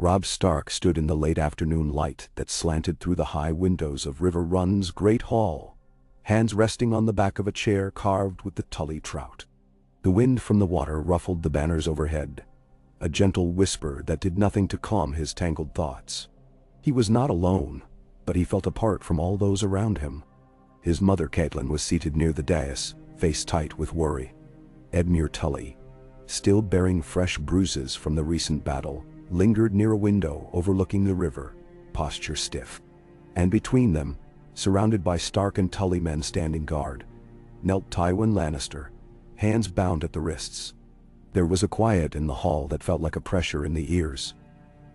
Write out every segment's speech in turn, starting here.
Robb Stark stood in the late afternoon light that slanted through the high windows of Riverrun's great hall, hands resting on the back of a chair carved with the Tully trout. The wind from the water ruffled the banners overhead, a gentle whisper that did nothing to calm his tangled thoughts. He was not alone, but he felt apart from all those around him. His mother Catelyn was seated near the dais, face tight with worry. Edmure Tully, still bearing fresh bruises from the recent battle, lingered near a window overlooking the river, posture stiff. And between them, surrounded by Stark and Tully men standing guard, knelt Tywin Lannister, hands bound at the wrists. There was a quiet in the hall that felt like a pressure in the ears.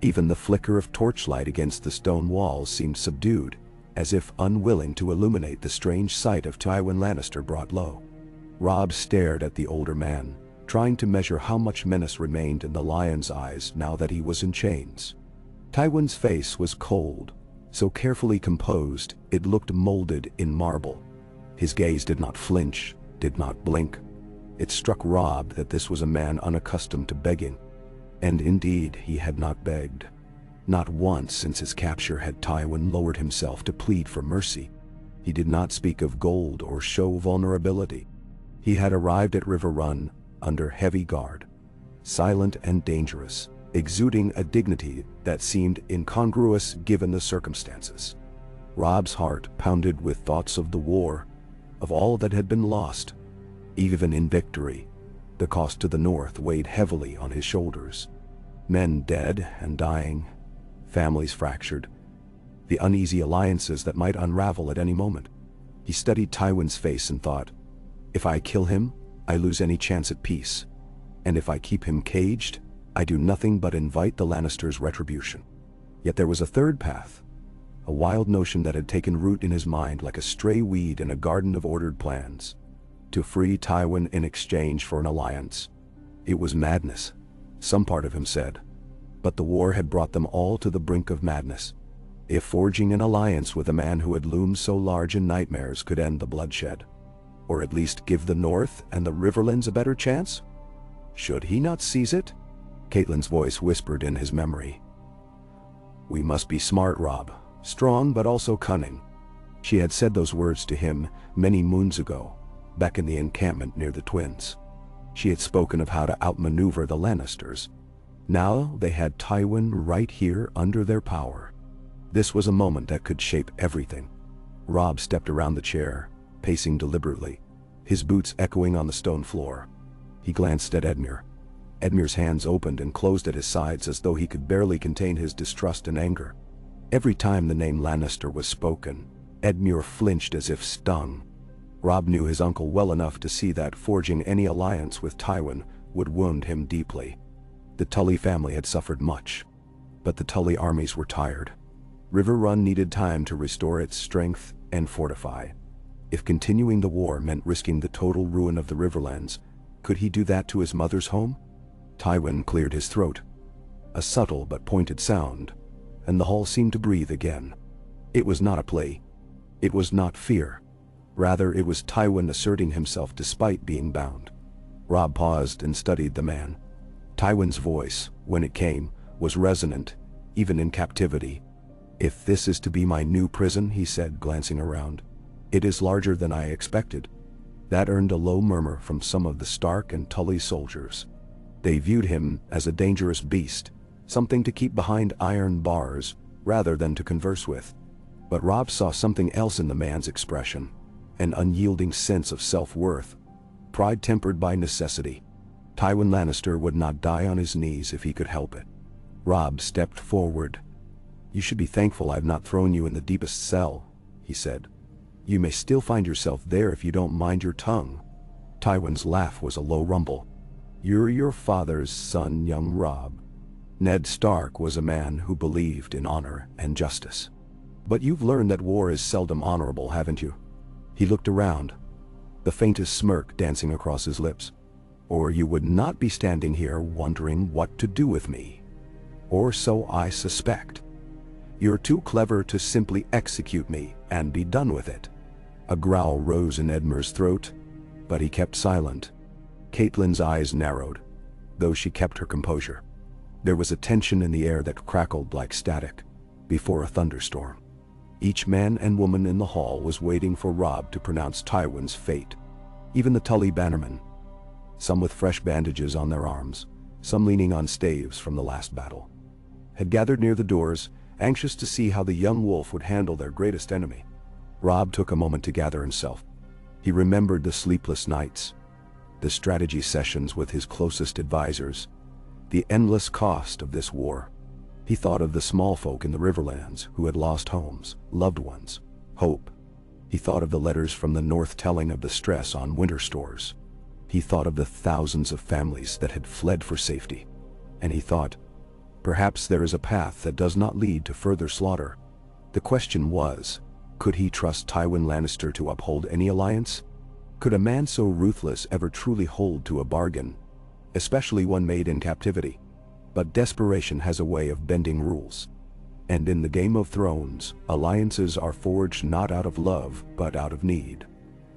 Even the flicker of torchlight against the stone walls seemed subdued, as if unwilling to illuminate the strange sight of Tywin Lannister brought low. Robb stared at the older man, trying to measure how much menace remained in the lion's eyes now that he was in chains. Tywin's face was cold, so carefully composed it looked molded in marble. His gaze did not flinch, did not blink. It struck Robb that this was a man unaccustomed to begging. And indeed, he had not begged. Not once since his capture had Tywin lowered himself to plead for mercy. He did not speak of gold or show vulnerability. He had arrived at Riverrun under heavy guard, silent and dangerous, exuding a dignity that seemed incongruous given the circumstances. Robb's heart pounded with thoughts of the war, of all that had been lost. Even in victory, the cost to the north weighed heavily on his shoulders. Men dead and dying, families fractured, the uneasy alliances that might unravel at any moment. He studied Tywin's face and thought, if I kill him, I lose any chance at peace. And if I keep him caged, I do nothing but invite the Lannisters' retribution. Yet there was a third path, a wild notion that had taken root in his mind like a stray weed in a garden of ordered plans. To free Tywin in exchange for an alliance. It was madness, some part of him said. But the war had brought them all to the brink of madness. If forging an alliance with a man who had loomed so large in nightmares could end the bloodshed, or at least give the North and the Riverlands a better chance? Should he not seize it? Catelyn's voice whispered in his memory. We must be smart, Robb, strong but also cunning. She had said those words to him many moons ago, back in the encampment near the twins. She had spoken of how to outmaneuver the Lannisters. Now they had Tywin right here under their power. This was a moment that could shape everything. Robb stepped around the chair, pacing deliberately, his boots echoing on the stone floor. He glanced at Edmure. Edmure's hands opened and closed at his sides as though he could barely contain his distrust and anger. Every time the name Lannister was spoken, Edmure flinched as if stung. Robb knew his uncle well enough to see that forging any alliance with Tywin would wound him deeply. The Tully family had suffered much, but the Tully armies were tired. Riverrun needed time to restore its strength and fortify. If continuing the war meant risking the total ruin of the Riverlands, could he do that to his mother's home? Tywin cleared his throat. A subtle but pointed sound, and the hall seemed to breathe again. It was not a plea. It was not fear. Rather, it was Tywin asserting himself despite being bound. Robb paused and studied the man. Tywin's voice, when it came, was resonant, even in captivity. If this is to be my new prison, he said, glancing around, it is larger than I expected. That earned a low murmur from some of the Stark and Tully soldiers. They viewed him as a dangerous beast, something to keep behind iron bars rather than to converse with. But Robb saw something else in the man's expression. An unyielding sense of self-worth, pride tempered by necessity. Tywin Lannister would not die on his knees if he could help it. Robb stepped forward. You should be thankful I've not thrown you in the deepest cell, he said. You may still find yourself there if you don't mind your tongue. Tywin's laugh was a low rumble. You're your father's son, young Robb. Ned Stark was a man who believed in honor and justice. But you've learned that war is seldom honorable, haven't you? He looked around, the faintest smirk dancing across his lips. Or you would not be standing here wondering what to do with me. Or so I suspect. You're too clever to simply execute me and be done with it. A growl rose in Edmure's throat, but he kept silent. Catelyn's eyes narrowed, though she kept her composure. There was a tension in the air that crackled like static before a thunderstorm. Each man and woman in the hall was waiting for Robb to pronounce Tywin's fate. Even the Tully bannermen, some with fresh bandages on their arms, some leaning on staves from the last battle, had gathered near the doors, anxious to see how the young wolf would handle their greatest enemy. Robb took a moment to gather himself. He remembered the sleepless nights, the strategy sessions with his closest advisors, the endless cost of this war. He thought of the small folk in the Riverlands who had lost homes, loved ones, hope. He thought of the letters from the north telling of the stress on winter stores. He thought of the thousands of families that had fled for safety. And he thought, perhaps there is a path that does not lead to further slaughter. The question was, could he trust Tywin Lannister to uphold any alliance? Could a man so ruthless ever truly hold to a bargain, especially one made in captivity? But desperation has a way of bending rules. And in the Game of Thrones, alliances are forged not out of love, but out of need.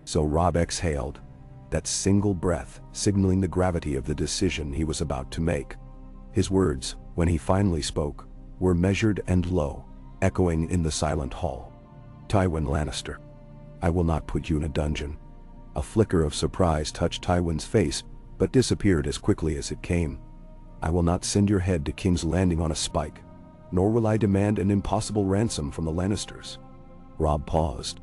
So Robb exhaled, that single breath signaling the gravity of the decision he was about to make. His words, when he finally spoke, were measured and low, echoing in the silent hall. Tywin Lannister, I will not put you in a dungeon. A flicker of surprise touched Tywin's face, but disappeared as quickly as it came. I will not send your head to King's Landing on a spike, nor will I demand an impossible ransom from the Lannisters. Robb paused.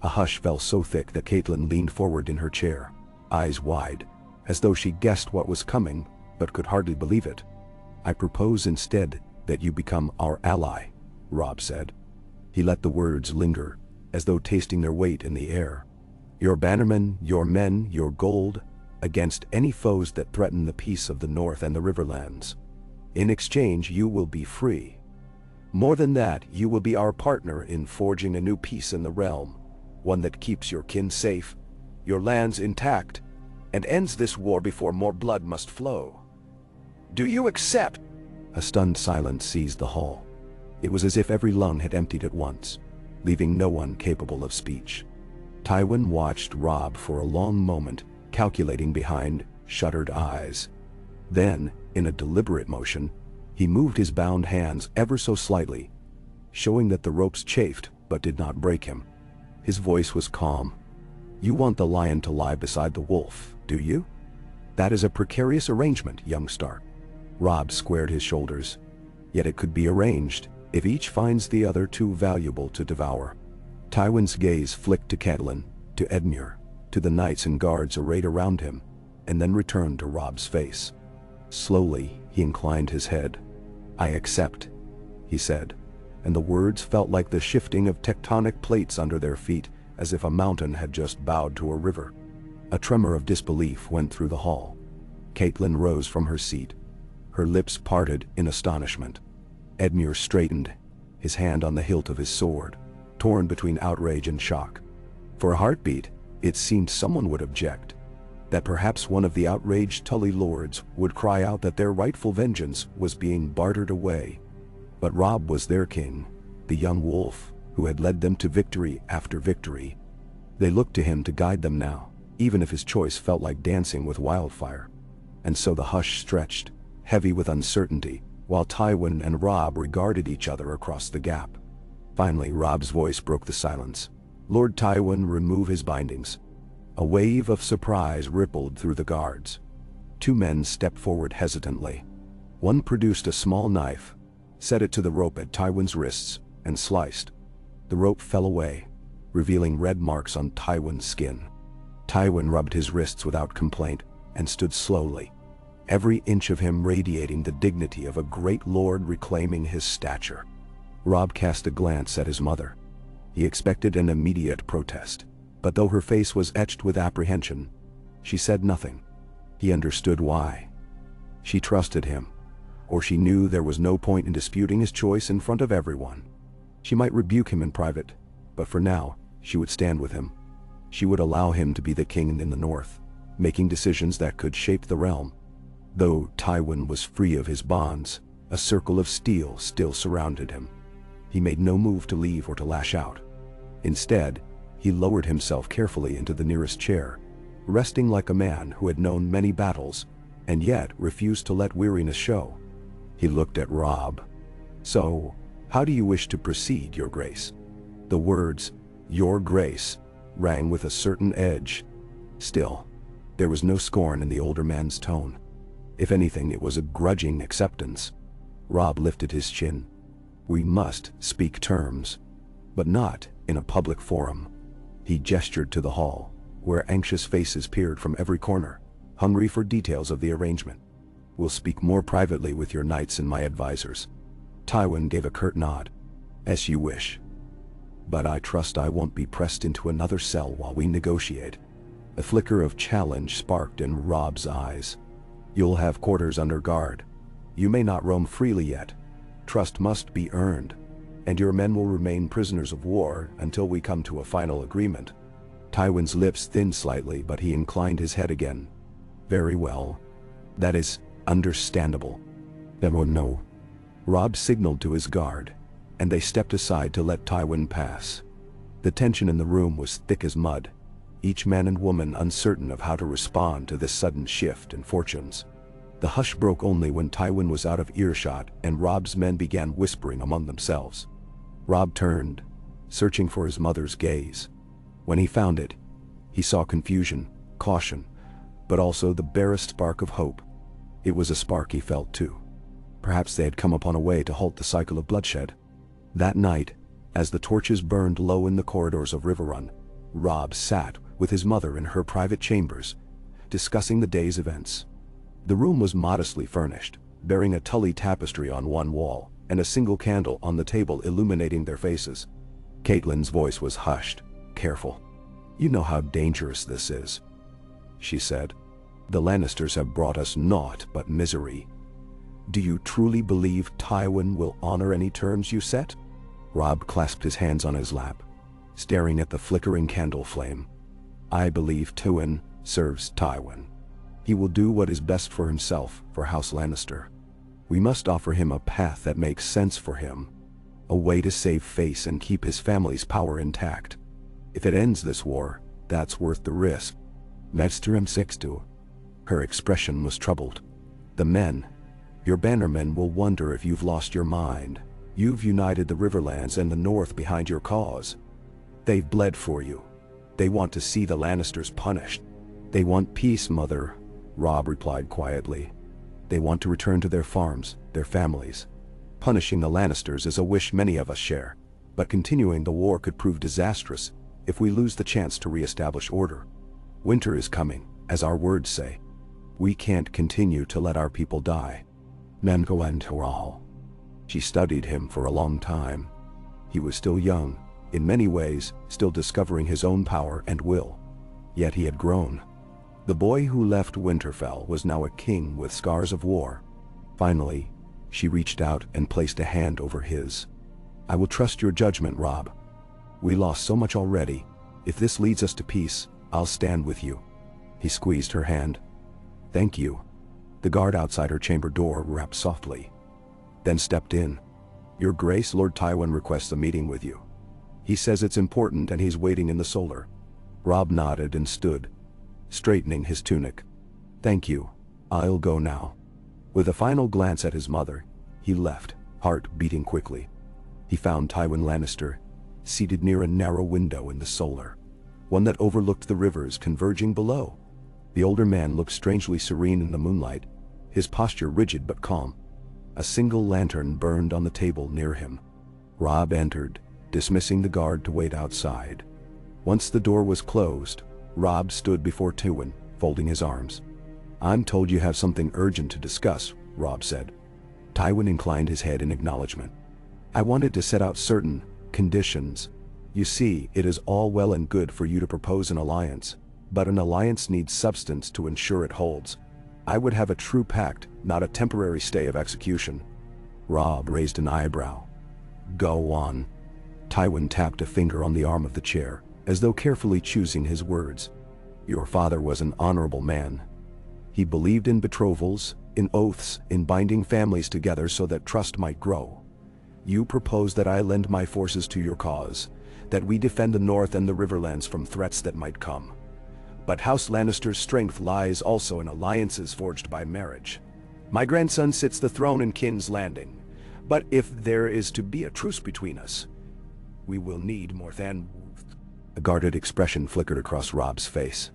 A hush fell so thick that Catelyn leaned forward in her chair, eyes wide, as though she guessed what was coming, but could hardly believe it. I propose instead that you become our ally, Robb said. He let the words linger, as though tasting their weight in the air. Your bannermen, your men, your gold, against any foes that threaten the peace of the North and the Riverlands. In exchange, you will be free. More than that, you will be our partner in forging a new peace in the realm, one that keeps your kin safe, your lands intact, and ends this war before more blood must flow. Do you accept? A stunned silence seized the hall. It was as if every lung had emptied at once, leaving no one capable of speech. Tywin watched Robb for a long moment, calculating behind shuttered eyes. Then, in a deliberate motion, he moved his bound hands ever so slightly, showing that the ropes chafed but did not break him. His voice was calm. You want the lion to lie beside the wolf, do you? That is a precarious arrangement, young Stark. Robb squared his shoulders. Yet it could be arranged, if each finds the other too valuable to devour. Tywin's gaze flicked to Catelyn, to Edmure, to the knights and guards arrayed around him, and then returned to Robb's face. Slowly, he inclined his head. I accept, he said, and the words felt like the shifting of tectonic plates under their feet, as if a mountain had just bowed to a river. A tremor of disbelief went through the hall. Catelyn rose from her seat, her lips parted in astonishment. Edmure straightened, his hand on the hilt of his sword, torn between outrage and shock. For a heartbeat, it seemed someone would object, that perhaps one of the outraged Tully lords would cry out that their rightful vengeance was being bartered away. But Robb was their king, the young wolf, who had led them to victory after victory. They looked to him to guide them now, even if his choice felt like dancing with wildfire. And so the hush stretched, heavy with uncertainty, while Tywin and Robb regarded each other across the gap. Finally, Robb's voice broke the silence. Lord Tywin, remove his bindings. A wave of surprise rippled through the guards. Two men stepped forward hesitantly. One produced a small knife, set it to the rope at Tywin's wrists, and sliced. The rope fell away, revealing red marks on Tywin's skin. Tywin rubbed his wrists without complaint and stood slowly, every inch of him radiating the dignity of a great lord reclaiming his stature. Robb cast a glance at his mother. He expected an immediate protest, but though her face was etched with apprehension, she said nothing. He understood why. She trusted him, or she knew there was no point in disputing his choice in front of everyone. She might rebuke him in private, but for now, she would stand with him. She would allow him to be the king in the north, making decisions that could shape the realm. Though Tywin was free of his bonds, a circle of steel still surrounded him. He made no move to leave or to lash out. Instead, he lowered himself carefully into the nearest chair, resting like a man who had known many battles, and yet refused to let weariness show. He looked at Robb. "So, how do you wish to proceed, Your Grace?" The words, "Your Grace," rang with a certain edge. Still, there was no scorn in the older man's tone. If anything, it was a grudging acceptance. Robb lifted his chin. "We must speak terms, but not in a public forum." He gestured to the hall, where anxious faces peered from every corner, hungry for details of the arrangement. "We'll speak more privately with your knights and my advisors." Tywin gave a curt nod. "As you wish. But I trust I won't be pressed into another cell while we negotiate." A flicker of challenge sparked in Robb's eyes. "You'll have quarters under guard. You may not roam freely yet. Trust must be earned, and your men will remain prisoners of war until we come to a final agreement." Tywin's lips thinned slightly, but he inclined his head again. "Very well. That is understandable." "No." Robb signaled to his guard, and they stepped aside to let Tywin pass. The tension in the room was thick as mud, each man and woman uncertain of how to respond to this sudden shift in fortunes. The hush broke only when Tywin was out of earshot and Robb's men began whispering among themselves. Robb turned, searching for his mother's gaze. When he found it, he saw confusion, caution, but also the barest spark of hope. It was a spark he felt too. Perhaps they had come upon a way to halt the cycle of bloodshed. That night, as the torches burned low in the corridors of Riverrun, Robb sat with his mother in her private chambers, discussing the day's events. The room was modestly furnished, bearing a Tully tapestry on one wall and a single candle on the table illuminating their faces. Catelyn's voice was hushed, careful. "You know how dangerous this is," she said. "The Lannisters have brought us naught but misery. Do you truly believe Tywin will honor any terms you set?" Robb clasped his hands on his lap, staring at the flickering candle flame. "I believe Tywin serves Tywin. He will do what is best for himself, for House Lannister. We must offer him a path that makes sense for him, a way to save face and keep his family's power intact. If it ends this war, that's worth the risk." Maester M62. Her expression was troubled. "The men, your bannermen, will wonder if you've lost your mind. You've united the Riverlands and the North behind your cause. They've bled for you. They want to see the Lannisters punished." "They want peace, Mother," Robb replied quietly. "They want to return to their farms, their families. Punishing the Lannisters is a wish many of us share, but continuing the war could prove disastrous if we lose the chance to re-establish order. Winter is coming, as our words say. We can't continue to let our people die." Nankoantoral. She studied him for a long time. He was still young, in many ways still discovering his own power and will. Yet he had grown. The boy who left Winterfell was now a king with scars of war. Finally, she reached out and placed a hand over his. "I will trust your judgment, Robb. We lost so much already. If this leads us to peace, I'll stand with you." He squeezed her hand. "Thank you." The guard outside her chamber door rapped softly, then stepped in. "Your Grace, Lord Tywin requests a meeting with you. He says it's important and he's waiting in the solar." Robb nodded and stood, straightening his tunic. "Thank you. I'll go now." With a final glance at his mother, he left, heart beating quickly. He found Tywin Lannister, seated near a narrow window in the solar, one that overlooked the rivers converging below. The older man looked strangely serene in the moonlight, his posture rigid but calm. A single lantern burned on the table near him. Robb entered, dismissing the guard to wait outside. Once the door was closed, Robb stood before Tywin, folding his arms. "I'm told you have something urgent to discuss," Robb said. Tywin inclined his head in acknowledgement. "I wanted to set out certain conditions. You see, it is all well and good for you to propose an alliance, but an alliance needs substance to ensure it holds. I would have a true pact, not a temporary stay of execution." Robb raised an eyebrow. "Go on." Tywin tapped a finger on the arm of the chair, as though carefully choosing his words. "Your father was an honorable man. He believed in betrothals, in oaths, in binding families together so that trust might grow. You propose that I lend my forces to your cause, that we defend the North and the Riverlands from threats that might come. But House Lannister's strength lies also in alliances forged by marriage. My grandson sits the throne in King's Landing, but if there is to be a truce between us, we will need more than... A guarded expression flickered across Robb's face.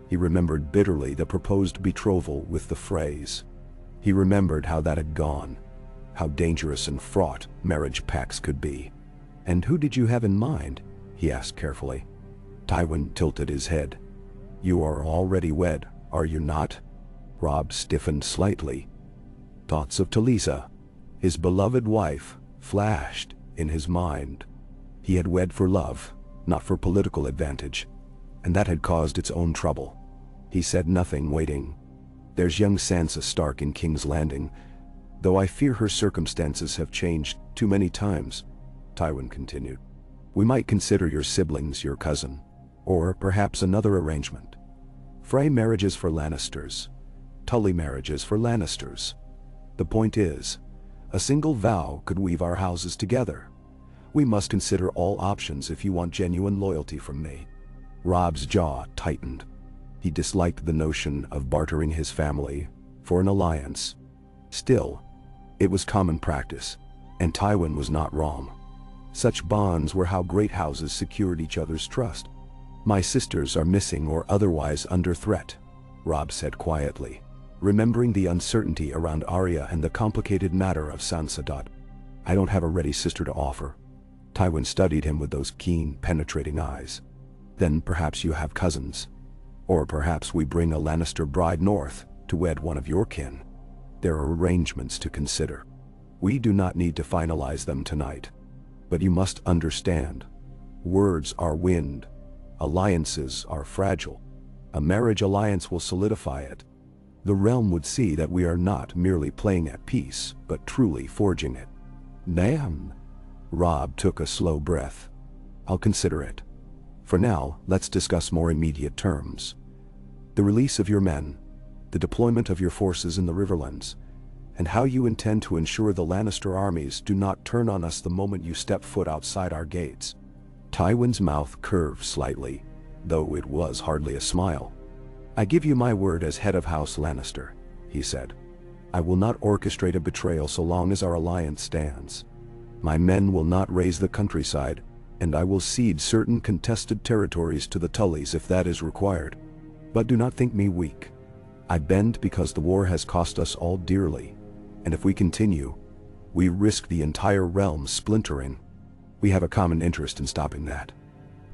He remembered bitterly the proposed betrothal with the phrase. He remembered how that had gone, how dangerous and fraught marriage pacts could be. "And who did you have in mind?" he asked carefully. Tywin tilted his head. "You are already wed, are you not?" Robb stiffened slightly. Thoughts of Talisa, his beloved wife, flashed in his mind. He had wed for love, not for political advantage, and that had caused its own trouble. He said nothing, waiting. "There's young Sansa Stark in King's Landing, though I fear her circumstances have changed too many times," Tywin continued. "We might consider your siblings your cousin, or perhaps another arrangement. Frey marriages for Lannisters, Tully marriages for Lannisters. The point is, a single vow could weave our houses together. We must consider all options if you want genuine loyalty from me." Robb's jaw tightened. He disliked the notion of bartering his family for an alliance. Still, it was common practice, and Tywin was not wrong. Such bonds were how great houses secured each other's trust. "My sisters are missing or otherwise under threat," Robb said quietly, remembering the uncertainty around Arya and the complicated matter of Sansa. "I don't have a ready sister to offer." Tywin studied him with those keen, penetrating eyes. "Then perhaps you have cousins. Or perhaps we bring a Lannister bride north to wed one of your kin. There are arrangements to consider. We do not need to finalize them tonight. But you must understand, words are wind. Alliances are fragile. A marriage alliance will solidify it. The realm would see that we are not merely playing at peace, but truly forging it." "Damn." Robb took a slow breath. "I'll consider it. For now, let's discuss more immediate terms. The release of your men, the deployment of your forces in the Riverlands, and how you intend to ensure the Lannister armies do not turn on us the moment you step foot outside our gates." Tywin's mouth curved slightly, though it was hardly a smile. "I give you my word as head of House Lannister," he said. "I will not orchestrate a betrayal so long as our alliance stands. My men will not raise the countryside, and I will cede certain contested territories to the Tullys if that is required. But do not think me weak. I bend because the war has cost us all dearly, and if we continue, we risk the entire realm splintering. We have a common interest in stopping that."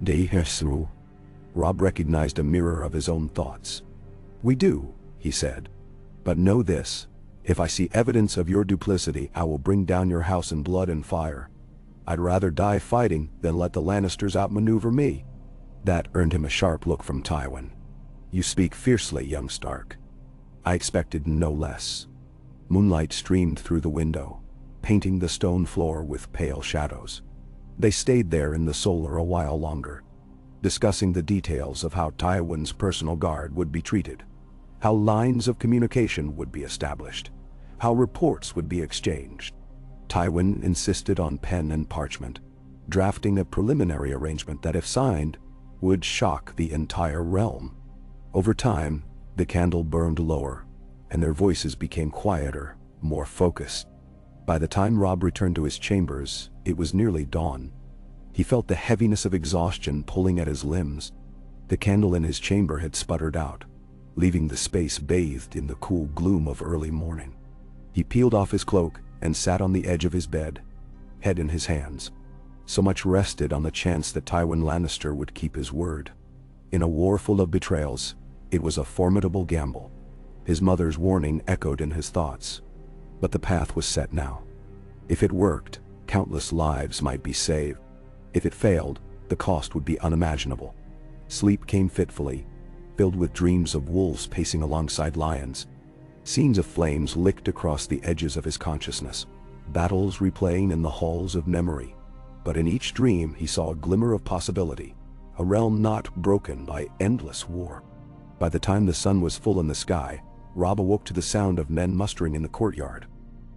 "Dehesu." Robb recognized a mirror of his own thoughts. "We do," he said. "But know this. If I see evidence of your duplicity, I will bring down your house in blood and fire. I'd rather die fighting than let the Lannisters outmaneuver me." That earned him a sharp look from Tywin. "You speak fiercely, young Stark." I expected no less. Moonlight streamed through the window, painting the stone floor with pale shadows. They stayed there in the solar a while longer, discussing the details of how Tywin's personal guard would be treated, how lines of communication would be established, how reports would be exchanged. Tywin insisted on pen and parchment, drafting a preliminary arrangement that, if signed, would shock the entire realm. Over time, the candle burned lower, and their voices became quieter, more focused. By the time Robb returned to his chambers, it was nearly dawn. He felt the heaviness of exhaustion pulling at his limbs. The candle in his chamber had sputtered out, leaving the space bathed in the cool gloom of early morning. He peeled off his cloak and sat on the edge of his bed, head in his hands. So much rested on the chance that Tywin Lannister would keep his word. In a war full of betrayals, it was a formidable gamble. His mother's warning echoed in his thoughts. But the path was set now. If it worked, countless lives might be saved. If it failed, the cost would be unimaginable. Sleep came fitfully, filled with dreams of wolves pacing alongside lions. Scenes of flames licked across the edges of his consciousness, battles replaying in the halls of memory. But in each dream he saw a glimmer of possibility, a realm not broken by endless war. By the time the sun was full in the sky, Robb awoke to the sound of men mustering in the courtyard.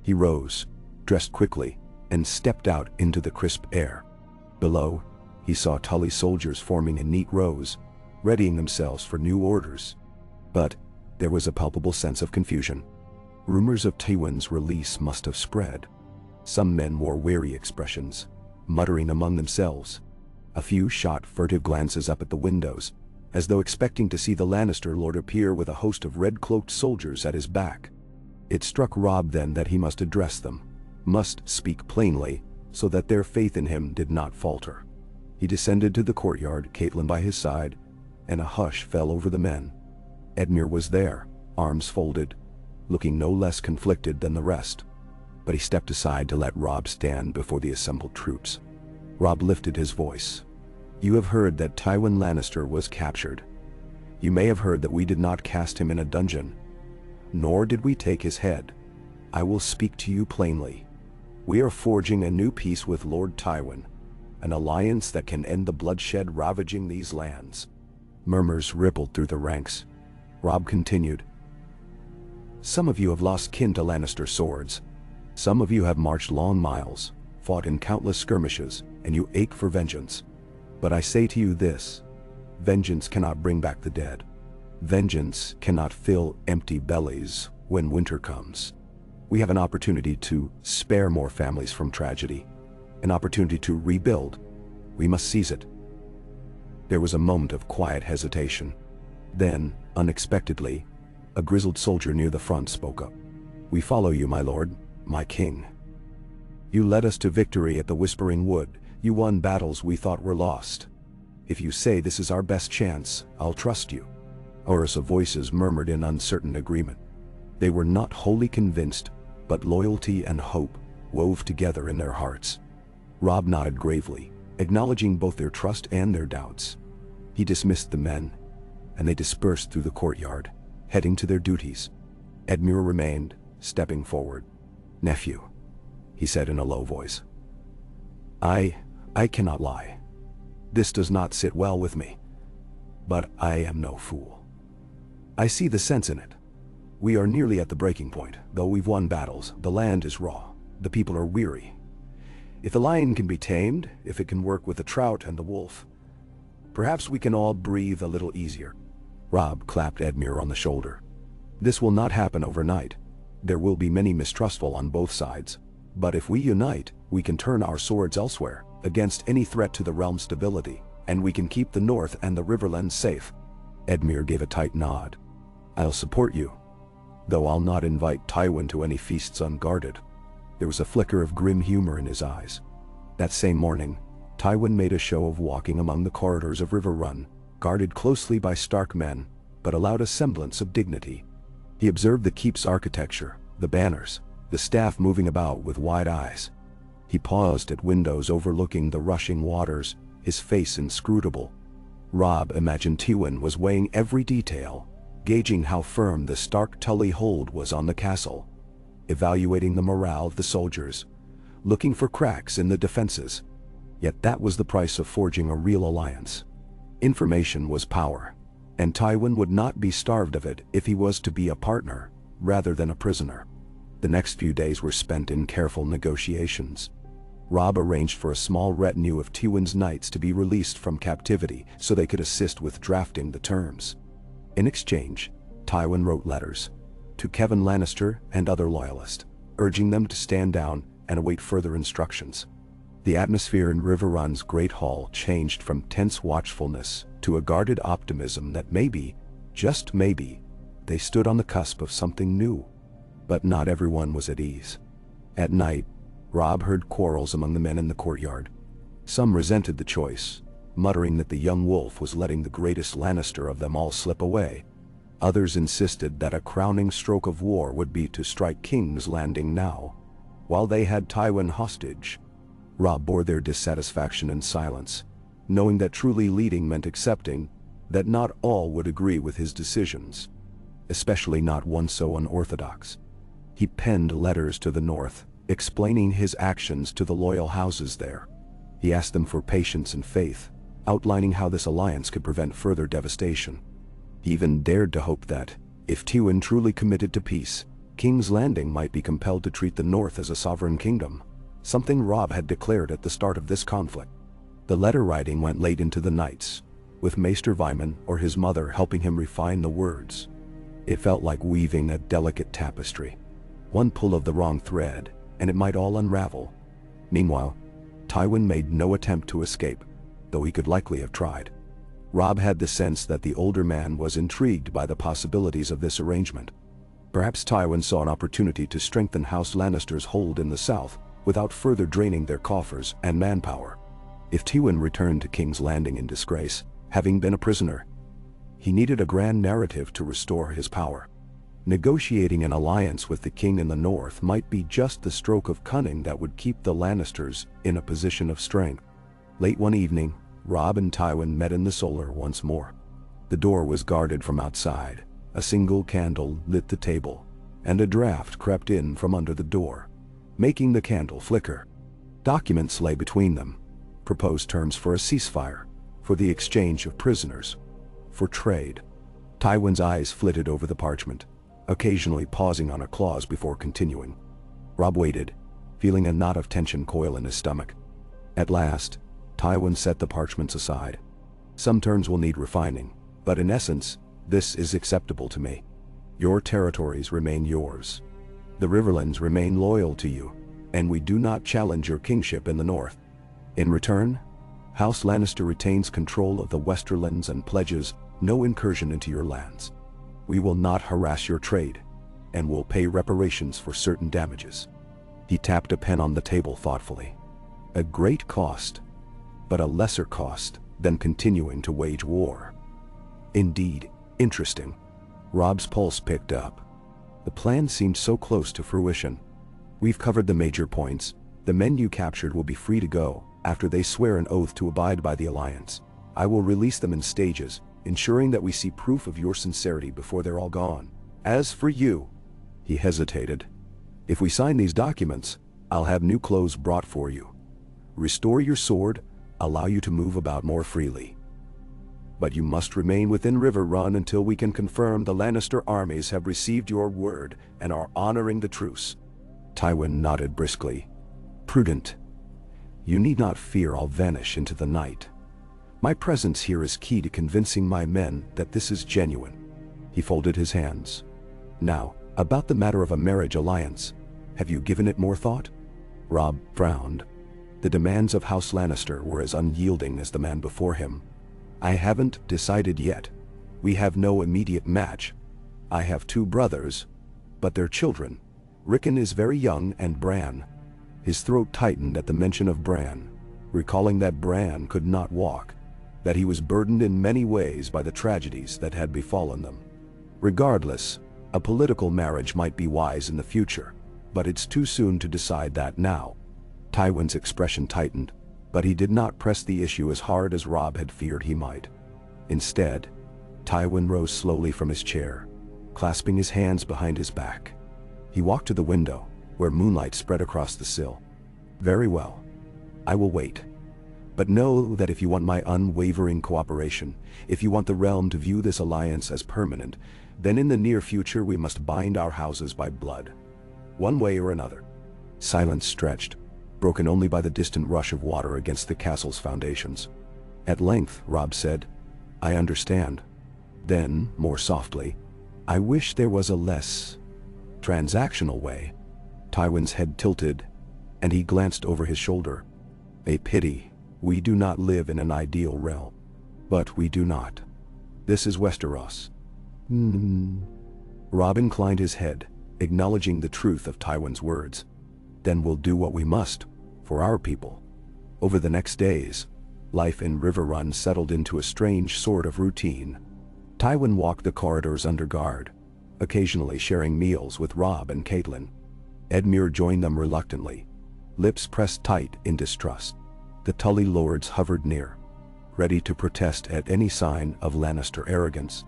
He rose, dressed quickly, and stepped out into the crisp air. Below, he saw Tully soldiers forming in neat rows, readying themselves for new orders. But there was a palpable sense of confusion. Rumors of Tywin's release must have spread. Some men wore wary expressions, muttering among themselves. A few shot furtive glances up at the windows, as though expecting to see the Lannister lord appear with a host of red-cloaked soldiers at his back. It struck Robb then that he must address them, must speak plainly, so that their faith in him did not falter. He descended to the courtyard, Catelyn by his side, and a hush fell over the men. Edmure was there, arms folded, looking no less conflicted than the rest. But he stepped aside to let Robb stand before the assembled troops. Robb lifted his voice. "You have heard that Tywin Lannister was captured. You may have heard that we did not cast him in a dungeon, nor did we take his head. I will speak to you plainly. We are forging a new peace with Lord Tywin, an alliance that can end the bloodshed ravaging these lands." Murmurs rippled through the ranks. Robb continued. "Some of you have lost kin to Lannister swords. Some of you have marched long miles, fought in countless skirmishes, and you ache for vengeance. But I say to you this: vengeance cannot bring back the dead. Vengeance cannot fill empty bellies when winter comes. We have an opportunity to spare more families from tragedy, an opportunity to rebuild. We must seize it." There was a moment of quiet hesitation. Then, unexpectedly, a grizzled soldier near the front spoke up. "We follow you, my lord, my king. You led us to victory at the Whispering Wood. You won battles we thought were lost. If you say this is our best chance, I'll trust you." A chorus of voices murmured in uncertain agreement. They were not wholly convinced, but loyalty and hope wove together in their hearts. Robb nodded gravely, acknowledging both their trust and their doubts. He dismissed the men, and they dispersed through the courtyard, heading to their duties. Edmure remained, stepping forward. "Nephew," he said in a low voice. I cannot lie. This does not sit well with me. But I am no fool. I see the sense in it. We are nearly at the breaking point. Though we've won battles, the land is raw. The people are weary. If the lion can be tamed, if it can work with the trout and the wolf, perhaps we can all breathe a little easier." Robb clapped Edmure on the shoulder. "This will not happen overnight. There will be many mistrustful on both sides. But if we unite, we can turn our swords elsewhere, against any threat to the realm's stability, and we can keep the north and the Riverrun safe." Edmure gave a tight nod. "I'll support you, though I'll not invite Tywin to any feasts unguarded." There was a flicker of grim humor in his eyes. That same morning, Tywin made a show of walking among the corridors of Riverrun, guarded closely by Stark men, but allowed a semblance of dignity. He observed the keep's architecture, the banners, the staff moving about with wide eyes. He paused at windows overlooking the rushing waters, his face inscrutable. Robb imagined Tywin was weighing every detail, gauging how firm the Stark Tully hold was on the castle, evaluating the morale of the soldiers, looking for cracks in the defenses. Yet that was the price of forging a real alliance. Information was power, and Tywin would not be starved of it if he was to be a partner, rather than a prisoner. The next few days were spent in careful negotiations. Robb arranged for a small retinue of Tywin's knights to be released from captivity so they could assist with drafting the terms. In exchange, Tywin wrote letters to Kevan Lannister and other loyalists, urging them to stand down and await further instructions. The atmosphere in Riverrun's great hall changed from tense watchfulness to a guarded optimism that maybe, just maybe, they stood on the cusp of something new. But not everyone was at ease. At night, Robb heard quarrels among the men in the courtyard. Some resented the choice, muttering that the young wolf was letting the greatest Lannister of them all slip away. Others insisted that a crowning stroke of war would be to strike King's Landing now, while they had Tywin hostage. Robb bore their dissatisfaction in silence, knowing that truly leading meant accepting that not all would agree with his decisions, especially not one so unorthodox. He penned letters to the north, explaining his actions to the loyal houses there. He asked them for patience and faith, outlining how this alliance could prevent further devastation. He even dared to hope that, if Tywin truly committed to peace, King's Landing might be compelled to treat the north as a sovereign kingdom, something Robb had declared at the start of this conflict. The letter writing went late into the nights, with Maester Vyman or his mother helping him refine the words. It felt like weaving a delicate tapestry. One pull of the wrong thread, and it might all unravel. Meanwhile, Tywin made no attempt to escape, though he could likely have tried. Robb had the sense that the older man was intrigued by the possibilities of this arrangement. Perhaps Tywin saw an opportunity to strengthen House Lannister's hold in the south without further draining their coffers and manpower. If Tywin returned to King's Landing in disgrace, having been a prisoner, he needed a grand narrative to restore his power. Negotiating an alliance with the king in the north might be just the stroke of cunning that would keep the Lannisters in a position of strength. Late one evening, Robb and Tywin met in the solar once more. The door was guarded from outside, a single candle lit the table, and a draft crept in from under the door, making the candle flicker. Documents lay between them, proposed terms for a ceasefire, for the exchange of prisoners, for trade. Tywin's eyes flitted over the parchment, occasionally pausing on a clause before continuing. Robb waited, feeling a knot of tension coil in his stomach. At last, Tywin set the parchments aside. Some terms will need refining, but in essence, this is acceptable to me. Your territories remain yours. The Riverlands remain loyal to you, and we do not challenge your kingship in the north. In return, House Lannister retains control of the Westerlands and pledges no incursion into your lands. We will not harass your trade, and will pay reparations for certain damages. He tapped a pen on the table thoughtfully. A great cost, but a lesser cost than continuing to wage war. Indeed, interesting. Robb's pulse picked up. The plan seemed so close to fruition. We've covered the major points. The men you captured will be free to go after they swear an oath to abide by the alliance. I will release them in stages, ensuring that we see proof of your sincerity before they're all gone. As for you, he hesitated. If we sign these documents, I'll have new clothes brought for you, restore your sword, allow you to move about more freely. But you must remain within Riverrun until we can confirm the Lannister armies have received your word and are honoring the truce. Tywin nodded briskly. Prudent. You need not fear I'll vanish into the night. My presence here is key to convincing my men that this is genuine. He folded his hands. Now, about the matter of a marriage alliance, have you given it more thought? Robb frowned. The demands of House Lannister were as unyielding as the man before him. I haven't decided yet. We have no immediate match. I have 2 brothers, but they're children. Rickon is very young, and Bran. His throat tightened at the mention of Bran, recalling that Bran could not walk, that he was burdened in many ways by the tragedies that had befallen them. Regardless, a political marriage might be wise in the future, but it's too soon to decide that now. Tywin's expression tightened, but he did not press the issue as hard as Robb had feared he might. Instead, Tywin rose slowly from his chair, clasping his hands behind his back. He walked to the window, where moonlight spread across the sill. Very well. I will wait. But know that if you want my unwavering cooperation, if you want the realm to view this alliance as permanent, then in the near future we must bind our houses by blood. One way or another. Silence stretched, broken only by the distant rush of water against the castle's foundations. At length, Robb said, I understand. Then, more softly, I wish there was a less transactional way. Tywin's head tilted, and he glanced over his shoulder. A pity. We do not live in an ideal realm. But we do not. This is Westeros. Robb inclined his head, acknowledging the truth of Tywin's words. Then we'll do what we must, for our people. Over the next days, life in Riverrun settled into a strange sort of routine. Tywin walked the corridors under guard, occasionally sharing meals with Robb and Catelyn. Edmure joined them reluctantly, lips pressed tight in distrust. The Tully lords hovered near, ready to protest at any sign of Lannister arrogance.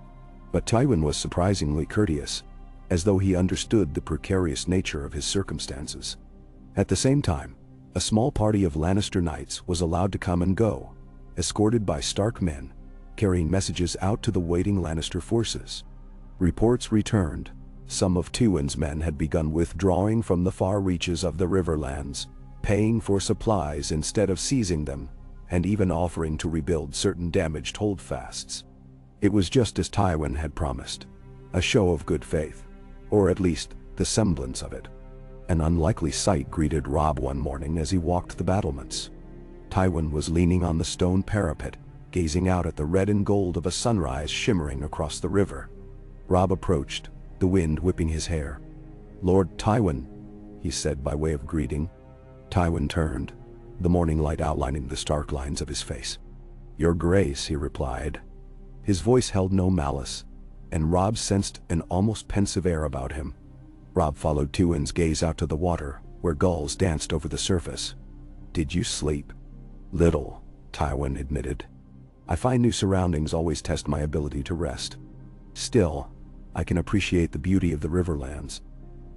But Tywin was surprisingly courteous, as though he understood the precarious nature of his circumstances. At the same time, a small party of Lannister knights was allowed to come and go, escorted by Stark men, carrying messages out to the waiting Lannister forces. Reports returned. Some of Tywin's men had begun withdrawing from the far reaches of the Riverlands, paying for supplies instead of seizing them, and even offering to rebuild certain damaged holdfasts. It was just as Tywin had promised, a show of good faith, or at least the semblance of it. An unlikely sight greeted Robb one morning as he walked the battlements. Tywin was leaning on the stone parapet, gazing out at the red and gold of a sunrise shimmering across the river. Robb approached, the wind whipping his hair. "Lord Tywin," he said by way of greeting. Tywin turned, the morning light outlining the stark lines of his face. "Your Grace," he replied. His voice held no malice, and Robb sensed an almost pensive air about him. Robb followed Tywin's gaze out to the water, where gulls danced over the surface. "Did you sleep?" "Little," Tywin admitted. "I find new surroundings always test my ability to rest. Still, I can appreciate the beauty of the Riverlands.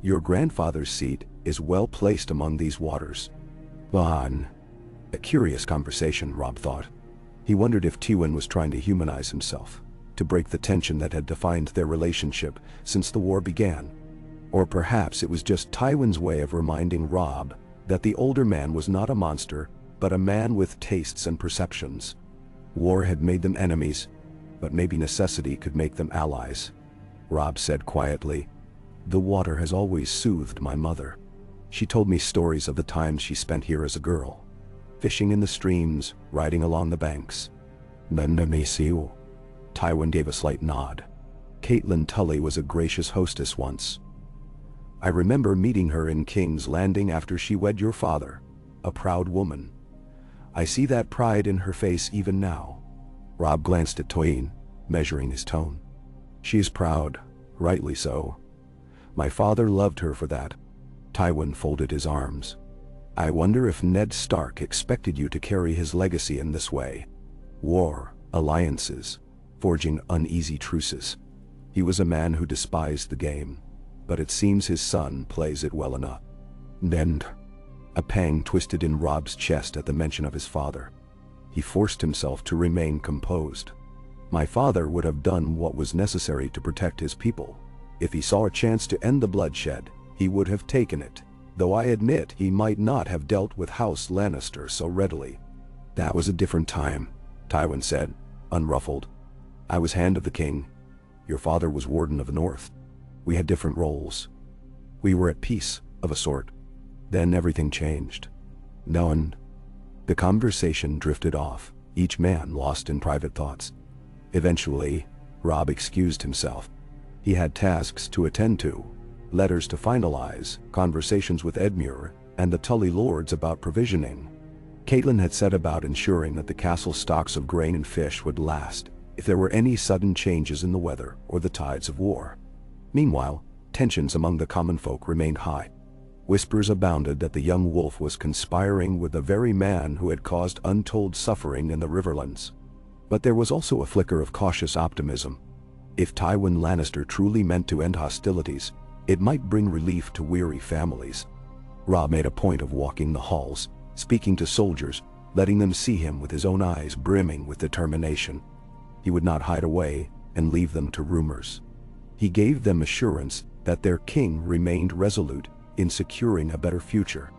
Your grandfather's seat is well placed among these waters." "Bon." A curious conversation, Robb thought. He wondered if Tywin was trying to humanize himself, to break the tension that had defined their relationship since the war began. Or perhaps it was just Tywin's way of reminding Robb that the older man was not a monster, but a man with tastes and perceptions. War had made them enemies, but maybe necessity could make them allies. Robb said quietly, "The water has always soothed my mother. She told me stories of the times she spent here as a girl, fishing in the streams, riding along the banks." "Nandamisiu." Tywin gave a slight nod. "Catelyn Tully was a gracious hostess once. I remember meeting her in King's Landing after she wed your father, a proud woman. I see that pride in her face even now." Robb glanced at Tywin, measuring his tone. "She is proud, rightly so. My father loved her for that." Tywin folded his arms. "I wonder if Ned Stark expected you to carry his legacy in this way. War, alliances, forging uneasy truces. He was a man who despised the game, but it seems his son plays it well enough." "Ned." A pang twisted in Robb's chest at the mention of his father. He forced himself to remain composed. "My father would have done what was necessary to protect his people. If he saw a chance to end the bloodshed, he would have taken it, though I admit he might not have dealt with House Lannister so readily." "That was a different time," Tywin said, unruffled. "I was Hand of the King. Your father was Warden of the North. We had different roles. We were at peace, of a sort. Then everything changed." "None." The conversation drifted off, each man lost in private thoughts. Eventually, Robb excused himself. He had tasks to attend to, letters to finalize, conversations with Edmure and the Tully lords about provisioning. Catelyn had set about ensuring that the castle stocks of grain and fish would last if there were any sudden changes in the weather or the tides of war. Meanwhile, tensions among the common folk remained high. Whispers abounded that the young wolf was conspiring with the very man who had caused untold suffering in the Riverlands. But there was also a flicker of cautious optimism. If Tywin Lannister truly meant to end hostilities, it might bring relief to weary families. Robb made a point of walking the halls, speaking to soldiers, letting them see him with his own eyes brimming with determination. He would not hide away and leave them to rumors. He gave them assurance that their king remained resolute in securing a better future.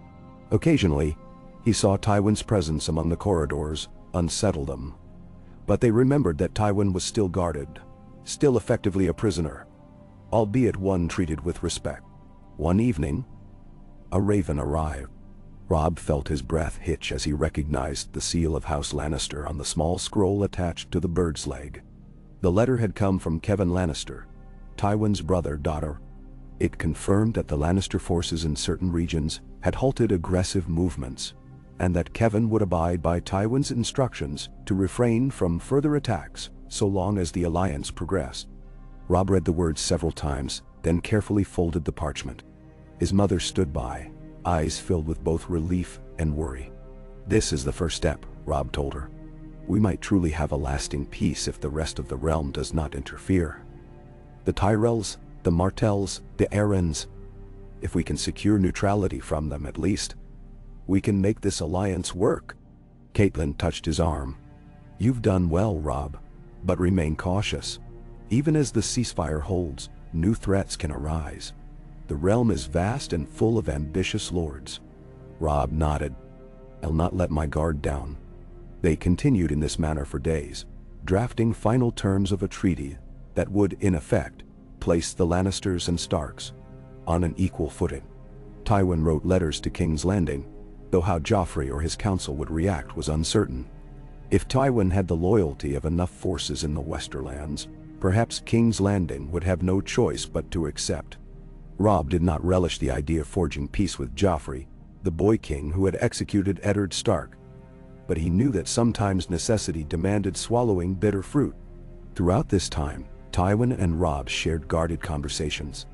Occasionally, he saw Tywin's presence among the corridors unsettle them. But they remembered that Tywin was still guarded, still effectively a prisoner, albeit one treated with respect. One evening, a raven arrived. Robb felt his breath hitch as he recognized the seal of House Lannister on the small scroll attached to the bird's leg. The letter had come from Kevan Lannister, Tywin's brother-daughter. It confirmed that the Lannister forces in certain regions had halted aggressive movements, and that Kevan would abide by Tywin's instructions to refrain from further attacks so long as the alliance progressed. Robb read the words several times, then carefully folded the parchment. His mother stood by, eyes filled with both relief and worry. "This is the first step," Robb told her. "We might truly have a lasting peace if the rest of the realm does not interfere. The Tyrells, the Martells, the Arryns. If we can secure neutrality from them at least, we can make this alliance work." Catelyn touched his arm. "You've done well, Robb, but remain cautious. Even as the ceasefire holds, new threats can arise. The realm is vast and full of ambitious lords." Robb nodded. "I'll not let my guard down." They continued in this manner for days, drafting final terms of a treaty that would, in effect, place the Lannisters and Starks on an equal footing. Tywin wrote letters to King's Landing, though how Joffrey or his council would react was uncertain. If Tywin had the loyalty of enough forces in the Westerlands, perhaps King's Landing would have no choice but to accept. Robb did not relish the idea of forging peace with Joffrey, the boy king who had executed Eddard Stark. But he knew that sometimes necessity demanded swallowing bitter fruit. Throughout this time, Tywin and Robb shared guarded conversations.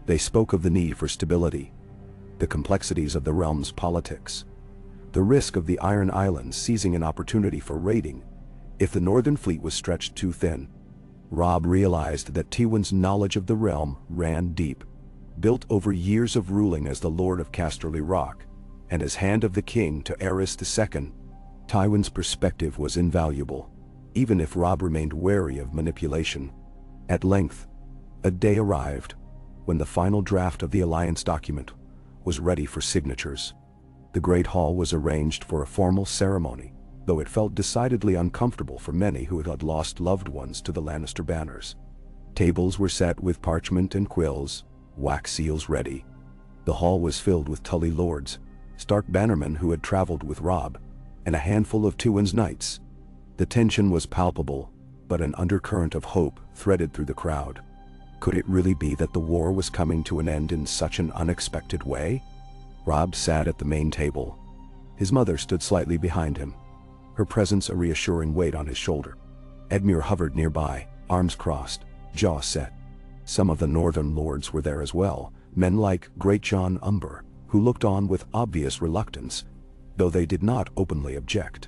They spoke of the need for stability, the complexities of the realm's politics, the risk of the Iron Islands seizing an opportunity for raiding if the Northern Fleet was stretched too thin. Robb realized that Tywin's knowledge of the realm ran deep, built over years of ruling as the Lord of Casterly Rock and as Hand of the King to Aerys II. Tywin's perspective was invaluable, even if Robb remained wary of manipulation. At length, a day arrived when the final draft of the alliance document was ready for signatures. The Great Hall was arranged for a formal ceremony, though it felt decidedly uncomfortable for many who had lost loved ones to the Lannister banners. Tables were set with parchment and quills, wax seals ready. The hall was filled with Tully lords, Stark bannermen who had traveled with Robb, and a handful of Tywin's knights. The tension was palpable, but an undercurrent of hope threaded through the crowd. Could it really be that the war was coming to an end in such an unexpected way? Robb sat at the main table. His mother stood slightly behind him, her presence a reassuring weight on his shoulder. Edmure hovered nearby, arms crossed, jaw set. Some of the northern lords were there as well, men like Greatjon Umber, who looked on with obvious reluctance, though they did not openly object.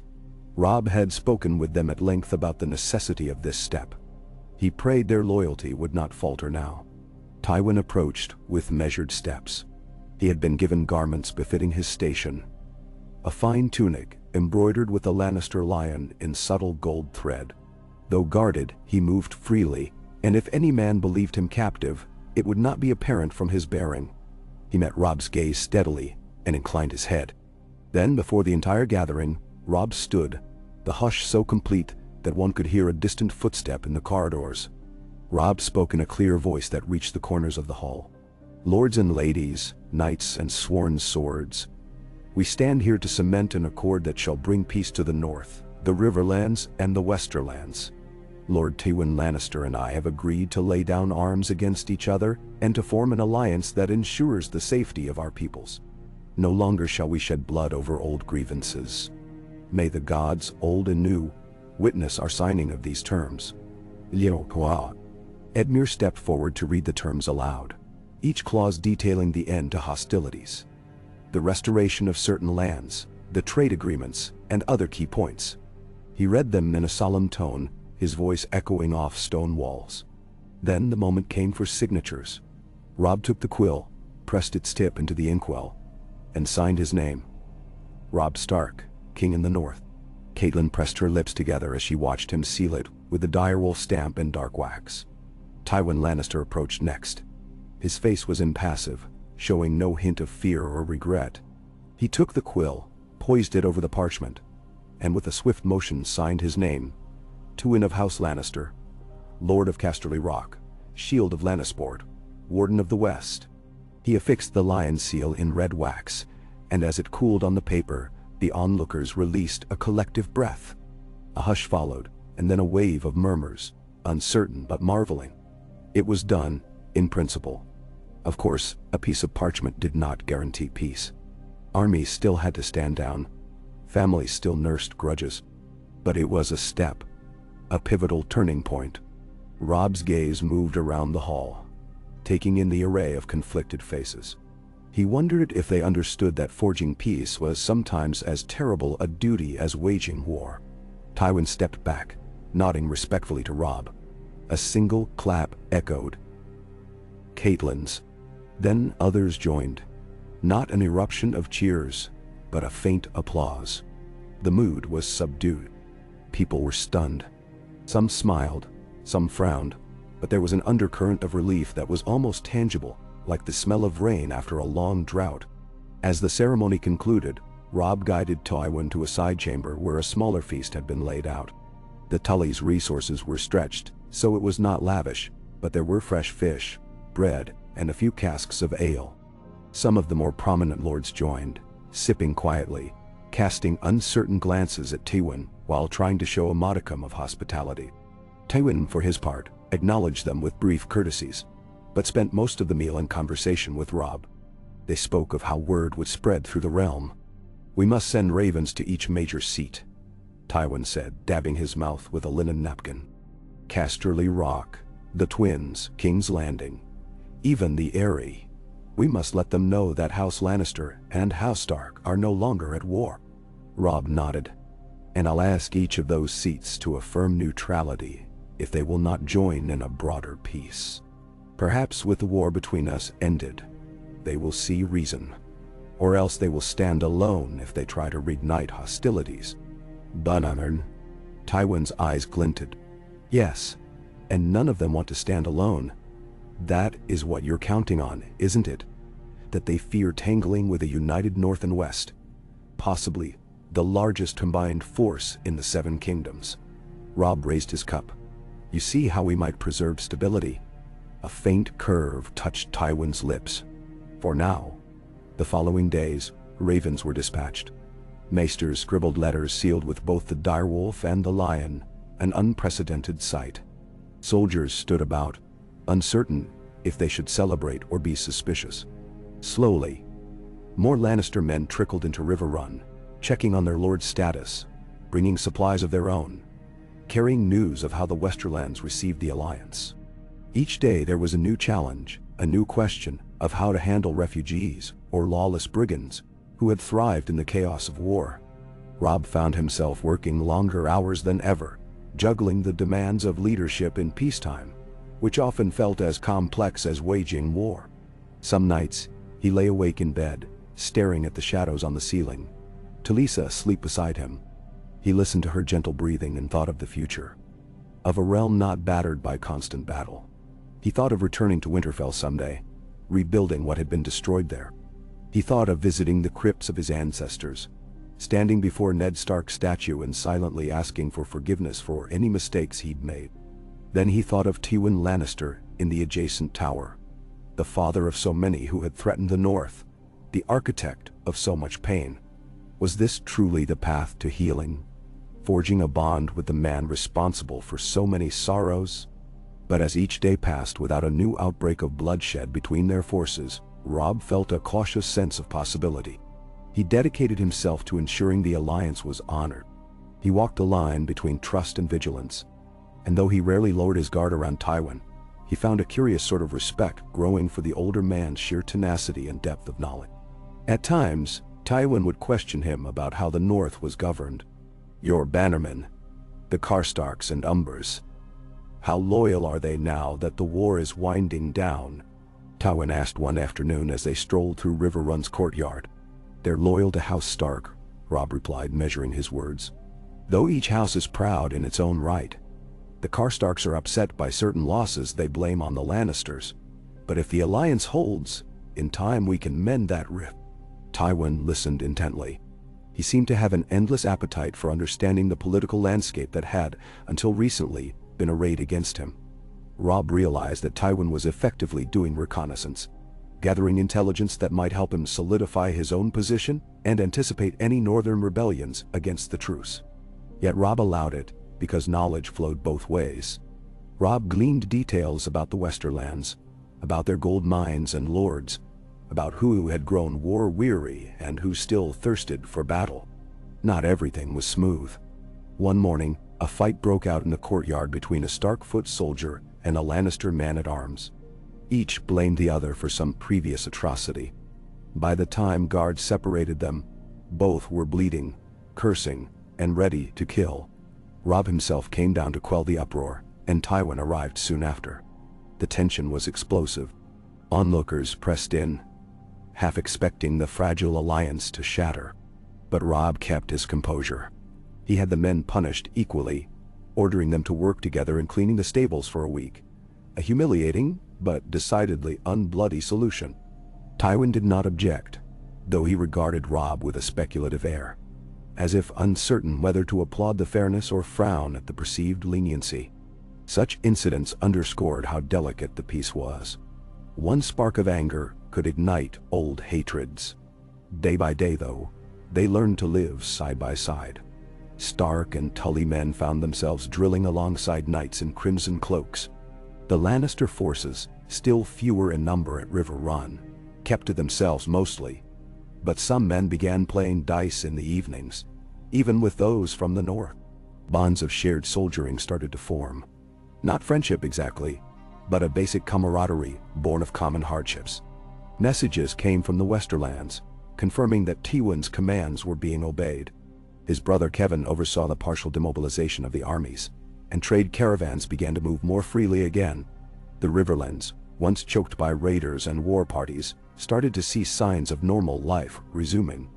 Robb had spoken with them at length about the necessity of this step. He prayed their loyalty would not falter now. Tywin approached with measured steps. He had been given garments befitting his station. A fine tunic, embroidered with a Lannister lion in subtle gold thread. Though guarded, he moved freely, and if any man believed him captive, it would not be apparent from his bearing. He met Robb's gaze steadily and inclined his head. Then, before the entire gathering, Robb stood, the hush so complete that one could hear a distant footstep in the corridors. Robb spoke in a clear voice that reached the corners of the hall. "Lords and ladies, knights and sworn swords, we stand here to cement an accord that shall bring peace to the north, the Riverlands and the Westerlands. Lord Tywin Lannister and I have agreed to lay down arms against each other and to form an alliance that ensures the safety of our peoples. No longer shall we shed blood over old grievances. May the gods, old and new, witness our signing of these terms." Edmure stepped forward to read the terms aloud, each clause detailing the end to hostilities, the restoration of certain lands, the trade agreements, and other key points. He read them in a solemn tone, his voice echoing off stone walls. Then the moment came for signatures. Robb took the quill, pressed its tip into the inkwell, and signed his name. Robb Stark, King in the North. Catelyn pressed her lips together as she watched him seal it with the direwolf stamp and dark wax. Tywin Lannister approached next. His face was impassive, showing no hint of fear or regret. He took the quill, poised it over the parchment, and with a swift motion signed his name. Tywin of House Lannister, Lord of Casterly Rock, Shield of Lannisport, Warden of the West. He affixed the lion seal in red wax, and as it cooled on the paper, the onlookers released a collective breath. A hush followed, and then a wave of murmurs, uncertain but marveling. It was done, in principle. Of course, a piece of parchment did not guarantee peace. Armies still had to stand down. Families still nursed grudges. But it was a step, a pivotal turning point. Robb's gaze moved around the hall, taking in the array of conflicted faces. He wondered if they understood that forging peace was sometimes as terrible a duty as waging war. Tywin stepped back, nodding respectfully to Robb. A single clap echoed. Catelyn's. Then others joined. Not an eruption of cheers, but a faint applause. The mood was subdued. People were stunned. Some smiled, some frowned, but there was an undercurrent of relief that was almost tangible, like the smell of rain after a long drought. As the ceremony concluded, Robb guided Tywin to a side chamber where a smaller feast had been laid out. The Tully's resources were stretched, so it was not lavish, but there were fresh fish, bread, and a few casks of ale. Some of the more prominent lords joined, sipping quietly, casting uncertain glances at Tywin while trying to show a modicum of hospitality. Tywin, for his part, acknowledged them with brief courtesies, but spent most of the meal in conversation with Robb. They spoke of how word would spread through the realm. "We must send ravens to each major seat," Tywin said, dabbing his mouth with a linen napkin. "Casterly Rock, the Twins, King's Landing, even the Eyrie. We must let them know that House Lannister and House Stark are no longer at war." Robb nodded. "And I'll ask each of those seats to affirm neutrality if they will not join in a broader peace. Perhaps with the war between us ended, they will see reason. Or else they will stand alone if they try to reignite hostilities." "Bananern." Tywin's eyes glinted. "Yes, and none of them want to stand alone. That is what you're counting on, isn't it? That they fear tangling with a united North and West, possibly the largest combined force in the Seven Kingdoms." Robb raised his cup. "You see how we might preserve stability?" A faint curve touched Tywin's lips. "For now." The following days, ravens were dispatched. Maesters scribbled letters sealed with both the direwolf and the lion, an unprecedented sight. Soldiers stood about, uncertain if they should celebrate or be suspicious. Slowly, more Lannister men trickled into Riverrun, checking on their lord's status, bringing supplies of their own, carrying news of how the Westerlands received the alliance. Each day there was a new challenge, a new question of how to handle refugees or lawless brigands who had thrived in the chaos of war. Robb found himself working longer hours than ever, juggling the demands of leadership in peacetime, which often felt as complex as waging war. Some nights, he lay awake in bed, staring at the shadows on the ceiling. Talisa asleep beside him. He listened to her gentle breathing and thought of the future, of a realm not battered by constant battle. He thought of returning to Winterfell someday, rebuilding what had been destroyed there. He thought of visiting the crypts of his ancestors, standing before Ned Stark's statue and silently asking for forgiveness for any mistakes he'd made. Then he thought of Tywin Lannister in the adjacent tower, the father of so many who had threatened the North, the architect of so much pain. Was this truly the path to healing, forging a bond with the man responsible for so many sorrows? But as each day passed without a new outbreak of bloodshed between their forces, Robb felt a cautious sense of possibility. He dedicated himself to ensuring the alliance was honored. He walked the line between trust and vigilance, and though he rarely lowered his guard around Tywin, he found a curious sort of respect growing for the older man's sheer tenacity and depth of knowledge. At times, Tywin would question him about how the North was governed. "Your bannermen, the Karstarks and Umbers, how loyal are they now that the war is winding down?" Tywin asked one afternoon as they strolled through Riverrun's courtyard. "They're loyal to House Stark," Robb replied, measuring his words. "Though each house is proud in its own right. The Karstarks are upset by certain losses they blame on the Lannisters. But if the alliance holds, in time we can mend that rift." Tywin listened intently. He seemed to have an endless appetite for understanding the political landscape that had, until recently, been arrayed against him. Robb realized that Tywin was effectively doing reconnaissance, gathering intelligence that might help him solidify his own position and anticipate any northern rebellions against the truce. Yet Robb allowed it, because knowledge flowed both ways. Robb gleaned details about the Westerlands, about their gold mines and lords, about who had grown war-weary and who still thirsted for battle. Not everything was smooth. One morning, a fight broke out in the courtyard between a Stark foot soldier and a Lannister man-at-arms. Each blamed the other for some previous atrocity. By the time guards separated them, both were bleeding, cursing, and ready to kill. Robb himself came down to quell the uproar, and Tywin arrived soon after. The tension was explosive. Onlookers pressed in, half expecting the fragile alliance to shatter. But Robb kept his composure. He had the men punished equally, ordering them to work together in cleaning the stables for a week. A humiliating, but decidedly unbloody solution. Tywin did not object, though he regarded Robb with a speculative air, as if uncertain whether to applaud the fairness or frown at the perceived leniency. Such incidents underscored how delicate the peace was. One spark of anger could ignite old hatreds. Day by day, though, they learned to live side by side. Stark and Tully men found themselves drilling alongside knights in crimson cloaks. The Lannister forces, still fewer in number at Riverrun, kept to themselves mostly, but some men began playing dice in the evenings, even with those from the north. Bonds of shared soldiering started to form. Not friendship exactly, but a basic camaraderie born of common hardships. Messages came from the Westerlands, confirming that Tywin's commands were being obeyed. His brother Kevin oversaw the partial demobilization of the armies, and trade caravans began to move more freely again. The Riverlands, once choked by raiders and war parties, started to see signs of normal life resuming.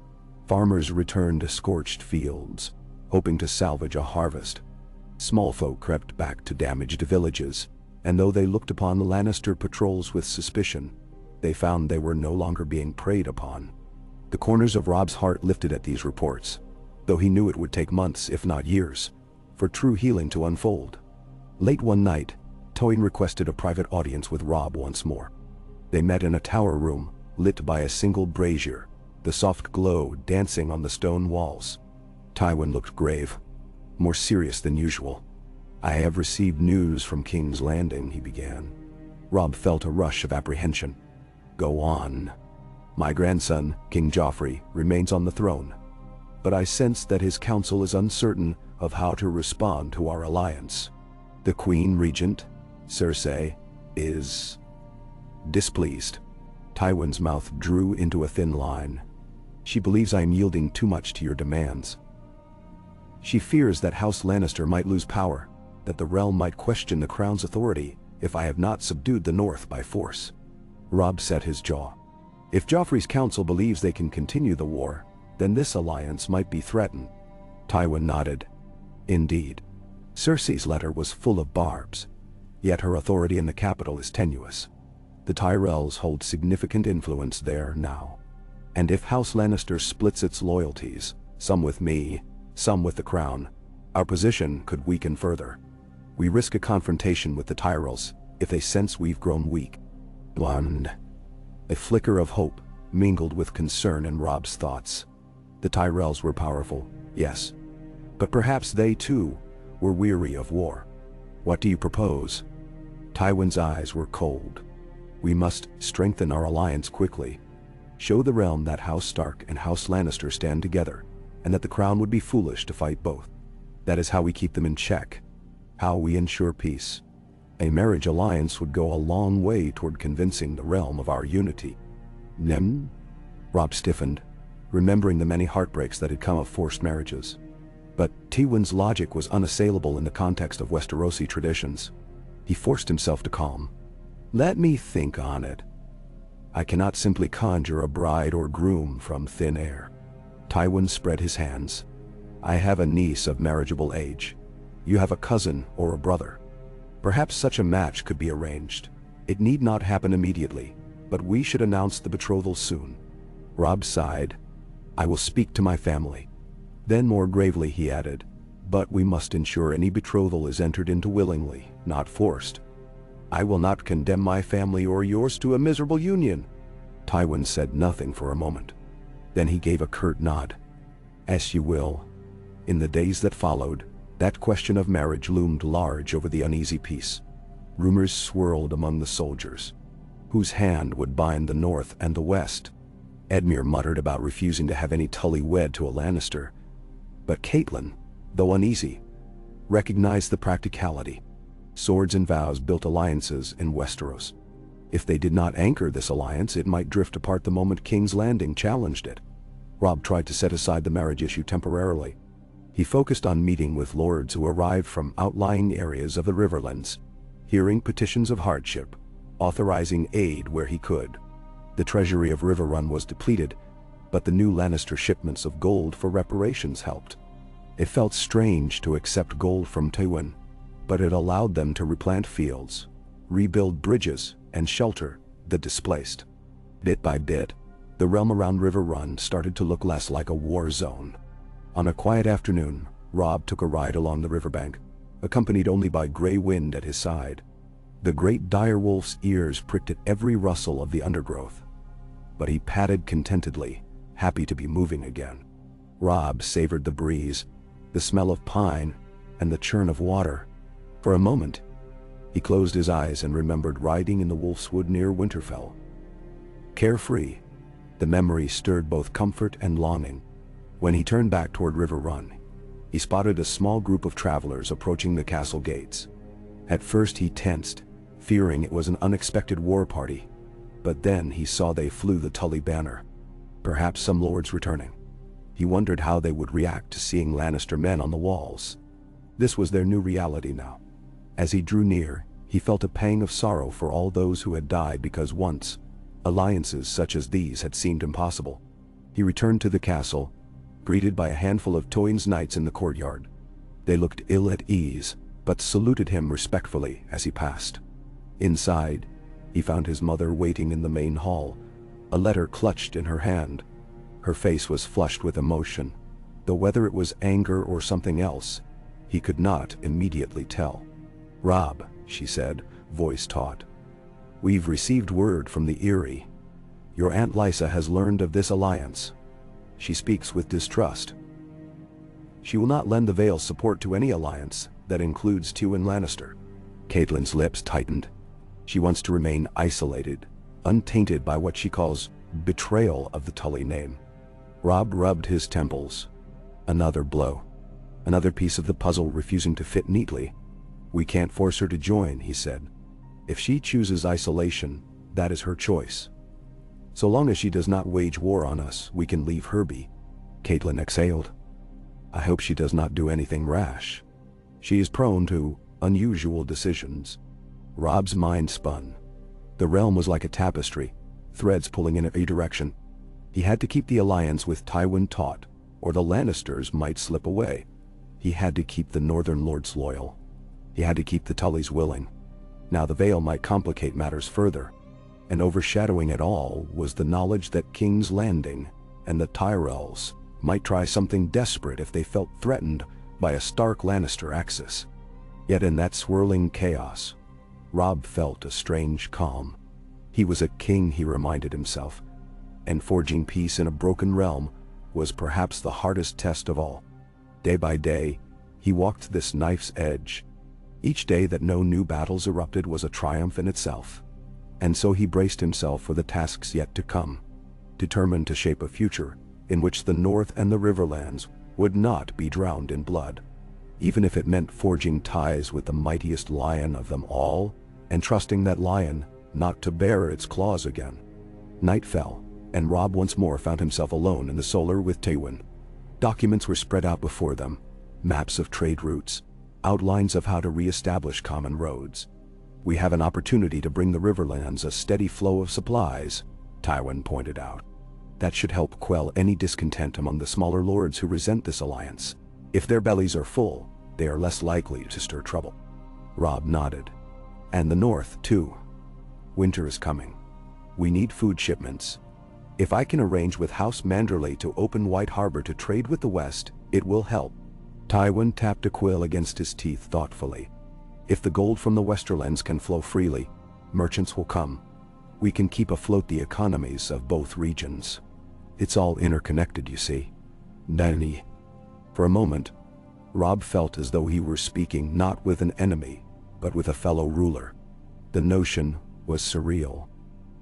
Farmers returned to scorched fields, hoping to salvage a harvest. Small folk crept back to damaged villages, and though they looked upon the Lannister patrols with suspicion, they found they were no longer being preyed upon. The corners of Robb's heart lifted at these reports, though he knew it would take months, if not years, for true healing to unfold. Late one night, Tywin requested a private audience with Robb once more. They met in a tower room, lit by a single brazier, the soft glow dancing on the stone walls. Tywin looked grave, more serious than usual. "I have received news from King's Landing," he began. Robb felt a rush of apprehension. "Go on." "My grandson, King Joffrey, remains on the throne, but I sense that his council is uncertain of how to respond to our alliance. The Queen Regent, Cersei, is displeased." Tywin's mouth drew into a thin line. "She believes I am yielding too much to your demands. She fears that House Lannister might lose power, that the realm might question the crown's authority if I have not subdued the North by force." Robb set his jaw. If Joffrey's council believes they can continue the war, then this alliance might be threatened. Tywin nodded. Indeed, Cersei's letter was full of barbs, yet her authority in the capital is tenuous. The Tyrells hold significant influence there now. And if House Lannister splits its loyalties, some with me, some with the crown, our position could weaken further. We risk a confrontation with the Tyrells if they sense we've grown weak. And a flicker of hope mingled with concern in Robb's thoughts. The Tyrells were powerful, yes, but perhaps they too were weary of war. "What do you propose?" Tywin's eyes were cold. "We must strengthen our alliance quickly. Show the realm that House Stark and House Lannister stand together, and that the crown would be foolish to fight both. That is how we keep them in check, how we ensure peace. A marriage alliance would go a long way toward convincing the realm of our unity." "Nem?" Robb stiffened, remembering the many heartbreaks that had come of forced marriages. But Tywin's logic was unassailable in the context of Westerosi traditions. He forced himself to calm. "Let me think on it. I cannot simply conjure a bride or groom from thin air." Tywin spread his hands. "I have a niece of marriageable age. You have a cousin or a brother. Perhaps such a match could be arranged. It need not happen immediately, but we should announce the betrothal soon." Robb sighed. "I will speak to my family." Then more gravely he added, "But we must ensure any betrothal is entered into willingly, not forced. I will not condemn my family or yours to a miserable union." Tywin said nothing for a moment. Then he gave a curt nod. "As you will." In the days that followed, that question of marriage loomed large over the uneasy peace. Rumors swirled among the soldiers. Whose hand would bind the North and the West? Edmure muttered about refusing to have any Tully wed to a Lannister. But Catelyn, though uneasy, recognized the practicality. Swords and vows built alliances in Westeros. If they did not anchor this alliance, it might drift apart the moment King's Landing challenged it. Robb tried to set aside the marriage issue temporarily. He focused on meeting with lords who arrived from outlying areas of the Riverlands, hearing petitions of hardship, authorizing aid where he could. The treasury of Riverrun was depleted, but the new Lannister shipments of gold for reparations helped. It felt strange to accept gold from Tywin, but it allowed them to replant fields, rebuild bridges, and shelter the displaced. Bit by bit, the realm around Riverrun started to look less like a war zone. On a quiet afternoon, Robb took a ride along the riverbank, accompanied only by Grey Wind at his side. The great direwolf's ears pricked at every rustle of the undergrowth, but he padded contentedly, happy to be moving again. Robb savored the breeze, the smell of pine, and the churn of water. For a moment, he closed his eyes and remembered riding in the Wolf's Wood near Winterfell. Carefree, the memory stirred both comfort and longing. When he turned back toward Riverrun, he spotted a small group of travelers approaching the castle gates. At first he tensed, fearing it was an unexpected war party, but then he saw they flew the Tully banner. Perhaps some lords returning. He wondered how they would react to seeing Lannister men on the walls. This was their new reality now. As he drew near, he felt a pang of sorrow for all those who had died because once, alliances such as these had seemed impossible. He returned to the castle, greeted by a handful of Tywin's knights in the courtyard. They looked ill at ease, but saluted him respectfully as he passed. Inside, he found his mother waiting in the main hall, a letter clutched in her hand. Her face was flushed with emotion, though whether it was anger or something else, he could not immediately tell. "Robb," she said, voice taut. "We've received word from the Eyrie. Your Aunt Lysa has learned of this alliance. She speaks with distrust. She will not lend the Vale's support to any alliance that includes Tywin Lannister." Catelyn's lips tightened. She wants to remain isolated, untainted by what she calls betrayal of the Tully name. Robb rubbed his temples. Another blow. Another piece of the puzzle refusing to fit neatly. "We can't force her to join," he said. "If she chooses isolation, that is her choice. So long as she does not wage war on us, we can leave her be." Catelyn exhaled. "I hope she does not do anything rash. She is prone to unusual decisions." Robb's mind spun. The realm was like a tapestry, threads pulling in every direction. He had to keep the alliance with Tywin taut, or the Lannisters might slip away. He had to keep the Northern Lords loyal. He had to keep the Tullys willing. Now the Vale might complicate matters further, and overshadowing it all was the knowledge that King's Landing and the Tyrells might try something desperate if they felt threatened by a Stark Lannister axis. Yet in that swirling chaos, Robb felt a strange calm. He was a king, he reminded himself, and forging peace in a broken realm was perhaps the hardest test of all. Day by day, he walked this knife's edge. Each day that no new battles erupted was a triumph in itself. And so he braced himself for the tasks yet to come, determined to shape a future in which the North and the Riverlands would not be drowned in blood, even if it meant forging ties with the mightiest lion of them all, and trusting that lion not to bare its claws again. Night fell, and Robb once more found himself alone in the solar with Tywin. Documents were spread out before them, maps of trade routes, outlines of how to re-establish common roads. "We have an opportunity to bring the Riverlands a steady flow of supplies," Tywin pointed out. "That should help quell any discontent among the smaller lords who resent this alliance. If their bellies are full, they are less likely to stir trouble." Robb nodded. "And the North, too. Winter is coming. We need food shipments. If I can arrange with House Manderley to open White Harbor to trade with the West, it will help." Tywin tapped a quill against his teeth thoughtfully. "If the gold from the Westerlands can flow freely, merchants will come. We can keep afloat the economies of both regions. It's all interconnected, you see." Danny. For a moment, Robb felt as though he were speaking not with an enemy, but with a fellow ruler. The notion was surreal.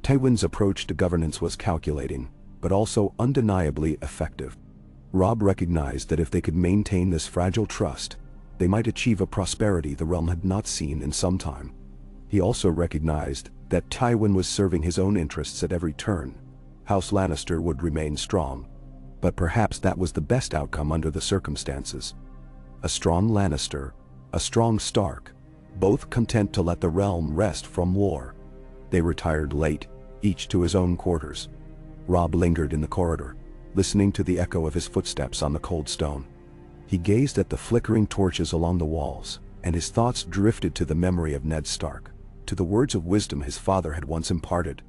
Tywin's approach to governance was calculating, but also undeniably effective. Robb recognized that if they could maintain this fragile trust, they might achieve a prosperity the realm had not seen in some time. He also recognized that Tywin was serving his own interests at every turn. House Lannister would remain strong, but perhaps that was the best outcome under the circumstances. A strong Lannister, a strong Stark, both content to let the realm rest from war. They retired late, each to his own quarters. Robb lingered in the corridor, listening to the echo of his footsteps on the cold stone. He gazed at the flickering torches along the walls, and his thoughts drifted to the memory of Ned Stark, to the words of wisdom his father had once imparted.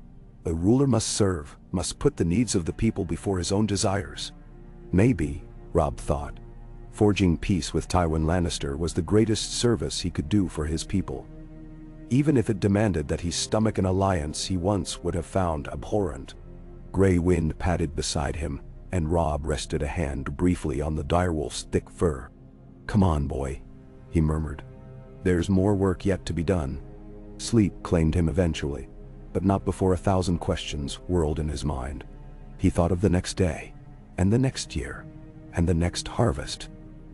A ruler must serve, must put the needs of the people before his own desires. Maybe, Robb thought, forging peace with Tywin Lannister was the greatest service he could do for his people, even if it demanded that he stomach an alliance he once would have found abhorrent. Gray wind padded beside him, and Robb rested a hand briefly on the direwolf's thick fur. "Come on, boy," he murmured. "There's more work yet to be done." Sleep claimed him eventually, but not before 1,000 questions whirled in his mind. He thought of the next day, and the next year, and the next harvest.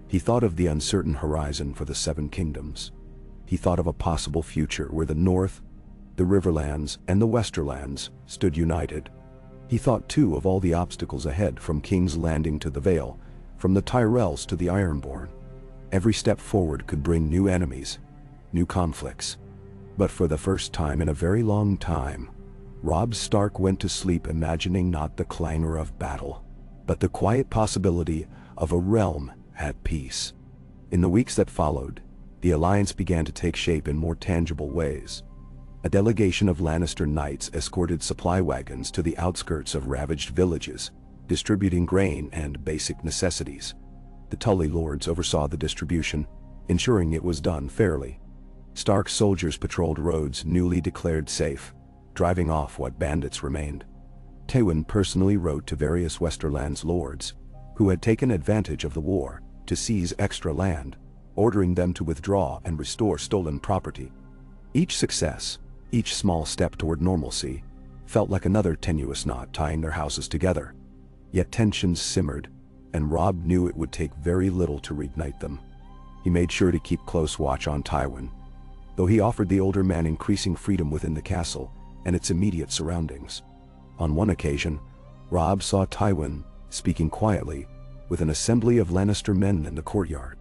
He thought of the uncertain horizon for the Seven Kingdoms. He thought of a possible future where the North, the Riverlands, and the Westerlands stood united. He thought too of all the obstacles ahead, from King's Landing to the Vale, from the Tyrells to the Ironborn. Every step forward could bring new enemies, new conflicts. But for the first time in a very long time, Robb Stark went to sleep imagining not the clangor of battle, but the quiet possibility of a realm at peace. In the weeks that followed, the alliance began to take shape in more tangible ways. A delegation of Lannister knights escorted supply wagons to the outskirts of ravaged villages, distributing grain and basic necessities. The Tully lords oversaw the distribution, ensuring it was done fairly. Stark soldiers patrolled roads newly declared safe, driving off what bandits remained. Tywin personally wrote to various Westerlands lords, who had taken advantage of the war, to seize extra land, ordering them to withdraw and restore stolen property. Each success, each small step toward normalcy, felt like another tenuous knot tying their houses together. Yet tensions simmered, and Robb knew it would take very little to reignite them. He made sure to keep close watch on Tywin, though he offered the older man increasing freedom within the castle and its immediate surroundings. On one occasion, Robb saw Tywin speaking quietly with an assembly of Lannister men in the courtyard.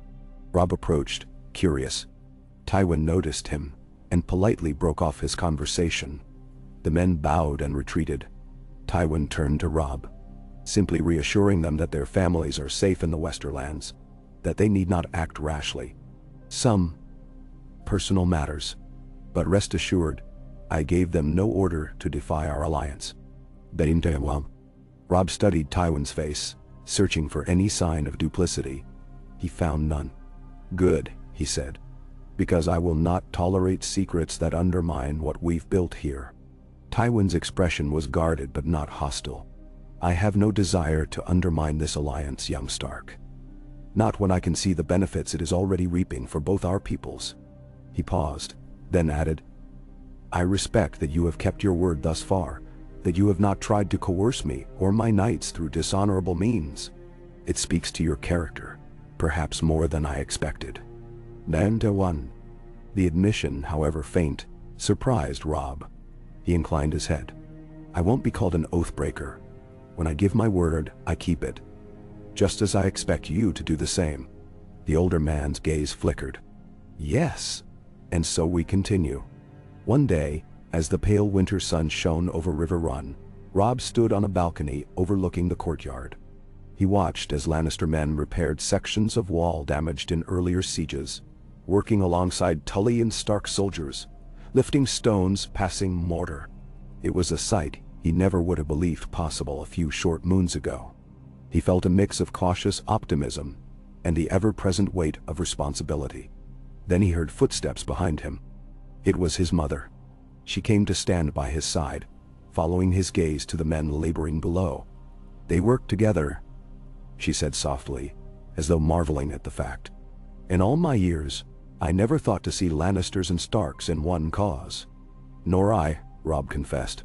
Robb approached, curious. Tywin noticed him and politely broke off his conversation. The men bowed and retreated. Tywin turned to Robb, simply reassuring them that their families are safe in the Westerlands, that they need not act rashly. Some personal matters, but rest assured, I gave them no order to defy our alliance. Robb studied Tywin's face, searching for any sign of duplicity. He found none. "Good," he said, "because I will not tolerate secrets that undermine what we've built here." Tywin's expression was guarded but not hostile. "I have no desire to undermine this alliance, young Stark. Not when I can see the benefits it is already reaping for both our peoples." He paused, then added, "I respect that you have kept your word thus far, that you have not tried to coerce me or my knights through dishonorable means. It speaks to your character, perhaps more than I expected." The admission, however faint, surprised Robb. He inclined his head. "I won't be called an oath-breaker. When I give my word, I keep it. Just as I expect you to do the same." The older man's gaze flickered. "Yes, and so we continue." One day, as the pale winter sun shone over Riverrun, Robb stood on a balcony overlooking the courtyard. He watched as Lannister men repaired sections of wall damaged in earlier sieges, working alongside Tully and Stark soldiers, lifting stones, passing mortar. It was a sight he never would have believed possible a few short moons ago. He felt a mix of cautious optimism and the ever-present weight of responsibility. Then he heard footsteps behind him. It was his mother. She came to stand by his side, following his gaze to the men laboring below. "They work together," she said softly, as though marveling at the fact. "In all my years, I never thought to see Lannisters and Starks in one cause." "Nor I," Robb confessed.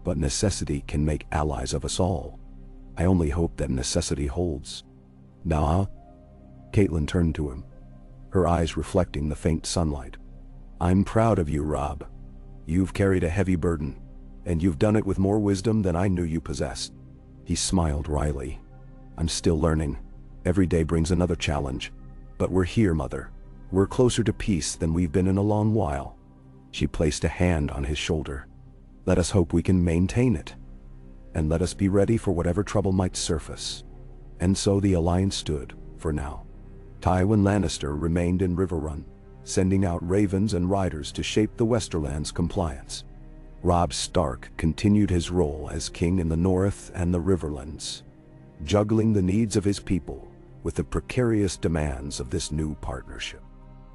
"But necessity can make allies of us all. I only hope that necessity holds." "Nah." Catelyn turned to him, her eyes reflecting the faint sunlight. "I'm proud of you, Robb. You've carried a heavy burden, and you've done it with more wisdom than I knew you possessed." He smiled wryly. "I'm still learning. Every day brings another challenge. But we're here, Mother. We're closer to peace than we've been in a long while." She placed a hand on his shoulder. "Let us hope we can maintain it. And let us be ready for whatever trouble might surface." And so the alliance stood, for now. Tywin Lannister remained in Riverrun, sending out ravens and riders to shape the Westerlands' compliance. Robb Stark continued his role as king in the North and the Riverlands, juggling the needs of his people with the precarious demands of this new partnership.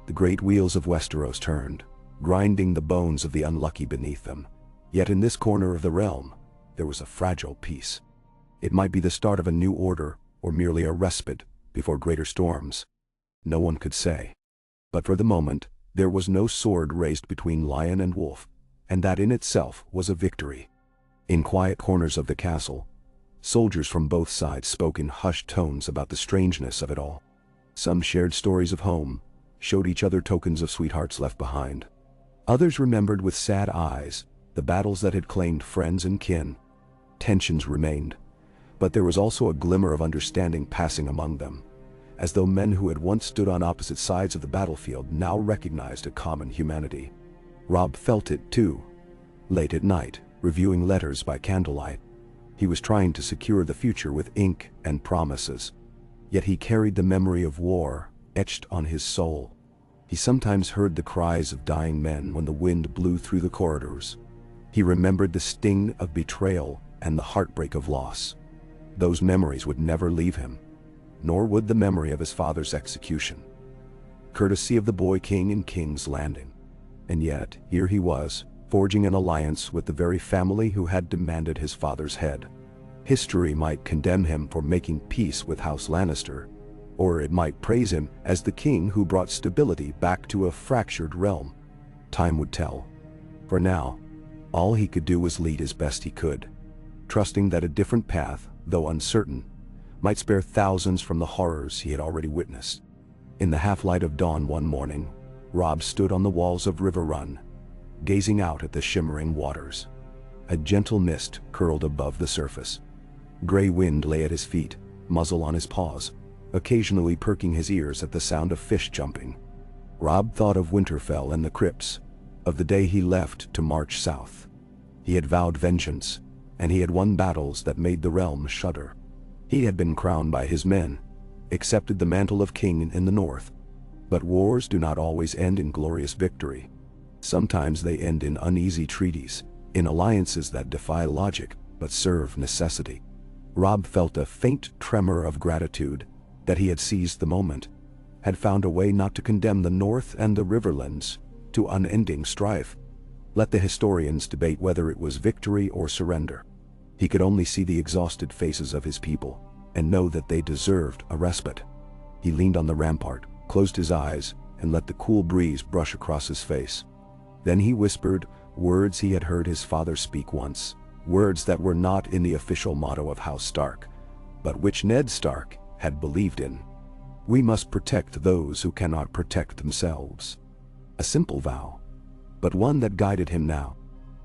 The great wheels of Westeros turned, grinding the bones of the unlucky beneath them. Yet in this corner of the realm, there was a fragile peace. It might be the start of a new order, or merely a respite before greater storms. No one could say. But for the moment, there was no sword raised between lion and wolf, and that in itself was a victory. In quiet corners of the castle, soldiers from both sides spoke in hushed tones about the strangeness of it all. Some shared stories of home, showed each other tokens of sweethearts left behind. Others remembered with sad eyes the battles that had claimed friends and kin. Tensions remained, but there was also a glimmer of understanding passing among them, as though men who had once stood on opposite sides of the battlefield now recognized a common humanity. Robb felt it too. Late at night, reviewing letters by candlelight, he was trying to secure the future with ink and promises. Yet he carried the memory of war etched on his soul. He sometimes heard the cries of dying men when the wind blew through the corridors. He remembered the sting of betrayal and the heartbreak of loss. Those memories would never leave him, nor would the memory of his father's execution, courtesy of the boy king in King's Landing. And yet, here he was, forging an alliance with the very family who had demanded his father's head. History might condemn him for making peace with House Lannister, or it might praise him as the king who brought stability back to a fractured realm. Time would tell. For now, all he could do was lead as best he could, trusting that a different path, though uncertain, might spare thousands from the horrors he had already witnessed. In the half-light of dawn one morning, Robb stood on the walls of Riverrun, gazing out at the shimmering waters. A gentle mist curled above the surface. Gray wind lay at his feet, muzzle on his paws, occasionally perking his ears at the sound of fish jumping. Robb thought of Winterfell and the crypts, of the day he left to march south. He had vowed vengeance, and he had won battles that made the realm shudder. He had been crowned by his men, accepted the mantle of king in the north. But wars do not always end in glorious victory. Sometimes they end in uneasy treaties, in alliances that defy logic but serve necessity. Robb felt a faint tremor of gratitude that he had seized the moment, had found a way not to condemn the North and the Riverlands to unending strife. Let the historians debate whether it was victory or surrender. He could only see the exhausted faces of his people and know that they deserved a respite. He leaned on the rampart, closed his eyes, and let the cool breeze brush across his face. Then he whispered words he had heard his father speak once, words that were not in the official motto of House Stark, but which Ned Stark had believed in. We must protect those who cannot protect themselves. A simple vow, but one that guided him now.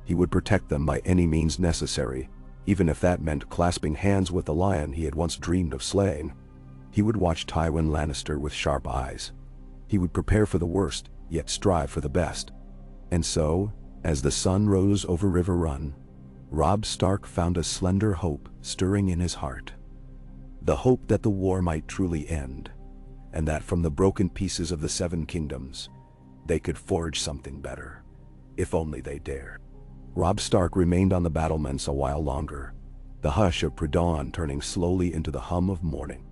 He would protect them by any means necessary, even if that meant clasping hands with the lion he had once dreamed of slaying. He would watch Tywin Lannister with sharp eyes. He would prepare for the worst, yet strive for the best. And so, as the sun rose over Riverrun, Robb Stark found a slender hope stirring in his heart. The hope that the war might truly end, and that from the broken pieces of the Seven Kingdoms, they could forge something better, if only they dared. Robb Stark remained on the battlements a while longer, the hush of pre-dawn turning slowly into the hum of morning.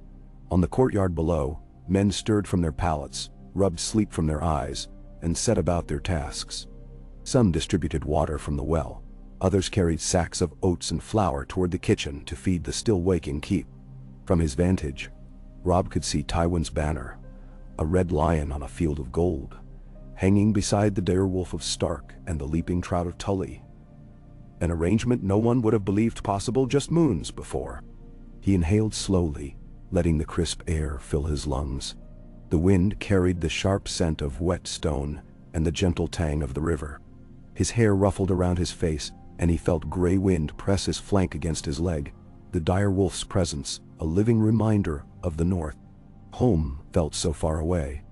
On the courtyard below, men stirred from their pallets, rubbed sleep from their eyes, and set about their tasks. Some distributed water from the well, others carried sacks of oats and flour toward the kitchen to feed the still-waking keep. From his vantage, Robb could see Tywin's banner, a red lion on a field of gold, hanging beside the direwolf of Stark and the leaping trout of Tully. An arrangement no one would have believed possible just moons before. He inhaled slowly, letting the crisp air fill his lungs. The wind carried the sharp scent of wet stone and the gentle tang of the river. His hair ruffled around his face, and he felt gray wind press his flank against his leg. The dire wolf's presence, a living reminder of the north. Home felt so far away.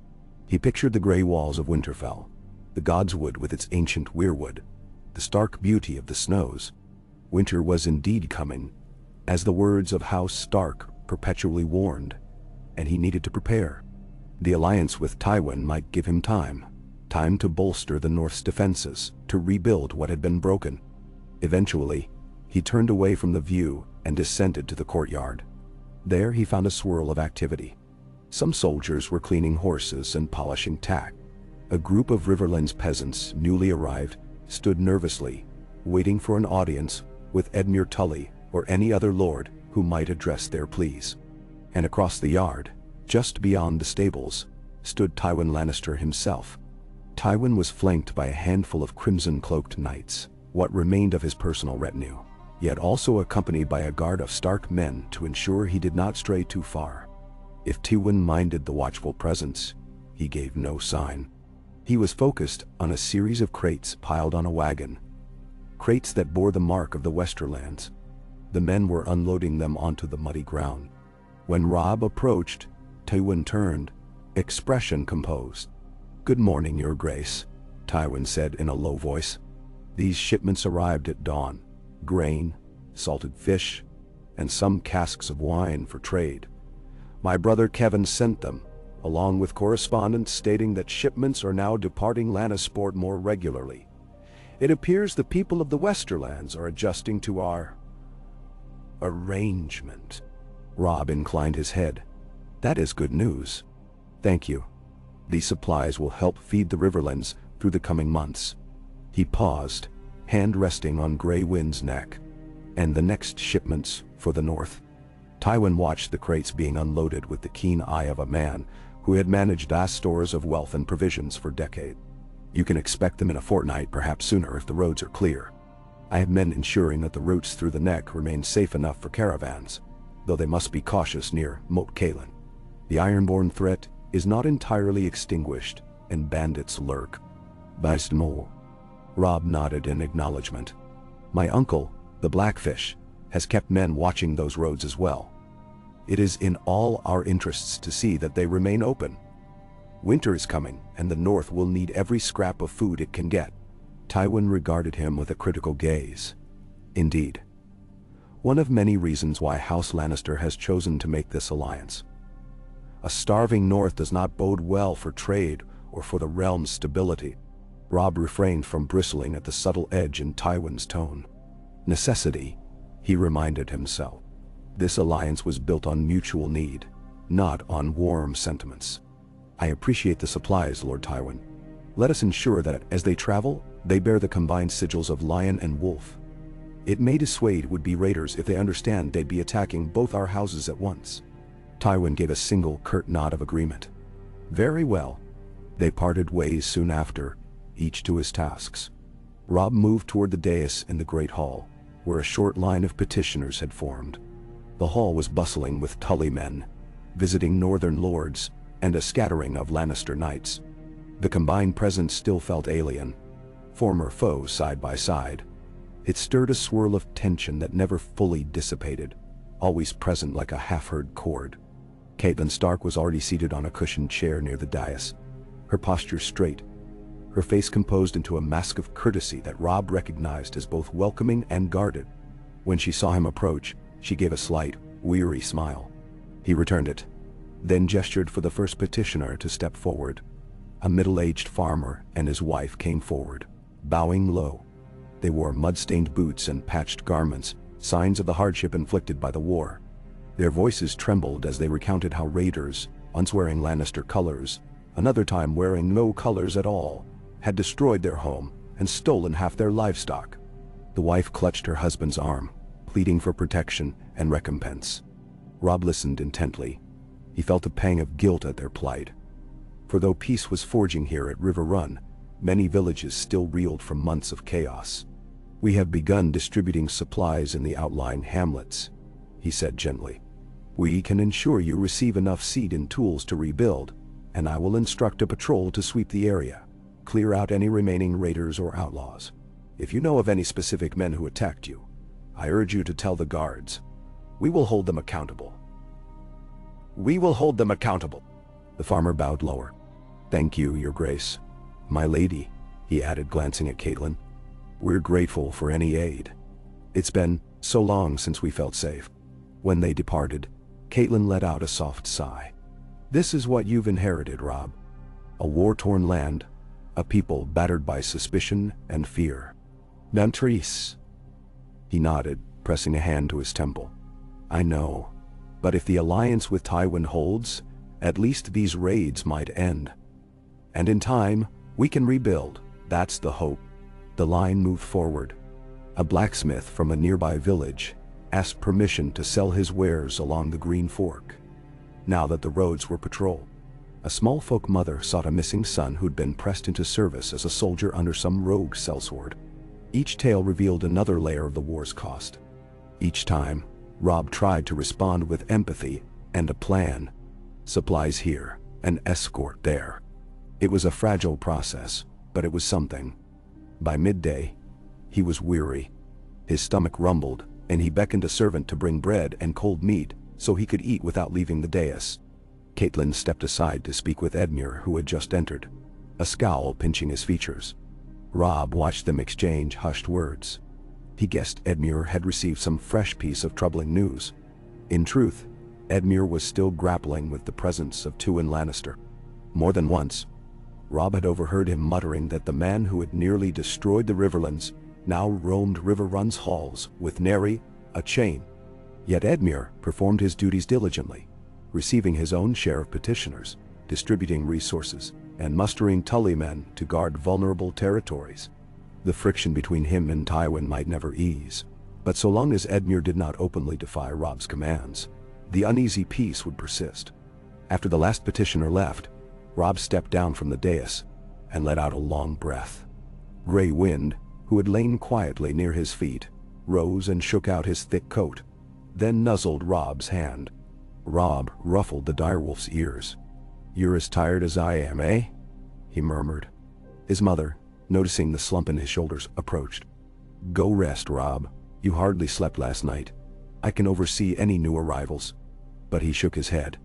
He pictured the gray walls of Winterfell, the Godswood with its ancient weirwood, the stark beauty of the snows. Winter was indeed coming, as the words of House Stark perpetually warned, and he needed to prepare. The alliance with Tywin might give him time to bolster the North's defenses, to rebuild what had been broken. Eventually, he turned away from the view and descended to the courtyard. There he found a swirl of activity. Some soldiers were cleaning horses and polishing tack. A group of Riverlands peasants, newly arrived, stood nervously, waiting for an audience with Edmure Tully or any other lord who might address their pleas. And across the yard, just beyond the stables, stood Tywin Lannister himself. Tywin was flanked by a handful of crimson-cloaked knights, what remained of his personal retinue, yet also accompanied by a guard of Stark men to ensure he did not stray too far. If Tywin minded the watchful presence, he gave no sign. He was focused on a series of crates piled on a wagon, crates that bore the mark of the Westerlands. The men were unloading them onto the muddy ground. When Robb approached, Tywin turned, expression composed. "Good morning, Your Grace," Tywin said in a low voice. "These shipments arrived at dawn. Grain, salted fish, and some casks of wine for trade. My brother Kevin sent them, along with correspondence stating that shipments are now departing Lannisport more regularly. It appears the people of the Westerlands are adjusting to our arrangement." Robb inclined his head. "That is good news. Thank you. These supplies will help feed the Riverlands through the coming months." He paused, hand resting on Grey Wind's neck. "And the next shipments for the north." Tywin watched the crates being unloaded with the keen eye of a man who had managed vast stores of wealth and provisions for decades. "You can expect them in a fortnight, perhaps sooner if the roads are clear. I have men ensuring that the routes through the neck remain safe enough for caravans, though they must be cautious near Moat Cailin. The Ironborn threat is not entirely extinguished, and bandits lurk." "Bastemol." Robb nodded in acknowledgement. "My uncle, the Blackfish, has kept men watching those roads as well. It is in all our interests to see that they remain open. Winter is coming, and the North will need every scrap of food it can get." Tywin regarded him with a critical gaze. "Indeed. One of many reasons why House Lannister has chosen to make this alliance. A starving North does not bode well for trade or for the realm's stability." Robb refrained from bristling at the subtle edge in Tywin's tone. "Necessity," he reminded himself. "This alliance was built on mutual need, not on warm sentiments. I appreciate the supplies, Lord Tywin. Let us ensure that, as they travel, they bear the combined sigils of lion and wolf. It may dissuade would-be raiders if they understand they'd be attacking both our houses at once." Tywin gave a single curt nod of agreement. "Very well." They parted ways soon after, each to his tasks. Robb moved toward the dais in the Great Hall, where a short line of petitioners had formed. The hall was bustling with Tully men, visiting northern lords, and a scattering of Lannister knights. The combined presence still felt alien, former foes side by side. It stirred a swirl of tension that never fully dissipated, always present like a half-heard chord. Catelyn Stark was already seated on a cushioned chair near the dais, her posture straight, her face composed into a mask of courtesy that Robb recognized as both welcoming and guarded. When she saw him approach, she gave a slight, weary smile. He returned it, then gestured for the first petitioner to step forward. A middle-aged farmer and his wife came forward, bowing low. They wore mud-stained boots and patched garments, signs of the hardship inflicted by the war. Their voices trembled as they recounted how raiders, once wearing Lannister colors, another time wearing no colors at all, had destroyed their home and stolen half their livestock. The wife clutched her husband's arm, pleading for protection and recompense. Robb listened intently. He felt a pang of guilt at their plight. For though peace was forging here at Riverrun, many villages still reeled from months of chaos. "We have begun distributing supplies in the outlying hamlets," he said gently. "We can ensure you receive enough seed and tools to rebuild, and I will instruct a patrol to sweep the area, clear out any remaining raiders or outlaws. If you know of any specific men who attacked you, I urge you to tell the guards. We will hold them accountable." "We will hold them accountable." The farmer bowed lower. "Thank you, Your Grace. My lady," he added, glancing at Catelyn. "We're grateful for any aid. It's been so long since we felt safe." When they departed, Catelyn let out a soft sigh. "This is what you've inherited, Robb. A war-torn land, a people battered by suspicion and fear." "Nantrice." He nodded, pressing a hand to his temple. "I know. But if the alliance with Tywin holds, at least these raids might end. And in time, we can rebuild. That's the hope." The line moved forward. A blacksmith from a nearby village asked permission to sell his wares along the Green Fork. Now that the roads were patrolled, a small folk mother sought a missing son who'd been pressed into service as a soldier under some rogue sellsword. Each tale revealed another layer of the war's cost. Each time, Robb tried to respond with empathy and a plan. Supplies here, an escort there. It was a fragile process, but it was something. By midday, he was weary. His stomach rumbled, and he beckoned a servant to bring bread and cold meat so he could eat without leaving the dais. Catelyn stepped aside to speak with Edmure, who had just entered, a scowl pinching his features. Robb watched them exchange hushed words. He guessed Edmure had received some fresh piece of troubling news. In truth, Edmure was still grappling with the presence of Tywin Lannister. More than once, Robb had overheard him muttering that the man who had nearly destroyed the Riverlands now roamed Riverrun's halls with nary a chain. Yet Edmure performed his duties diligently, receiving his own share of petitioners, distributing resources, and mustering Tully men to guard vulnerable territories. The friction between him and Tywin might never ease, but so long as Edmure did not openly defy Robb's commands, the uneasy peace would persist. After the last petitioner left, Robb stepped down from the dais and let out a long breath. Grey Wind, who had lain quietly near his feet, rose and shook out his thick coat, then nuzzled Robb's hand. Robb ruffled the direwolf's ears. "You're as tired as I am, eh?" he murmured. His mother, noticing the slump in his shoulders, approached. "Go rest, Robb. You hardly slept last night. I can oversee any new arrivals." But he shook his head.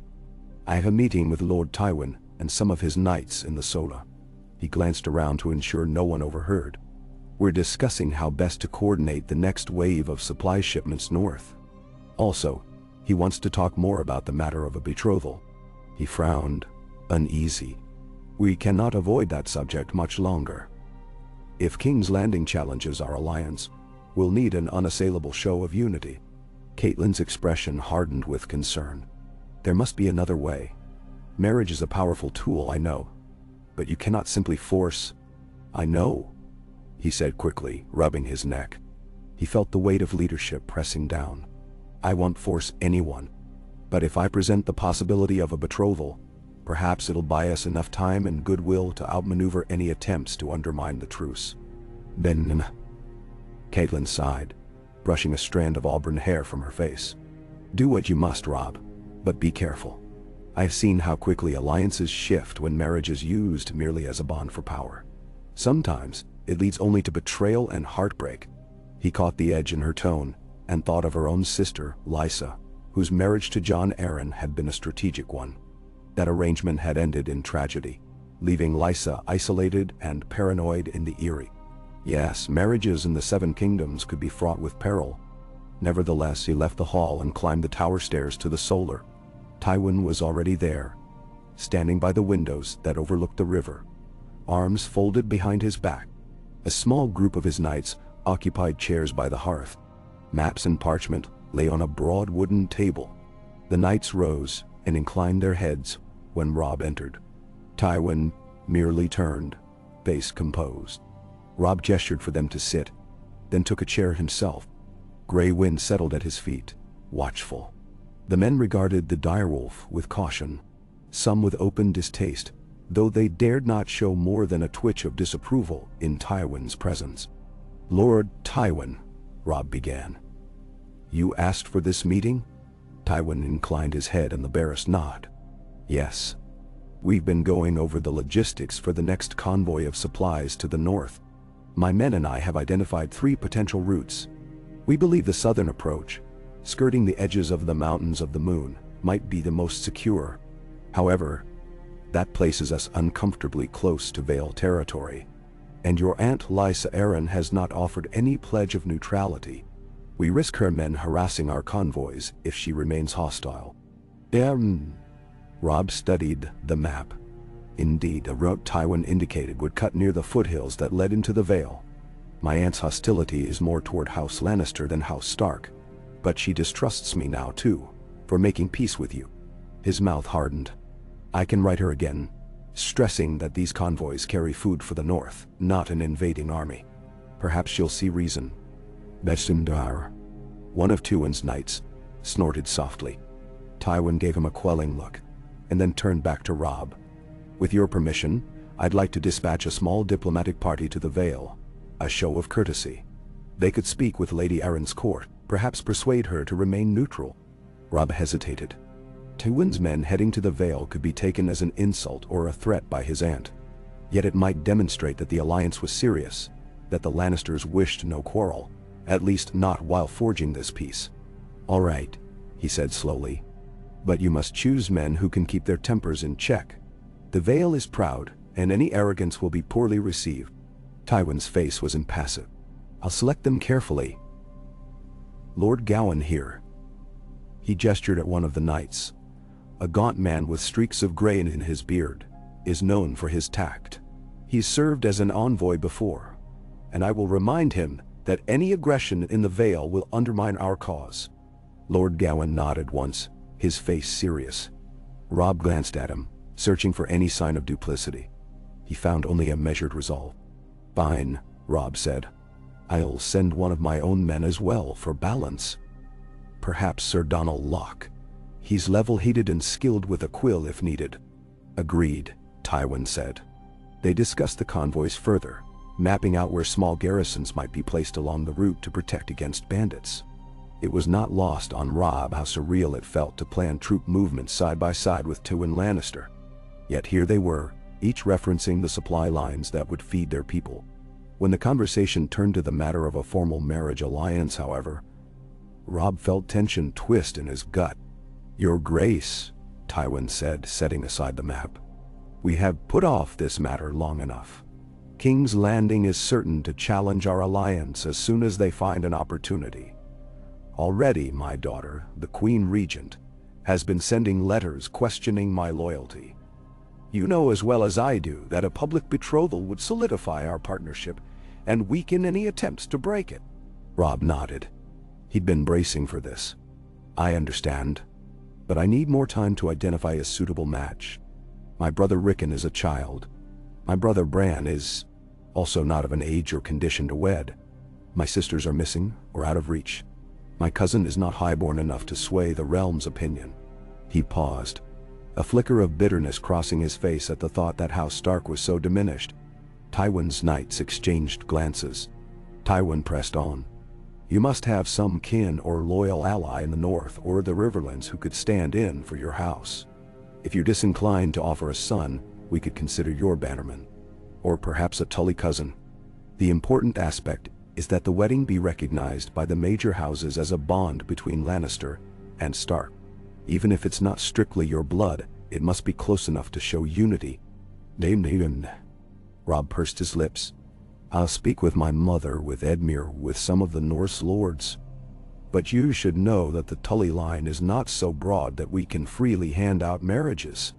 "I have a meeting with Lord Tywin and some of his knights in the Sola." He glanced around to ensure no one overheard. "We're discussing how best to coordinate the next wave of supply shipments north. Also, he wants to talk more about the matter of a betrothal." He frowned, uneasy. "We cannot avoid that subject much longer. If King's Landing challenges our alliance, we'll need an unassailable show of unity." Catelyn's expression hardened with concern. "There must be another way. Marriage is a powerful tool, I know. But you cannot simply force." "I know," he said quickly, rubbing his neck. He felt the weight of leadership pressing down. "I won't force anyone. But if I present the possibility of a betrothal, perhaps it'll buy us enough time and goodwill to outmaneuver any attempts to undermine the truce." "Then..." Catelyn sighed, brushing a strand of auburn hair from her face. "Do what you must, Robb, but be careful. I've seen how quickly alliances shift when marriage is used merely as a bond for power. Sometimes it leads only to betrayal and heartbreak." He caught the edge in her tone and thought of her own sister, Lysa, whose marriage to Jon Arryn had been a strategic one. That arrangement had ended in tragedy, leaving Lysa isolated and paranoid in the Eyrie. Yes, marriages in the Seven Kingdoms could be fraught with peril. Nevertheless, he left the hall and climbed the tower stairs to the Solar. Tywin was already there, standing by the windows that overlooked the river, arms folded behind his back. A small group of his knights occupied chairs by the hearth. Maps and parchment lay on a broad wooden table. The knights rose and inclined their heads when Robb entered. Tywin merely turned, face composed. Robb gestured for them to sit, then took a chair himself. Grey Wind settled at his feet, watchful. The men regarded the direwolf with caution, some with open distaste, though they dared not show more than a twitch of disapproval in Tywin's presence. "Lord Tywin," Robb began. "You asked for this meeting?" Tywin inclined his head in the barest nod. "Yes. We've been going over the logistics for the next convoy of supplies to the north. My men and I have identified 3 potential routes. We believe the southern approach, skirting the edges of the Mountains of the Moon, might be the most secure. However, that places us uncomfortably close to Vale territory, and your Aunt Lysa Arryn has not offered any pledge of neutrality. We risk her men harassing our convoys if she remains hostile." Robb studied the map. Indeed, a route Tywin indicated would cut near the foothills that led into the Vale. "My aunt's hostility is more toward House Lannister than House Stark, but she distrusts me now too, for making peace with you." His mouth hardened. "I can write her again, stressing that these convoys carry food for the north, not an invading army. Perhaps she'll see reason." Besindar. One of Tywin's knights snorted softly. Tywin gave him a quelling look, and then turned back to Robb. With your permission, I'd like to dispatch a small diplomatic party to the Vale, a show of courtesy. They could speak with Lady Arryn's court, perhaps persuade her to remain neutral. Robb hesitated. Tywin's men heading to the Vale could be taken as an insult or a threat by his aunt. Yet it might demonstrate that the alliance was serious, that the Lannisters wished no quarrel, at least not while forging this peace. All right, he said slowly. But you must choose men who can keep their tempers in check. The Vale is proud, and any arrogance will be poorly received. Tywin's face was impassive. I'll select them carefully. Lord Gawain here. He gestured at one of the knights. A gaunt man with streaks of gray in his beard, is known for his tact. He's served as an envoy before, and I will remind him that any aggression in the Vale will undermine our cause. Lord Gawain nodded once, his face serious. Robb glanced at him, searching for any sign of duplicity. He found only a measured resolve. Fine, Robb said. I'll send one of my own men as well for balance. Perhaps Sir Donal Locke. He's level-headed and skilled with a quill if needed. Agreed, Tywin said. They discussed the convoys further, mapping out where small garrisons might be placed along the route to protect against bandits. It was not lost on Robb how surreal it felt to plan troop movements side by side with Tywin Lannister. Yet here they were, each referencing the supply lines that would feed their people. When the conversation turned to the matter of a formal marriage alliance, however, Robb felt tension twist in his gut. Your Grace, Tywin said, setting aside the map. We have put off this matter long enough. King's Landing is certain to challenge our alliance as soon as they find an opportunity. Already, my daughter, the Queen Regent, has been sending letters questioning my loyalty. You know as well as I do that a public betrothal would solidify our partnership and weaken any attempts to break it. Robb nodded. He'd been bracing for this. I understand, but I need more time to identify a suitable match. My brother Rickon is a child. My brother Bran is also not of an age or condition to wed. My sisters are missing or out of reach. My cousin is not highborn enough to sway the realm's opinion. He paused, a flicker of bitterness crossing his face at the thought that House Stark was so diminished. Tywin's knights exchanged glances. Tywin pressed on. You must have some kin or loyal ally in the north or the Riverlands who could stand in for your house. If you're disinclined to offer a son, we could consider your bannerman. Or perhaps a Tully cousin. The important aspect is that the wedding be recognized by the major houses as a bond between Lannister and Stark. Even if it's not strictly your blood, it must be close enough to show unity. Robb pursed his lips. I'll speak with my mother, with Edmure, with some of the Norse lords. But you should know that the Tully line is not so broad that we can freely hand out marriages.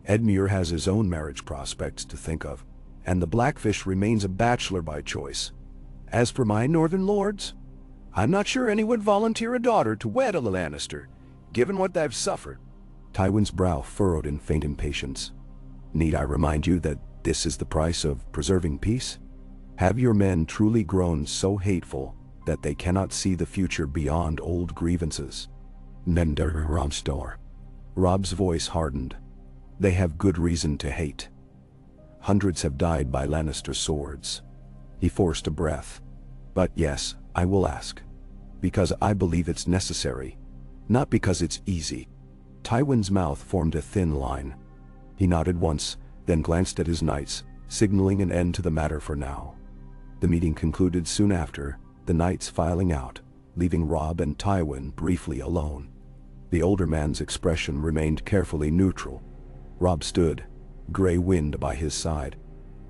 Edmure has his own marriage prospects to think of, and the Blackfish remains a bachelor by choice. As for my northern lords, I'm not sure any would volunteer a daughter to wed a Lannister, given what they've suffered. Tywin's brow furrowed in faint impatience. Need I remind you that this is the price of preserving peace? Have your men truly grown so hateful that they cannot see the future beyond old grievances? Nender Romstor. Robb's voice hardened. They have good reason to hate. Hundreds have died by Lannister swords. He forced a breath. But yes, I will ask. Because I believe it's necessary. Not because it's easy. Tywin's mouth formed a thin line. He nodded once, then glanced at his knights, signaling an end to the matter for now. The meeting concluded soon after, the knights filing out, leaving Robb and Tywin briefly alone. The older man's expression remained carefully neutral. Robb stood, gray wind by his side.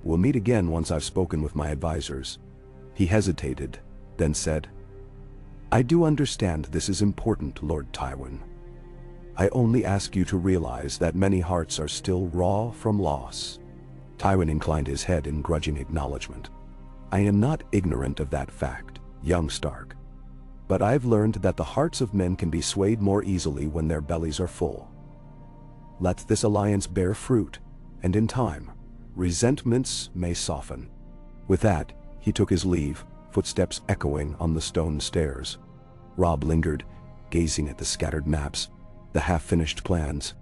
We'll meet again once I've spoken with my advisors. He hesitated, then said, I do understand this is important, Lord Tywin. I only ask you to realize that many hearts are still raw from loss. Tywin inclined his head in grudging acknowledgement. I am not ignorant of that fact, young Stark. But I've learned that the hearts of men can be swayed more easily when their bellies are full. Let this alliance bear fruit, and in time, resentments may soften. With that, he took his leave, footsteps echoing on the stone stairs. Robb lingered, gazing at the scattered maps, the half-finished plans.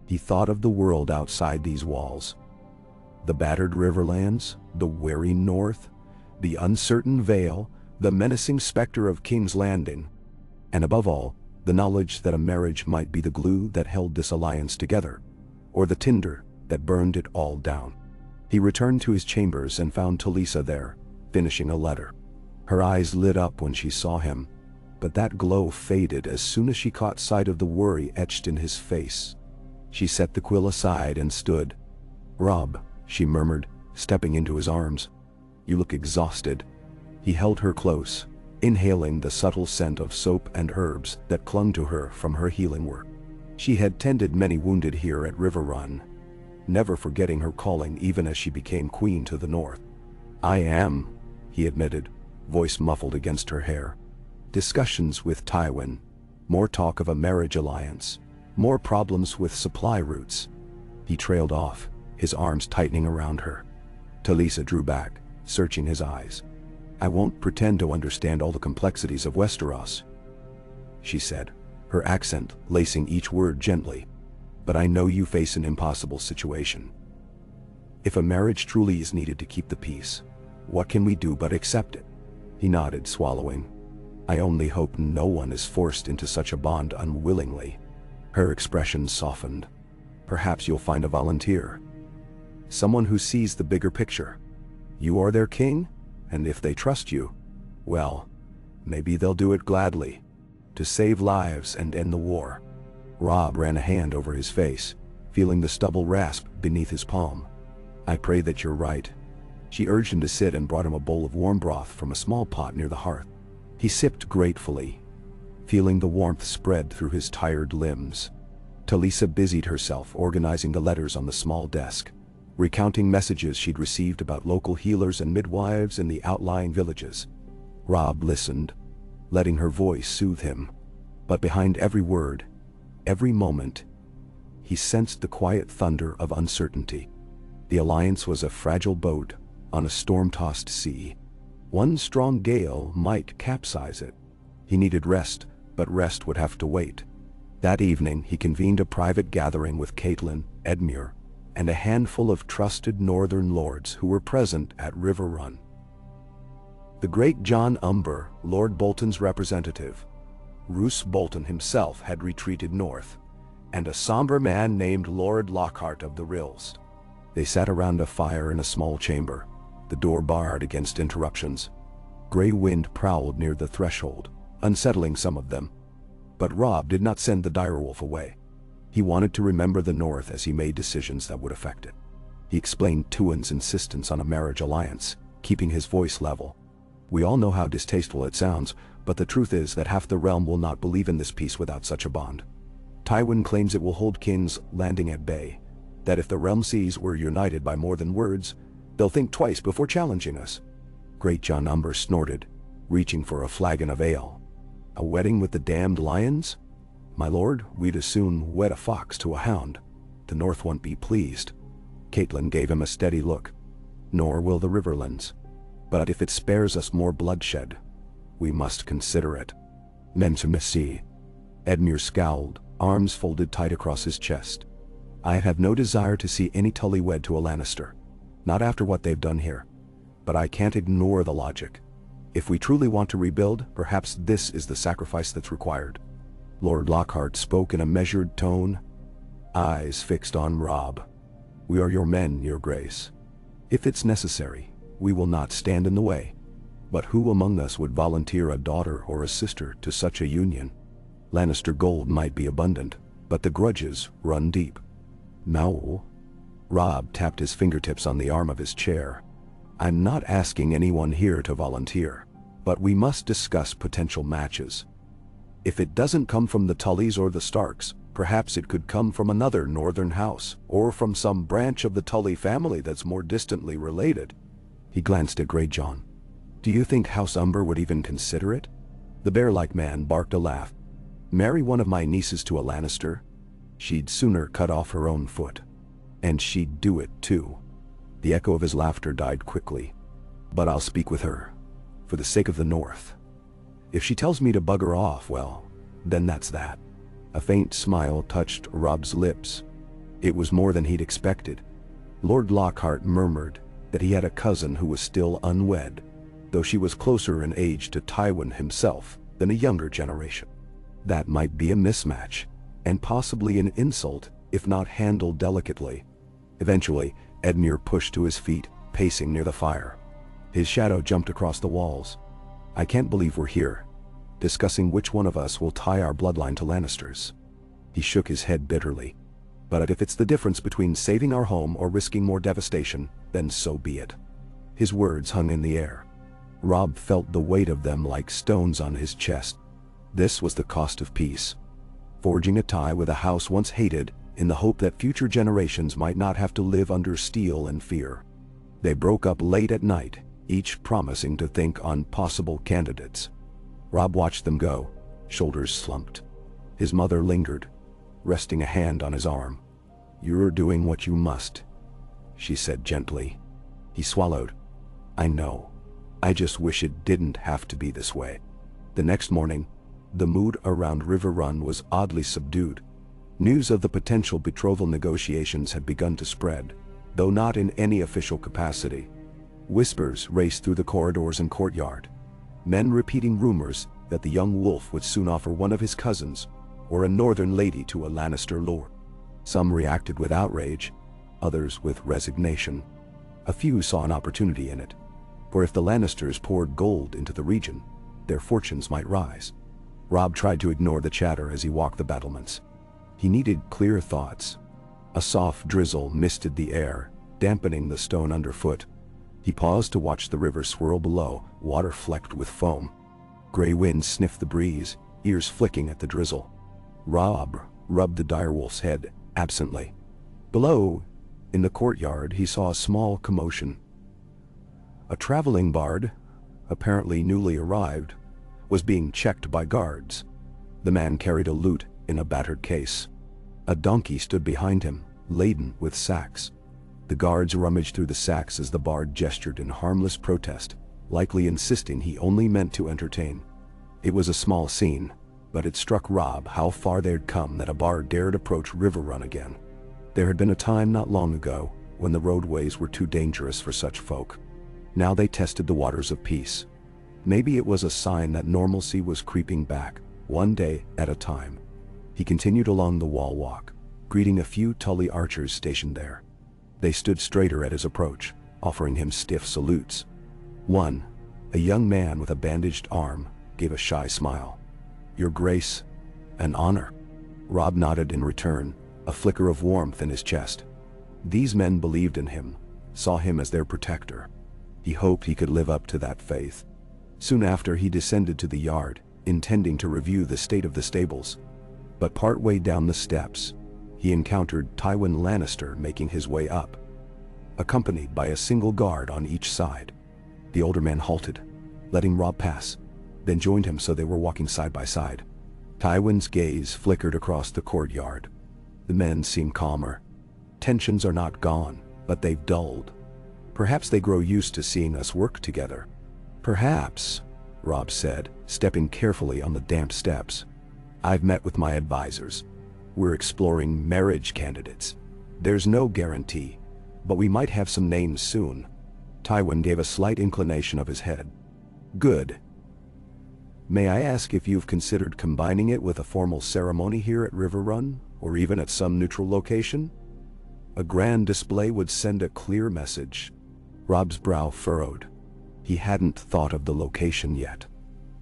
He thought of the world outside these walls. The battered riverlands, the weary north, the uncertain Vale, the menacing specter of King's Landing, and above all, the knowledge that a marriage might be the glue that held this alliance together, or the tinder that burned it all down. He returned to his chambers and found Talisa there, finishing a letter. Her eyes lit up when she saw him, but that glow faded as soon as she caught sight of the worry etched in his face. She set the quill aside and stood. "Robb," she murmured, stepping into his arms. "You look exhausted." He held her close, inhaling the subtle scent of soap and herbs that clung to her from her healing work. She had tended many wounded here at Riverrun, never forgetting her calling even as she became queen to the north. "I am," he admitted, voice muffled against her hair. "Discussions with Tywin, more talk of a marriage alliance, more problems with supply routes." He trailed off, his arms tightening around her. Talisa drew back, searching his eyes. "I won't pretend to understand all the complexities of Westeros," she said, her accent lacing each word gently. "But I know you face an impossible situation. If a marriage truly is needed to keep the peace, what can we do but accept it?" He nodded, swallowing. "I only hope no one is forced into such a bond unwillingly." Her expression softened. "Perhaps you'll find a volunteer. Someone who sees the bigger picture. You are their king, and if they trust you, well, maybe they'll do it gladly, to save lives and end the war." Robb ran a hand over his face, feeling the stubble rasp beneath his palm. "I pray that you're right." She urged him to sit and brought him a bowl of warm broth from a small pot near the hearth. He sipped gratefully, feeling the warmth spread through his tired limbs. Talisa busied herself organizing the letters on the small desk, recounting messages she'd received about local healers and midwives in the outlying villages. Robb listened, letting her voice soothe him. But behind every word, every moment, he sensed the quiet thunder of uncertainty. The alliance was a fragile boat on a storm-tossed sea. One strong gale might capsize it. He needed rest, but rest would have to wait. That evening he convened a private gathering with Catelyn, Edmure, and a handful of trusted northern lords who were present at Riverrun. The great John Umber, Lord Bolton's representative, Roose Bolton himself had retreated north, and a somber man named Lord Lockhart of the Rills. They sat around a fire in a small chamber, the door barred against interruptions. Gray wind prowled near the threshold, unsettling some of them. But Robb did not send the direwolf away. He wanted to remember the North as he made decisions that would affect it. He explained Tywin's insistence on a marriage alliance, keeping his voice level. "We all know how distasteful it sounds, but the truth is that half the realm will not believe in this peace without such a bond. Tywin claims it will hold King's Landing at bay, that if the realm sees we're united by more than words, they'll think twice before challenging us." Great John Umber snorted, reaching for a flagon of ale. "A wedding with the damned lions? My lord, we'd as soon wed a fox to a hound. The North won't be pleased." Catelyn gave him a steady look. "Nor will the Riverlands. But if it spares us more bloodshed, we must consider it." "Mentimisi." Edmure scowled, arms folded tight across his chest. "I have no desire to see any Tully wed to a Lannister. Not after what they've done here. But I can't ignore the logic. If we truly want to rebuild, perhaps this is the sacrifice that's required." Lord Lockhart spoke in a measured tone, eyes fixed on Robb. "We are your men, your grace. If it's necessary, we will not stand in the way. But who among us would volunteer a daughter or a sister to such a union? Lannister gold might be abundant, but the grudges run deep." "No." Robb tapped his fingertips on the arm of his chair. "I'm not asking anyone here to volunteer, but we must discuss potential matches. If it doesn't come from the Tullys or the Starks, perhaps it could come from another northern house, or from some branch of the Tully family that's more distantly related." He glanced at Greyjohn. "Do you think House Umber would even consider it?" The bear-like man barked a laugh. "Marry one of my nieces to a Lannister? She'd sooner cut off her own foot. And she'd do it too." The echo of his laughter died quickly. "But I'll speak with her. for the sake of the North. If she tells me to bugger off, well, then that's that. A faint smile touched Robb's lips. It was more than he'd expected. Lord Lockhart murmured that he had a cousin who was still unwed, though she was closer in age to Tywin himself than a younger generation. That might be a mismatch, and possibly an insult if not handled delicately. Eventually, Edmure pushed to his feet, pacing near the fire. His shadow jumped across the walls. I can't believe we're here, discussing which one of us will tie our bloodline to Lannisters. He shook his head bitterly. But if it's the difference between saving our home or risking more devastation, then so be it. His words hung in the air. Robb felt the weight of them like stones on his chest. This was the cost of peace. Forging a tie with a house once hated, in the hope that future generations might not have to live under steel and fear. They broke up late at night, each promising to think on possible candidates. Robb watched them go, shoulders slumped. His mother lingered, resting a hand on his arm. "You're doing what you must," she said gently. He swallowed. "I know. I just wish it didn't have to be this way." The next morning, the mood around Riverrun was oddly subdued. News of the potential betrothal negotiations had begun to spread, though not in any official capacity. Whispers raced through the corridors and courtyard, men repeating rumors that the young wolf would soon offer one of his cousins or a northern lady to a Lannister lord. Some reacted with outrage, others with resignation. A few saw an opportunity in it, for if the Lannisters poured gold into the region, their fortunes might rise. Robb tried to ignore the chatter as he walked the battlements. He needed clear thoughts. A soft drizzle misted the air, dampening the stone underfoot. He paused to watch the river swirl below, water flecked with foam. Gray winds sniffed the breeze, ears flicking at the drizzle. Robb rubbed the direwolf's head absently. Below, in the courtyard, he saw a small commotion. A traveling bard, apparently newly arrived, was being checked by guards. The man carried a lute in a battered case. A donkey stood behind him, laden with sacks. The guards rummaged through the sacks as the bard gestured in harmless protest, likely insisting he only meant to entertain. It was a small scene, but it struck Robb how far they'd come that a bard dared approach Riverrun again. There had been a time not long ago when the roadways were too dangerous for such folk. Now they tested the waters of peace. Maybe it was a sign that normalcy was creeping back, one day at a time. He continued along the wall walk, greeting a few Tully archers stationed there. They stood straighter at his approach, offering him stiff salutes. One, a young man with a bandaged arm, gave a shy smile. "Your Grace, an honor." Robb nodded in return, a flicker of warmth in his chest. These men believed in him, saw him as their protector. He hoped he could live up to that faith. Soon after, he descended to the yard, intending to review the state of the stables. But partway down the steps, he encountered Tywin Lannister making his way up, accompanied by a single guard on each side. The older man halted, letting Robb pass, then joined him so they were walking side by side. Tywin's gaze flickered across the courtyard. The men seemed calmer. Tensions are not gone, but they've dulled. Perhaps they grow used to seeing us work together. "Perhaps," Robb said, stepping carefully on the damp steps. "I've met with my advisors. We're exploring marriage candidates. There's no guarantee, but we might have some names soon." Tywin gave a slight inclination of his head. "Good. May I ask if you've considered combining it with a formal ceremony here at Riverrun, or even at some neutral location? A grand display would send a clear message." Robb's brow furrowed. He hadn't thought of the location yet.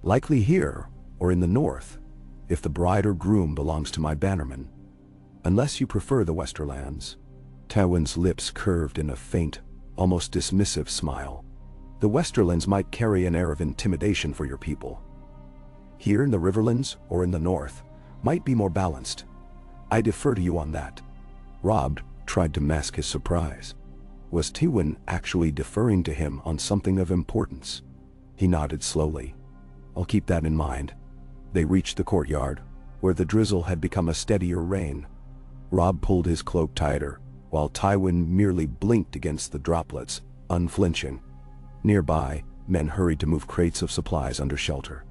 "Likely here, or in the north, if the bride or groom belongs to my bannerman. Unless you prefer the Westerlands." Tywin's lips curved in a faint, almost dismissive smile. "The Westerlands might carry an air of intimidation for your people. Here in the Riverlands, or in the north, might be more balanced. I defer to you on that." Robb tried to mask his surprise. Was Tywin actually deferring to him on something of importance? He nodded slowly. "I'll keep that in mind." They reached the courtyard, where the drizzle had become a steadier rain. Robb pulled his cloak tighter, while Tywin merely blinked against the droplets, unflinching. Nearby, Men hurried to move crates of supplies under shelter.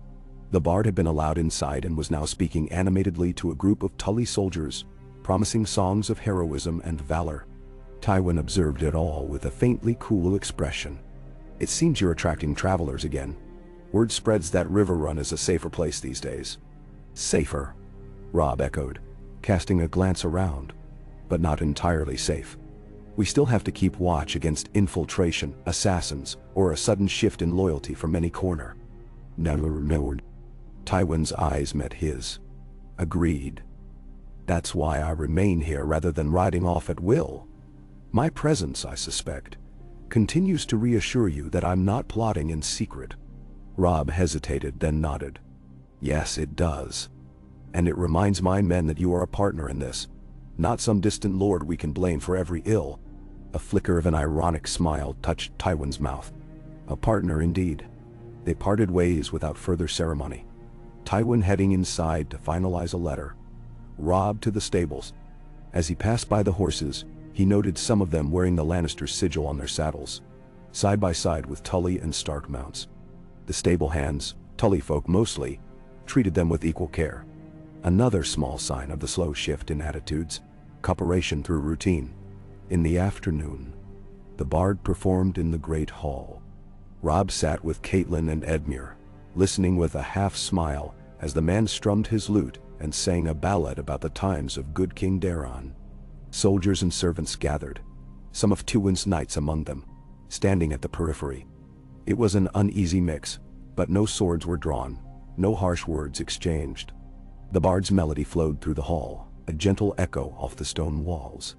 The bard had been allowed inside and was now speaking animatedly to a group of Tully soldiers, promising songs of heroism and valor. Tywin observed it all with a faintly cool expression. "It seems you're attracting travelers again. Word spreads that Riverrun is a safer place these days." "Safer?" Robb echoed, casting a glance around. "But not entirely safe. We still have to keep watch against infiltration, assassins, or a sudden shift in loyalty from any corner." "No." Tywin's eyes met his. "Agreed. That's why I remain here rather than riding off at will. My presence, I suspect, continues to reassure you that I'm not plotting in secret." Robb hesitated, then nodded. "Yes, it does. And it reminds my men that you are a partner in this, not some distant lord we can blame for every ill." A flicker of an ironic smile touched Tywin's mouth. A partner indeed. They parted ways without further ceremony. Tywin heading inside to finalize a letter. Robb to the stables. As he passed by the horses, he noted some of them wearing the Lannister sigil on their saddles, side by side with Tully and Stark mounts. The stable hands, Tully folk mostly, treated them with equal care. Another small sign of the slow shift in attitudes, cooperation through routine. In the afternoon, the bard performed in the great hall. Robb sat with Catelyn and Edmure, listening with a half-smile as the man strummed his lute and sang a ballad about the times of good King Daeron. Soldiers and servants gathered, some of Tywin's knights among them, standing at the periphery. It was an uneasy mix, but no swords were drawn, no harsh words exchanged. The bard's melody flowed through the hall, a gentle echo off the stone walls.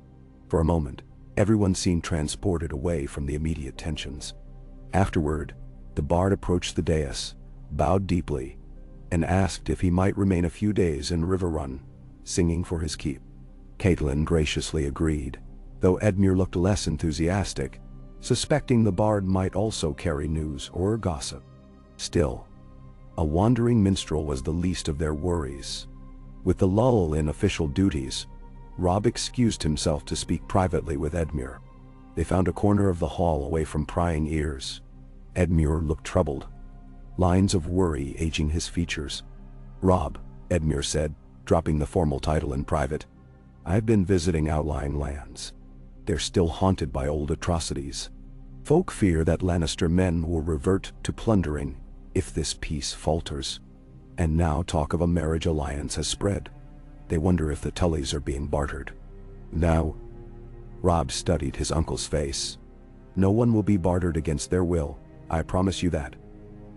For a moment, everyone seemed transported away from the immediate tensions. Afterward, the bard approached the dais, bowed deeply, and asked if he might remain a few days in Riverrun, singing for his keep. Catelyn graciously agreed, though Edmure looked less enthusiastic, suspecting the bard might also carry news or gossip. Still, a wandering minstrel was the least of their worries. With the lull in official duties, Robb excused himself to speak privately with Edmure. They found a corner of the hall away from prying ears. Edmure looked troubled, lines of worry aging his features. "Robb," Edmure said, dropping the formal title in private, "I've been visiting outlying lands. They're still haunted by old atrocities. Folk fear that Lannister men will revert to plundering if this peace falters. And now talk of a marriage alliance has spread. They wonder if the Tullys are being bartered." "No." Robb studied his uncle's face. "No one will be bartered against their will, I promise you that.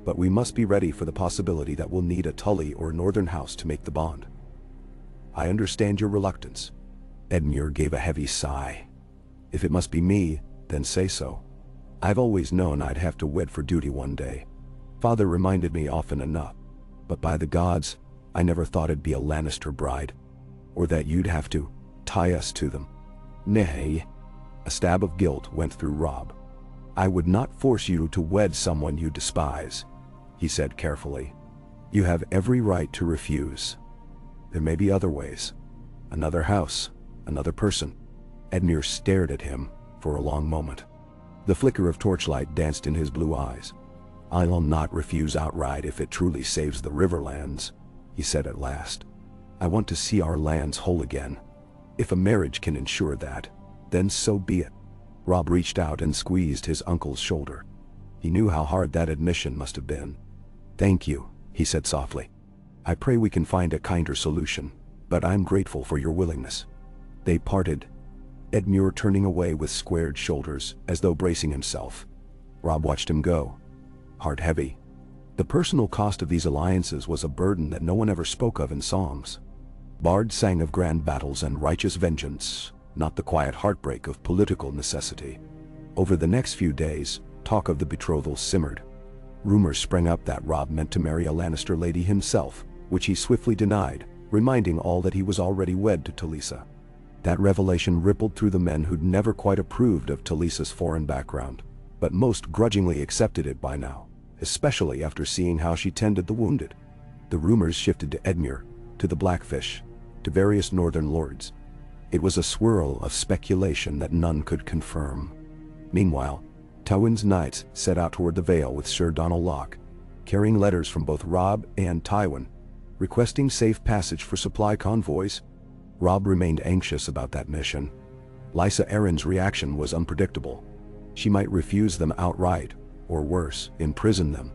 But we must be ready for the possibility that we'll need a Tully or northern house to make the bond." "I understand your reluctance." Edmure gave a heavy sigh. "If it must be me, then say so. I've always known I'd have to wed for duty one day. Father reminded me often enough. But by the gods, I never thought it'd be a Lannister bride. Or that you'd have to tie us to them." "Nay." A stab of guilt went through Robb. "I would not force you to wed someone you despise," he said carefully. "You have every right to refuse. There may be other ways. Another house, another person." Edmure stared at him for a long moment. The flicker of torchlight danced in his blue eyes. "I'll not refuse outright if it truly saves the Riverlands," he said at last. "I want to see our lands whole again. If a marriage can ensure that, then so be it." Robb reached out and squeezed his uncle's shoulder. He knew how hard that admission must have been. "Thank you," he said softly. "I pray we can find a kinder solution, but I'm grateful for your willingness." They parted, Edmure turning away with squared shoulders as though bracing himself. Robb watched him go, heart heavy. The personal cost of these alliances was a burden that no one ever spoke of in songs. Bards sang of grand battles and righteous vengeance, not the quiet heartbreak of political necessity. Over the next few days, talk of the betrothal simmered. Rumors sprang up that Robb meant to marry a Lannister lady himself, which he swiftly denied, reminding all that he was already wed to Talisa. That revelation rippled through the men who'd never quite approved of Talisa's foreign background, but most grudgingly accepted it by now, especially after seeing how she tended the wounded. The rumors shifted to Edmure, to the Blackfish, to various northern lords. It was a swirl of speculation that none could confirm. Meanwhile, Tywin's knights set out toward the Vale with Sir Donal Locke, carrying letters from both Robb and Tywin, requesting safe passage for supply convoys. Robb remained anxious about that mission. Lysa Arryn's reaction was unpredictable. She might refuse them outright, or worse, imprison them.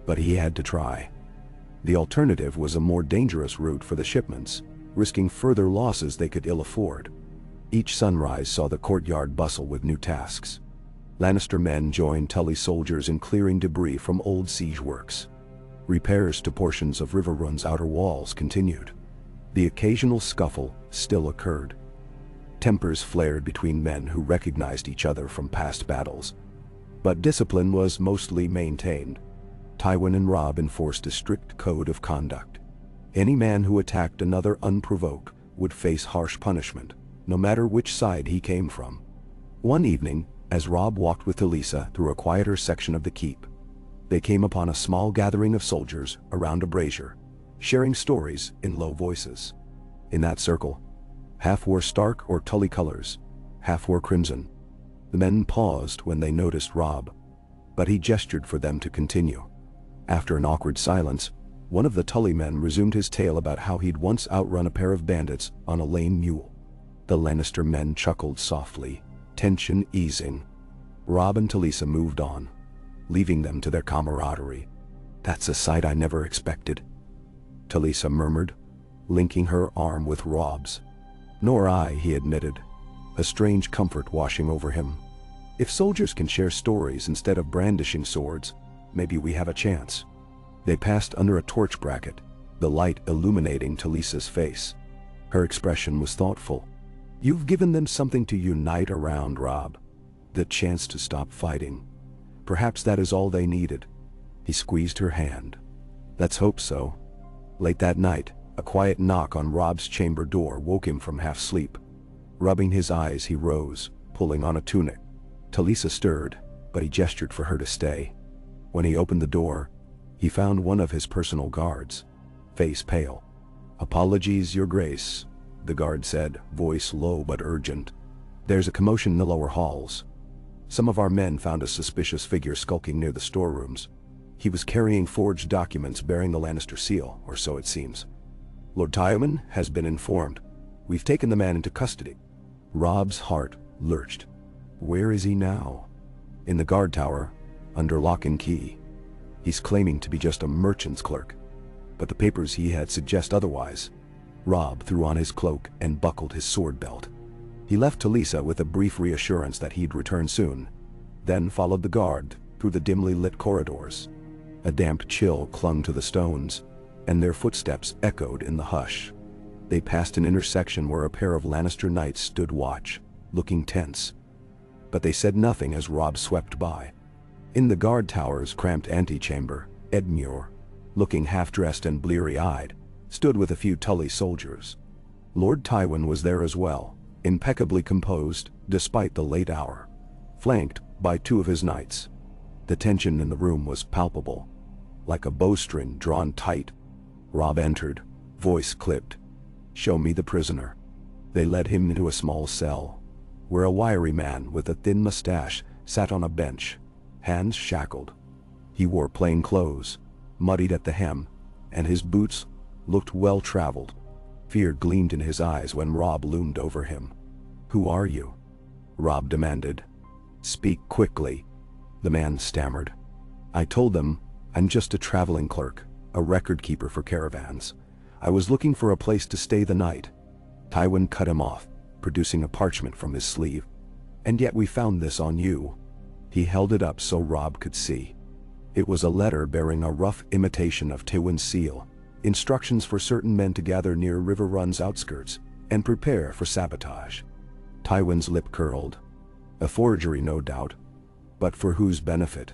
But he had to try. The alternative was a more dangerous route for the shipments, risking further losses they could ill afford. Each sunrise saw the courtyard bustle with new tasks. Lannister men joined Tully soldiers in clearing debris from old siege works. Repairs to portions of Riverrun's outer walls continued. The occasional scuffle still occurred. Tempers flared between men who recognized each other from past battles. But discipline was mostly maintained. Tywin and Robb enforced a strict code of conduct. Any man who attacked another unprovoked would face harsh punishment, no matter which side he came from. One evening, as Robb walked with Talisa through a quieter section of the keep, they came upon a small gathering of soldiers around a brazier, sharing stories in low voices. In that circle, half wore Stark or Tully colors, half wore crimson. The men paused when they noticed Robb, but he gestured for them to continue. After an awkward silence, one of the Tully men resumed his tale about how he'd once outrun a pair of bandits on a lame mule. The Lannister men chuckled softly, tension easing. Robb and Talisa moved on, leaving them to their camaraderie. "That's a sight I never expected," Talisa murmured, linking her arm with Robb's. "Nor I," he admitted, a strange comfort washing over him. "If soldiers can share stories instead of brandishing swords, maybe we have a chance." They passed under a torch bracket, the light illuminating Talisa's face. Her expression was thoughtful. "You've given them something to unite around, Robb. The chance to stop fighting. Perhaps that is all they needed." He squeezed her hand. "Let's hope so." Late that night, a quiet knock on Robb's chamber door woke him from half-sleep. Rubbing his eyes, he rose, pulling on a tunic. Talisa stirred, but he gestured for her to stay. When he opened the door, he found one of his personal guards, face pale. "Apologies, Your Grace," the guard said, voice low but urgent. "There's a commotion in the lower halls. Some of our men found a suspicious figure skulking near the storerooms. He was carrying forged documents bearing the Lannister seal, or so it seems. Lord Tywin has been informed. We've taken the man into custody." Robb's heart lurched. Where is he now? In the guard tower, under lock and key. He's claiming to be just a merchant's clerk, but the papers he had suggest otherwise. Robb threw on his cloak and buckled his sword belt. He left Talisa with a brief reassurance that he'd return soon, then followed the guard through the dimly lit corridors. A damp chill clung to the stones, and their footsteps echoed in the hush. They passed an intersection where a pair of Lannister knights stood watch, looking tense. But they said nothing as Robb swept by. In the guard tower's cramped antechamber, Edmure, looking half-dressed and bleary-eyed, stood with a few Tully soldiers. Lord Tywin was there as well, impeccably composed despite the late hour, flanked by two of his knights. The tension in the room was palpable, like a bowstring drawn tight. Robb entered, voice clipped. "Show me the prisoner." They led him into a small cell, where a wiry man with a thin mustache sat on a bench, hands shackled. He wore plain clothes, muddied at the hem, and his boots looked well-traveled. Fear gleamed in his eyes when Robb loomed over him. "Who are you?" Robb demanded. "Speak quickly," the man stammered. "I told them I'm just a traveling clerk, a record keeper for caravans. I was looking for a place to stay the night." Tywin cut him off, producing a parchment from his sleeve. "And yet we found this on you." He held it up so Robb could see. It was a letter bearing a rough imitation of Tywin's seal, instructions for certain men to gather near Riverrun's outskirts and prepare for sabotage. Tywin's lip curled. A forgery, no doubt, but for whose benefit?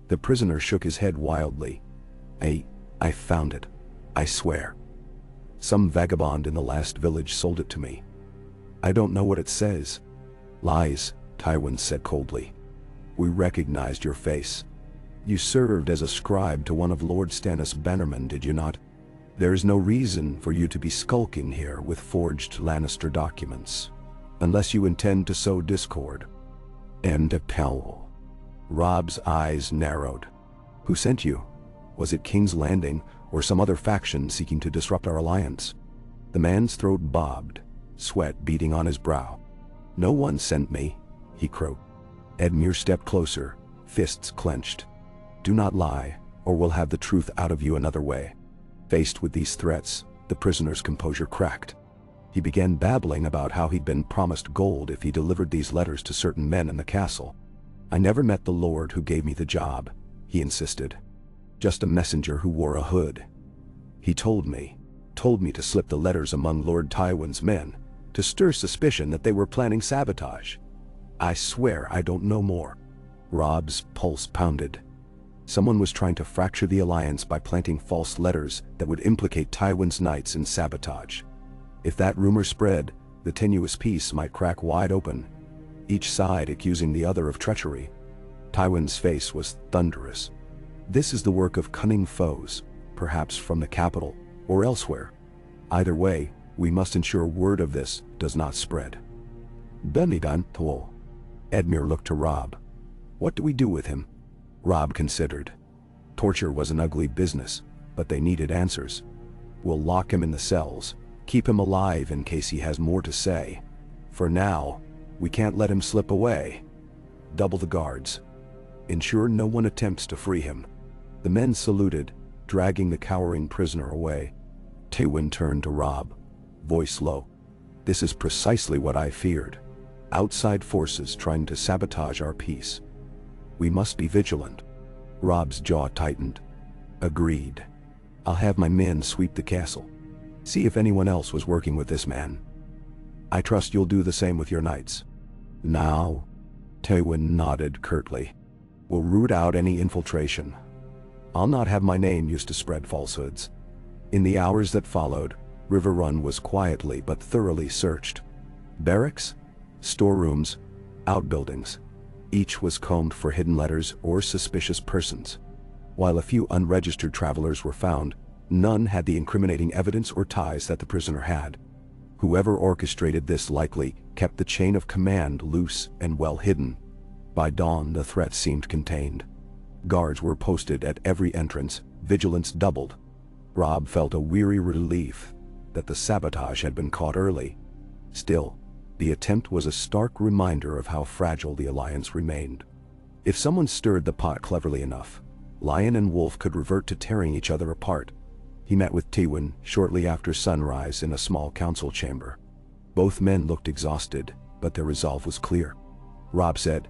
The prisoner shook his head wildly. I found it. I swear. Some vagabond in the last village sold it to me. I don't know what it says." "Lies," Tywin said coldly. "We recognized your face. You served as a scribe to one of Lord Stannis' bannermen, did you not? There is no reason for you to be skulking here with forged Lannister documents, unless you intend to sow discord." "And a pell." Robb's eyes narrowed. Who sent you? Was it King's Landing or some other faction seeking to disrupt our alliance? The man's throat bobbed, sweat beading on his brow. No one sent me, he croaked. Edmure stepped closer, fists clenched. Do not lie, or we'll have the truth out of you another way. Faced with these threats, the prisoner's composure cracked. He began babbling about how he'd been promised gold if he delivered these letters to certain men in the castle. I never met the lord who gave me the job, he insisted. Just a messenger who wore a hood. He told me to slip the letters among Lord Tywin's men, to stir suspicion that they were planning sabotage. I swear I don't know more. Robb's pulse pounded. Someone was trying to fracture the alliance by planting false letters that would implicate Tywin's knights in sabotage. If that rumor spread, the tenuous peace might crack wide open, each side accusing the other of treachery. Tywin's face was thunderous. This is the work of cunning foes, perhaps from the capital or elsewhere. Either way, we must ensure word of this does not spread. Benigan Tol. Edmure looked to Robb. What do we do with him? Robb considered. Torture was an ugly business, but they needed answers. We'll lock him in the cells, keep him alive in case he has more to say. For now, we can't let him slip away. Double the guards. Ensure no one attempts to free him. The men saluted, dragging the cowering prisoner away. Tywin turned to Robb, voice low. This is precisely what I feared. Outside forces trying to sabotage our peace. We must be vigilant. Robb's jaw tightened. Agreed. I'll have my men sweep the castle. See if anyone else was working with this man. I trust you'll do the same with your knights. Now, Tywin nodded curtly. We'll root out any infiltration. I'll not have my name used to spread falsehoods. In the hours that followed, Riverrun was quietly but thoroughly searched. Barracks, storerooms, outbuildings. Each was combed for hidden letters or suspicious persons. While a few unregistered travelers were found, none had the incriminating evidence or ties that the prisoner had. Whoever orchestrated this likely kept the chain of command loose and well hidden. By dawn, the threat seemed contained. Guards were posted at every entrance, vigilance doubled. Robb felt a weary relief that the sabotage had been caught early. Still, the attempt was a stark reminder of how fragile the alliance remained. If someone stirred the pot cleverly enough, Lion and Wolf could revert to tearing each other apart. He met with Tywin shortly after sunrise in a small council chamber. Both men looked exhausted, but their resolve was clear. Robb said,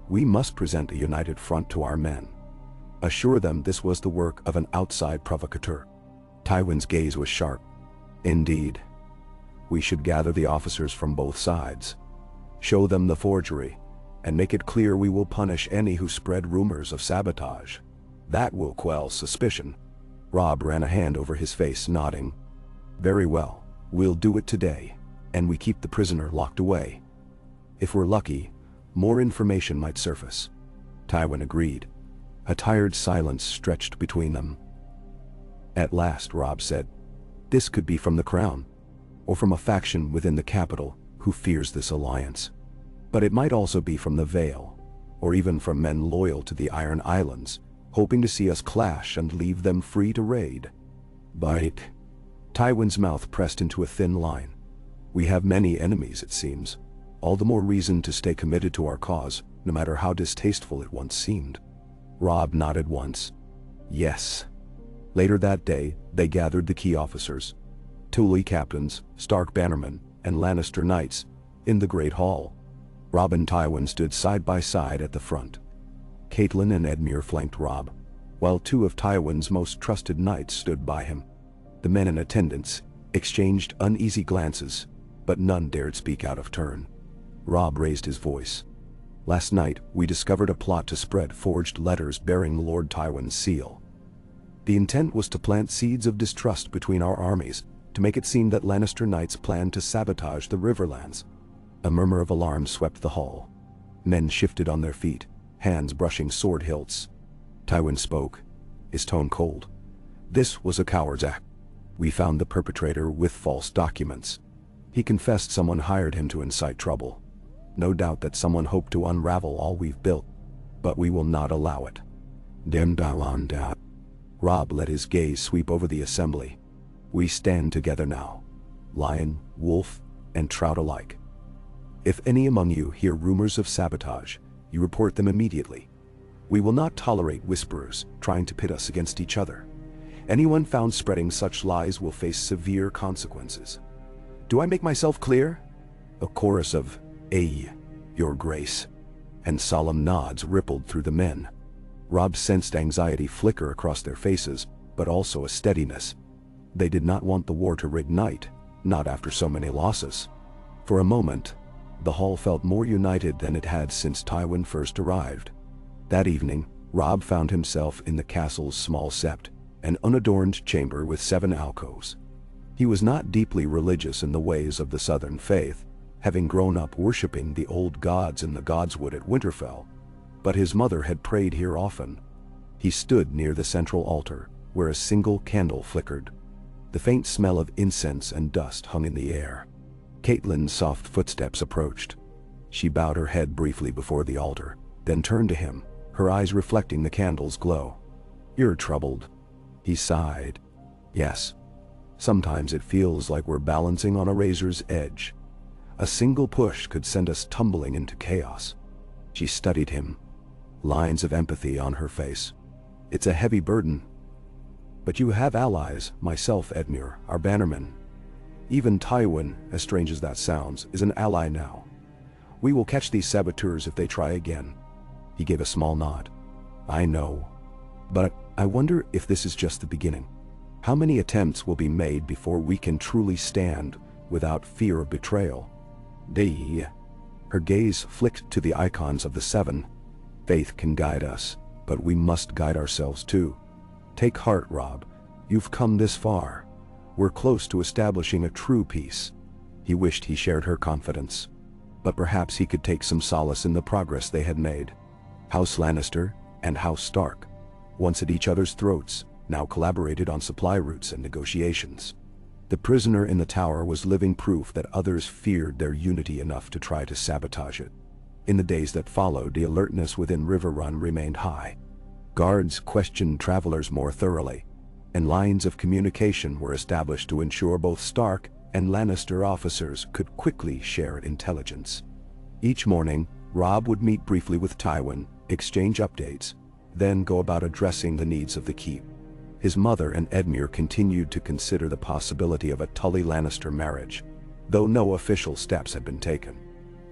"We must present a united front to our men. Assure them this was the work of an outside provocateur." Tywin's gaze was sharp. "Indeed. We should gather the officers from both sides, show them the forgery, and make it clear we will punish any who spread rumors of sabotage. That will quell suspicion." Robb ran a hand over his face, nodding. "Very well, we'll do it today, and we keep the prisoner locked away. If we're lucky, more information might surface." Tywin agreed. A tired silence stretched between them. At last, Robb said, "This could be from the crown, or from a faction within the capital who fears this alliance. But it might also be from the Vale, or even from men loyal to the Iron Islands, hoping to see us clash and leave them free to raid." Bite. Tywin's mouth pressed into a thin line. "We have many enemies, it seems. All the more reason to stay committed to our cause, no matter how distasteful it once seemed." Robb nodded once. "Yes." Later that day, they gathered the key officers, Tully captains, Stark bannermen, and Lannister knights, in the Great Hall. Robb and Tywin stood side by side at the front. Catelyn and Edmure flanked Robb, while two of Tywin's most trusted knights stood by him. The men in attendance exchanged uneasy glances, but none dared speak out of turn. Robb raised his voice. "Last night, we discovered a plot to spread forged letters bearing Lord Tywin's seal. The intent was to plant seeds of distrust between our armies, to make it seem that Lannister knights planned to sabotage the Riverlands." A murmur of alarm swept the hall. Men shifted on their feet, hands brushing sword hilts. Tywin spoke, his tone cold. "This was a coward's act. We found the perpetrator with false documents. He confessed someone hired him to incite trouble. No doubt that someone hoped to unravel all we've built. but we will not allow it. Demdalanda. Robb let his gaze sweep over the assembly. We stand together now, lion, wolf, and trout alike. If any among you hear rumors of sabotage, you report them immediately. We will not tolerate whisperers trying to pit us against each other. Anyone found spreading such lies will face severe consequences. Do I make myself clear? A chorus of, "Aye, Your Grace," and solemn nods rippled through the men. Robb sensed anxiety flicker across their faces, but also a steadiness. They did not want the war to reignite, not after so many losses. For a moment, the hall felt more united than it had since Tywin first arrived. That evening, Robb found himself in the castle's small sept, an unadorned chamber with 7 alcoves. He was not deeply religious in the ways of the southern faith, having grown up worshipping the old gods in the Godswood at Winterfell, but his mother had prayed here often. He stood near the central altar, where a single candle flickered. The faint smell of incense and dust hung in the air. Catelyn's soft footsteps approached. She bowed her head briefly before the altar, then turned to him, her eyes reflecting the candle's glow. "You're troubled." He sighed. "Yes. Sometimes it feels like we're balancing on a razor's edge. A single push could send us tumbling into chaos." She studied him, lines of empathy on her face. "It's a heavy burden. But you have allies, myself, Edmure, our bannerman. Even Tywin, as strange as that sounds, is an ally now. We will catch these saboteurs if they try again." He gave a small nod. "I know. But I wonder if this is just the beginning. How many attempts will be made before we can truly stand without fear of betrayal?" Her gaze flicked to the icons of the 7. "Faith can guide us, but we must guide ourselves too. Take heart, Robb. You've come this far. We're close to establishing a true peace." He wished he shared her confidence. But perhaps he could take some solace in the progress they had made. House Lannister and House Stark, once at each other's throats, now collaborated on supply routes and negotiations. The prisoner in the tower was living proof that others feared their unity enough to try to sabotage it. In the days that followed, the alertness within Riverrun remained high. Guards questioned travelers more thoroughly, and lines of communication were established to ensure both Stark and Lannister officers could quickly share intelligence. Each morning, Robb would meet briefly with Tywin, exchange updates, then go about addressing the needs of the keep. His mother and Edmure continued to consider the possibility of a Tully Lannister marriage, though no official steps had been taken.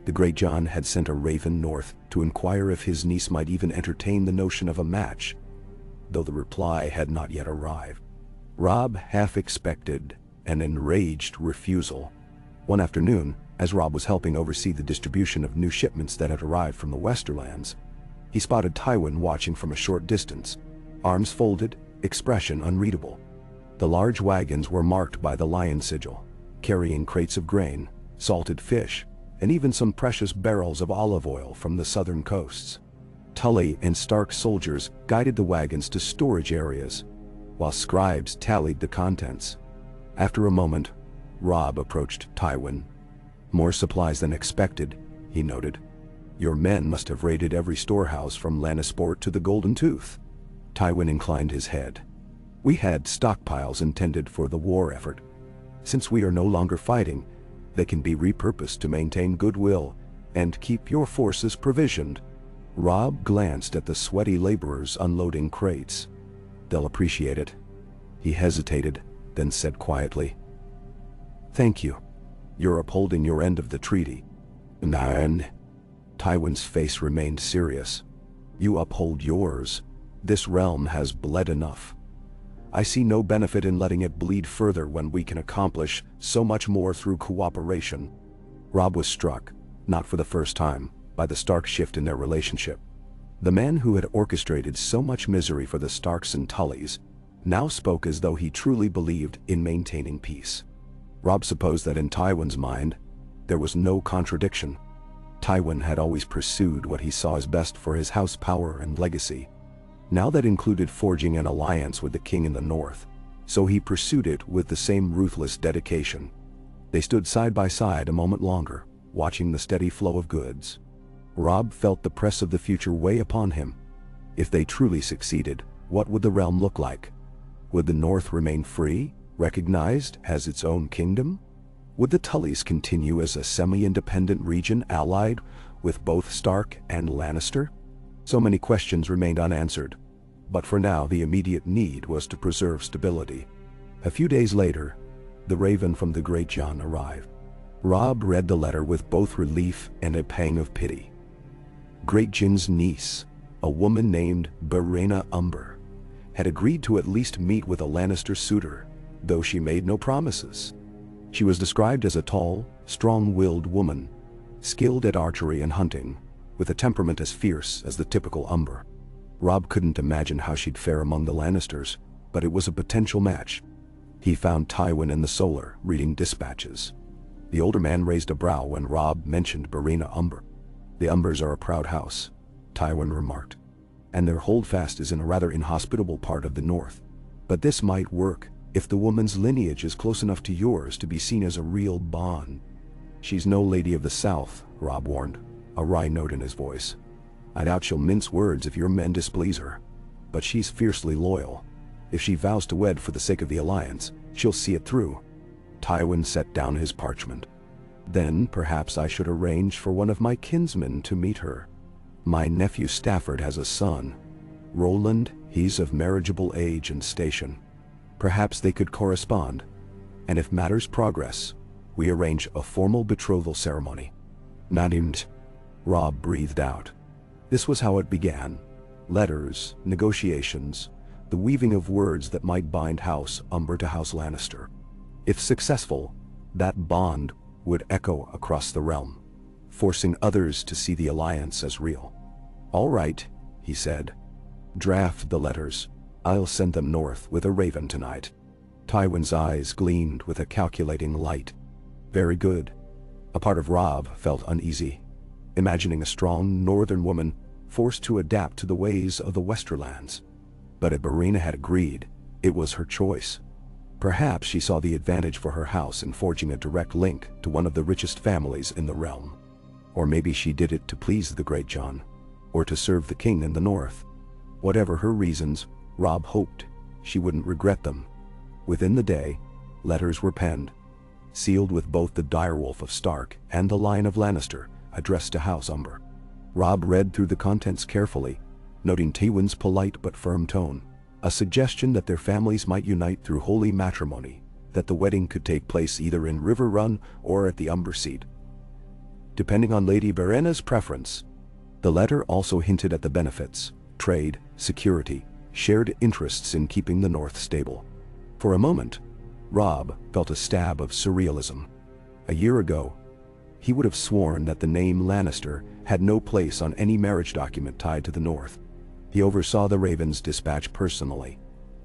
The Great John had sent a raven north to inquire if his niece might even entertain the notion of a match, though the reply had not yet arrived. Robb half expected an enraged refusal. One afternoon, as Robb was helping oversee the distribution of new shipments that had arrived from the Westerlands, he spotted Tywin watching from a short distance, arms folded, expression unreadable. The large wagons were marked by the lion sigil, carrying crates of grain, salted fish, and even some precious barrels of olive oil from the southern coasts. Tully and Stark soldiers guided the wagons to storage areas, while scribes tallied the contents. After a moment, Robb approached Tywin. "More supplies than expected," he noted. "Your men must have raided every storehouse from Lannisport to the Golden Tooth." Tywin inclined his head. "We had stockpiles intended for the war effort. Since we are no longer fighting, they can be repurposed to maintain goodwill and keep your forces provisioned." Robb glanced at the sweaty laborers unloading crates. "They'll appreciate it." He hesitated, then said quietly, "Thank you. You're upholding your end of the treaty." "And?" Tywin's face remained serious. "You uphold yours. This realm has bled enough. I see no benefit in letting it bleed further when we can accomplish so much more through cooperation." Robb was struck, not for the first time, by the stark shift in their relationship. The man who had orchestrated so much misery for the Starks and Tullys now spoke as though he truly believed in maintaining peace. Robb supposed that in Tywin's mind, there was no contradiction. Tywin had always pursued what he saw as best for his house power and legacy. Now that included forging an alliance with the king in the north, so he pursued it with the same ruthless dedication. They stood side by side a moment longer, watching the steady flow of goods. Robb felt the press of the future weigh upon him. If they truly succeeded, what would the realm look like? Would the North remain free, recognized as its own kingdom? Would the Tullys continue as a semi-independent region allied with both Stark and Lannister? So many questions remained unanswered, but for now the immediate need was to preserve stability. A few days later, the Raven from the Great John arrived. Robb read the letter with both relief and a pang of pity. Great Jin's niece, a woman named Rhaena Umber, had agreed to at least meet with a Lannister suitor, though she made no promises. She was described as a tall, strong-willed woman, skilled at archery and hunting, with a temperament as fierce as the typical Umber. Robb couldn't imagine how she'd fare among the Lannisters, but it was a potential match. He found Tywin in the Solar, reading dispatches. The older man raised a brow when Robb mentioned Rhaena Umber. "The Umbers are a proud house," Tywin remarked, "and their holdfast is in a rather inhospitable part of the North. But this might work if the woman's lineage is close enough to yours to be seen as a real bond." "She's no lady of the South," Robb warned, a wry note in his voice. "I doubt she'll mince words if your men displease her. But she's fiercely loyal. If she vows to wed for the sake of the Alliance, she'll see it through." Tywin set down his parchment. "Then perhaps I should arrange for one of my kinsmen to meet her. My nephew Stafford has a son. Roland, he's of marriageable age and station. Perhaps they could correspond. And if matters progress, we arrange a formal betrothal ceremony." "Named," Robb breathed out. This was how it began. Letters, negotiations, the weaving of words that might bind House Umber to House Lannister. If successful, that bond would echo across the realm, forcing others to see the alliance as real. "All right," he said. "Draft the letters. I'll send them north with a raven tonight." Tywin's eyes gleamed with a calculating light. "Very good." A part of Robb felt uneasy, imagining a strong northern woman forced to adapt to the ways of the Westerlands. But if Rhaena had agreed, it was her choice. Perhaps she saw the advantage for her house in forging a direct link to one of the richest families in the realm. Or maybe she did it to please the Great John, or to serve the king in the north. Whatever her reasons, Robb hoped she wouldn't regret them. Within the day, letters were penned, sealed with both the direwolf of Stark and the Lion of Lannister, addressed to House Umber. Robb read through the contents carefully, noting Tywin's polite but firm tone, a suggestion that their families might unite through holy matrimony, that the wedding could take place either in Riverrun or at the Umber seat, depending on Lady Rhaena's preference. The letter also hinted at the benefits: trade, security, shared interests in keeping the North stable. For a moment, Robb felt a stab of surrealism. A year ago, he would have sworn that the name Lannister had no place on any marriage document tied to the North. He oversaw the Raven's dispatch personally,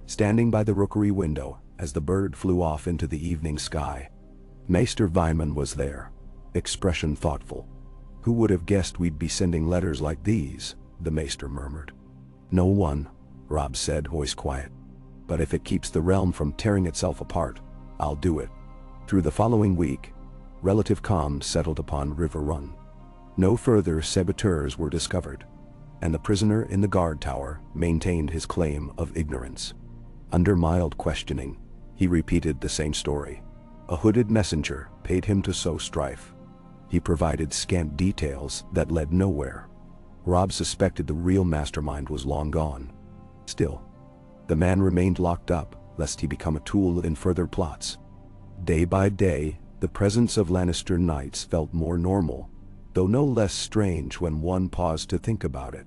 standing by the rookery window as the bird flew off into the evening sky. Maester Tywin was there, expression thoughtful. "Who would have guessed we'd be sending letters like these?" the Maester murmured. "No one," Robb said, voice quiet. "But if it keeps the realm from tearing itself apart, I'll do it." Through the following week, relative calm settled upon Riverrun. No further saboteurs were discovered, and the prisoner in the guard tower maintained his claim of ignorance. Under mild questioning, he repeated the same story. A hooded messenger paid him to sow strife. He provided scant details that led nowhere. Robb suspected the real mastermind was long gone. Still, the man remained locked up, lest he become a tool in further plots. Day by day, the presence of Lannister knights felt more normal, though no less strange when one paused to think about it.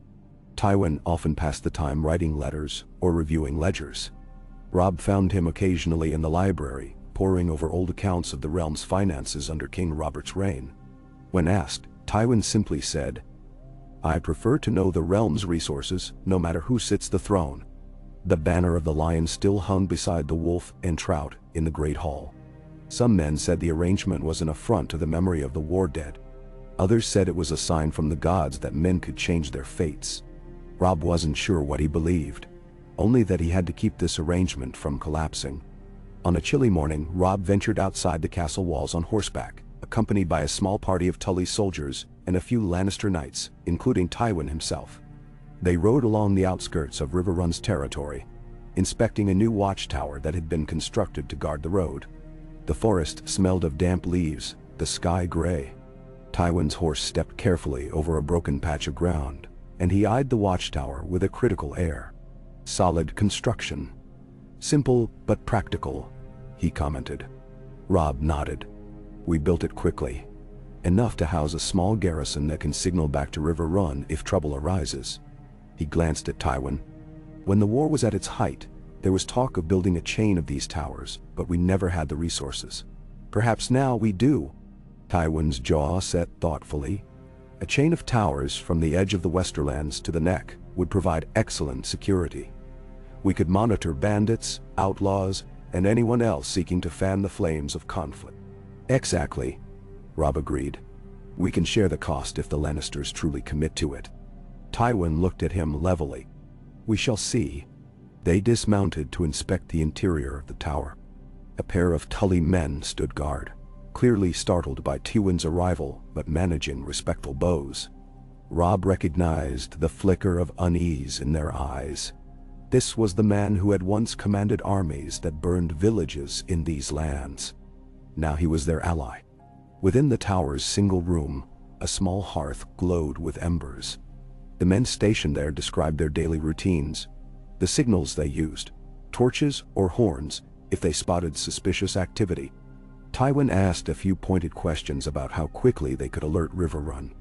Tywin often passed the time writing letters or reviewing ledgers. Robb found him occasionally in the library, poring over old accounts of the realm's finances under King Robert's reign. When asked, Tywin simply said, "I prefer to know the realm's resources, no matter who sits the throne." The banner of the lion still hung beside the wolf and trout in the Great Hall. Some men said the arrangement was an affront to the memory of the war dead. Others said it was a sign from the gods that men could change their fates. Robb wasn't sure what he believed, only that he had to keep this arrangement from collapsing. On a chilly morning, Robb ventured outside the castle walls on horseback, accompanied by a small party of Tully's soldiers and a few Lannister knights, including Tywin himself. They rode along the outskirts of Riverrun's territory, inspecting a new watchtower that had been constructed to guard the road. The forest smelled of damp leaves, the sky gray. Tywin's horse stepped carefully over a broken patch of ground, and he eyed the watchtower with a critical air. Solid construction. Simple but practical, he commented. Robb nodded. We built it quickly. Enough to house a small garrison that can signal back to Riverrun if trouble arises. He glanced at Tywin. When the war was at its height, there was talk of building a chain of these towers, but we never had the resources. Perhaps now we do. Tywin's jaw set thoughtfully. A chain of towers from the edge of the Westerlands to the neck would provide excellent security. We could monitor bandits, outlaws, and anyone else seeking to fan the flames of conflict. Exactly, Robb agreed. We can share the cost if the Lannisters truly commit to it. Tywin looked at him levelly. We shall see. They dismounted to inspect the interior of the tower. A pair of Tully men stood guard, clearly startled by Tywin's arrival but managing respectful bows. Robb recognized the flicker of unease in their eyes. This was the man who had once commanded armies that burned villages in these lands. Now he was their ally. Within the tower's single room, a small hearth glowed with embers. The men stationed there described their daily routines, the signals they used, torches or horns if they spotted suspicious activity. Tywin asked a few pointed questions about how quickly they could alert Riverrun.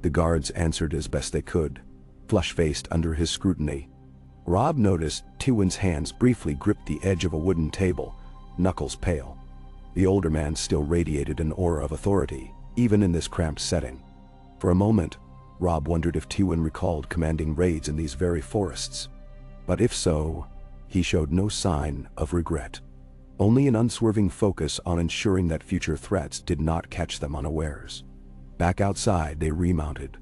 The guards answered as best they could, flush-faced under his scrutiny. Robb noticed Tywin's hands briefly gripped the edge of a wooden table, knuckles pale. The older man still radiated an aura of authority, even in this cramped setting. For a moment, Robb wondered if Tywin recalled commanding raids in these very forests. But if so, he showed no sign of regret. Only an unswerving focus on ensuring that future threats did not catch them unawares. Back outside, they remounted.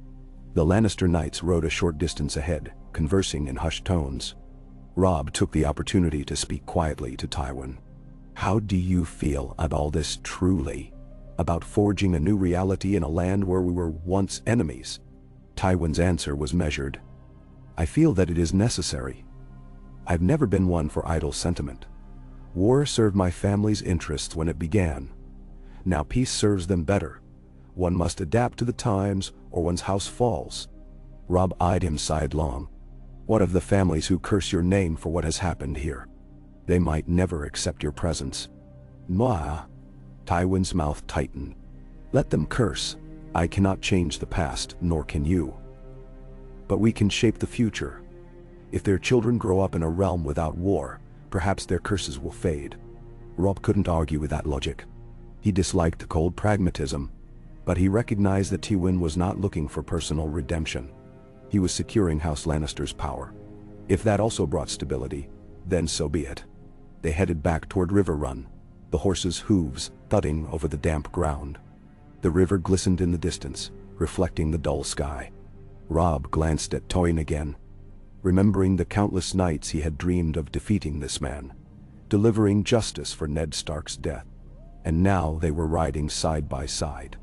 The Lannister knights rode a short distance ahead, conversing in hushed tones. Robb took the opportunity to speak quietly to Tywin. How do you feel about all this truly? About forging a new reality in a land where we were once enemies? Tywin's answer was measured. I feel that it is necessary. I've never been one for idle sentiment. War served my family's interests when it began. Now peace serves them better. One must adapt to the times or one's house falls. Robb eyed him sidelong. What of the families who curse your name for what has happened here? They might never accept your presence. Mwah. Tywin's mouth tightened. Let them curse. I cannot change the past, nor can you. But we can shape the future. If their children grow up in a realm without war, perhaps their curses will fade. Robb couldn't argue with that logic. He disliked cold pragmatism, but he recognized that Tywin was not looking for personal redemption. He was securing House Lannister's power. If that also brought stability, then so be it. They headed back toward Riverrun, the horses' hooves thudding over the damp ground. The river glistened in the distance, reflecting the dull sky. Robb glanced at Tywin again, remembering the countless nights he had dreamed of defeating this man, delivering justice for Ned Stark's death. And now they were riding side by side.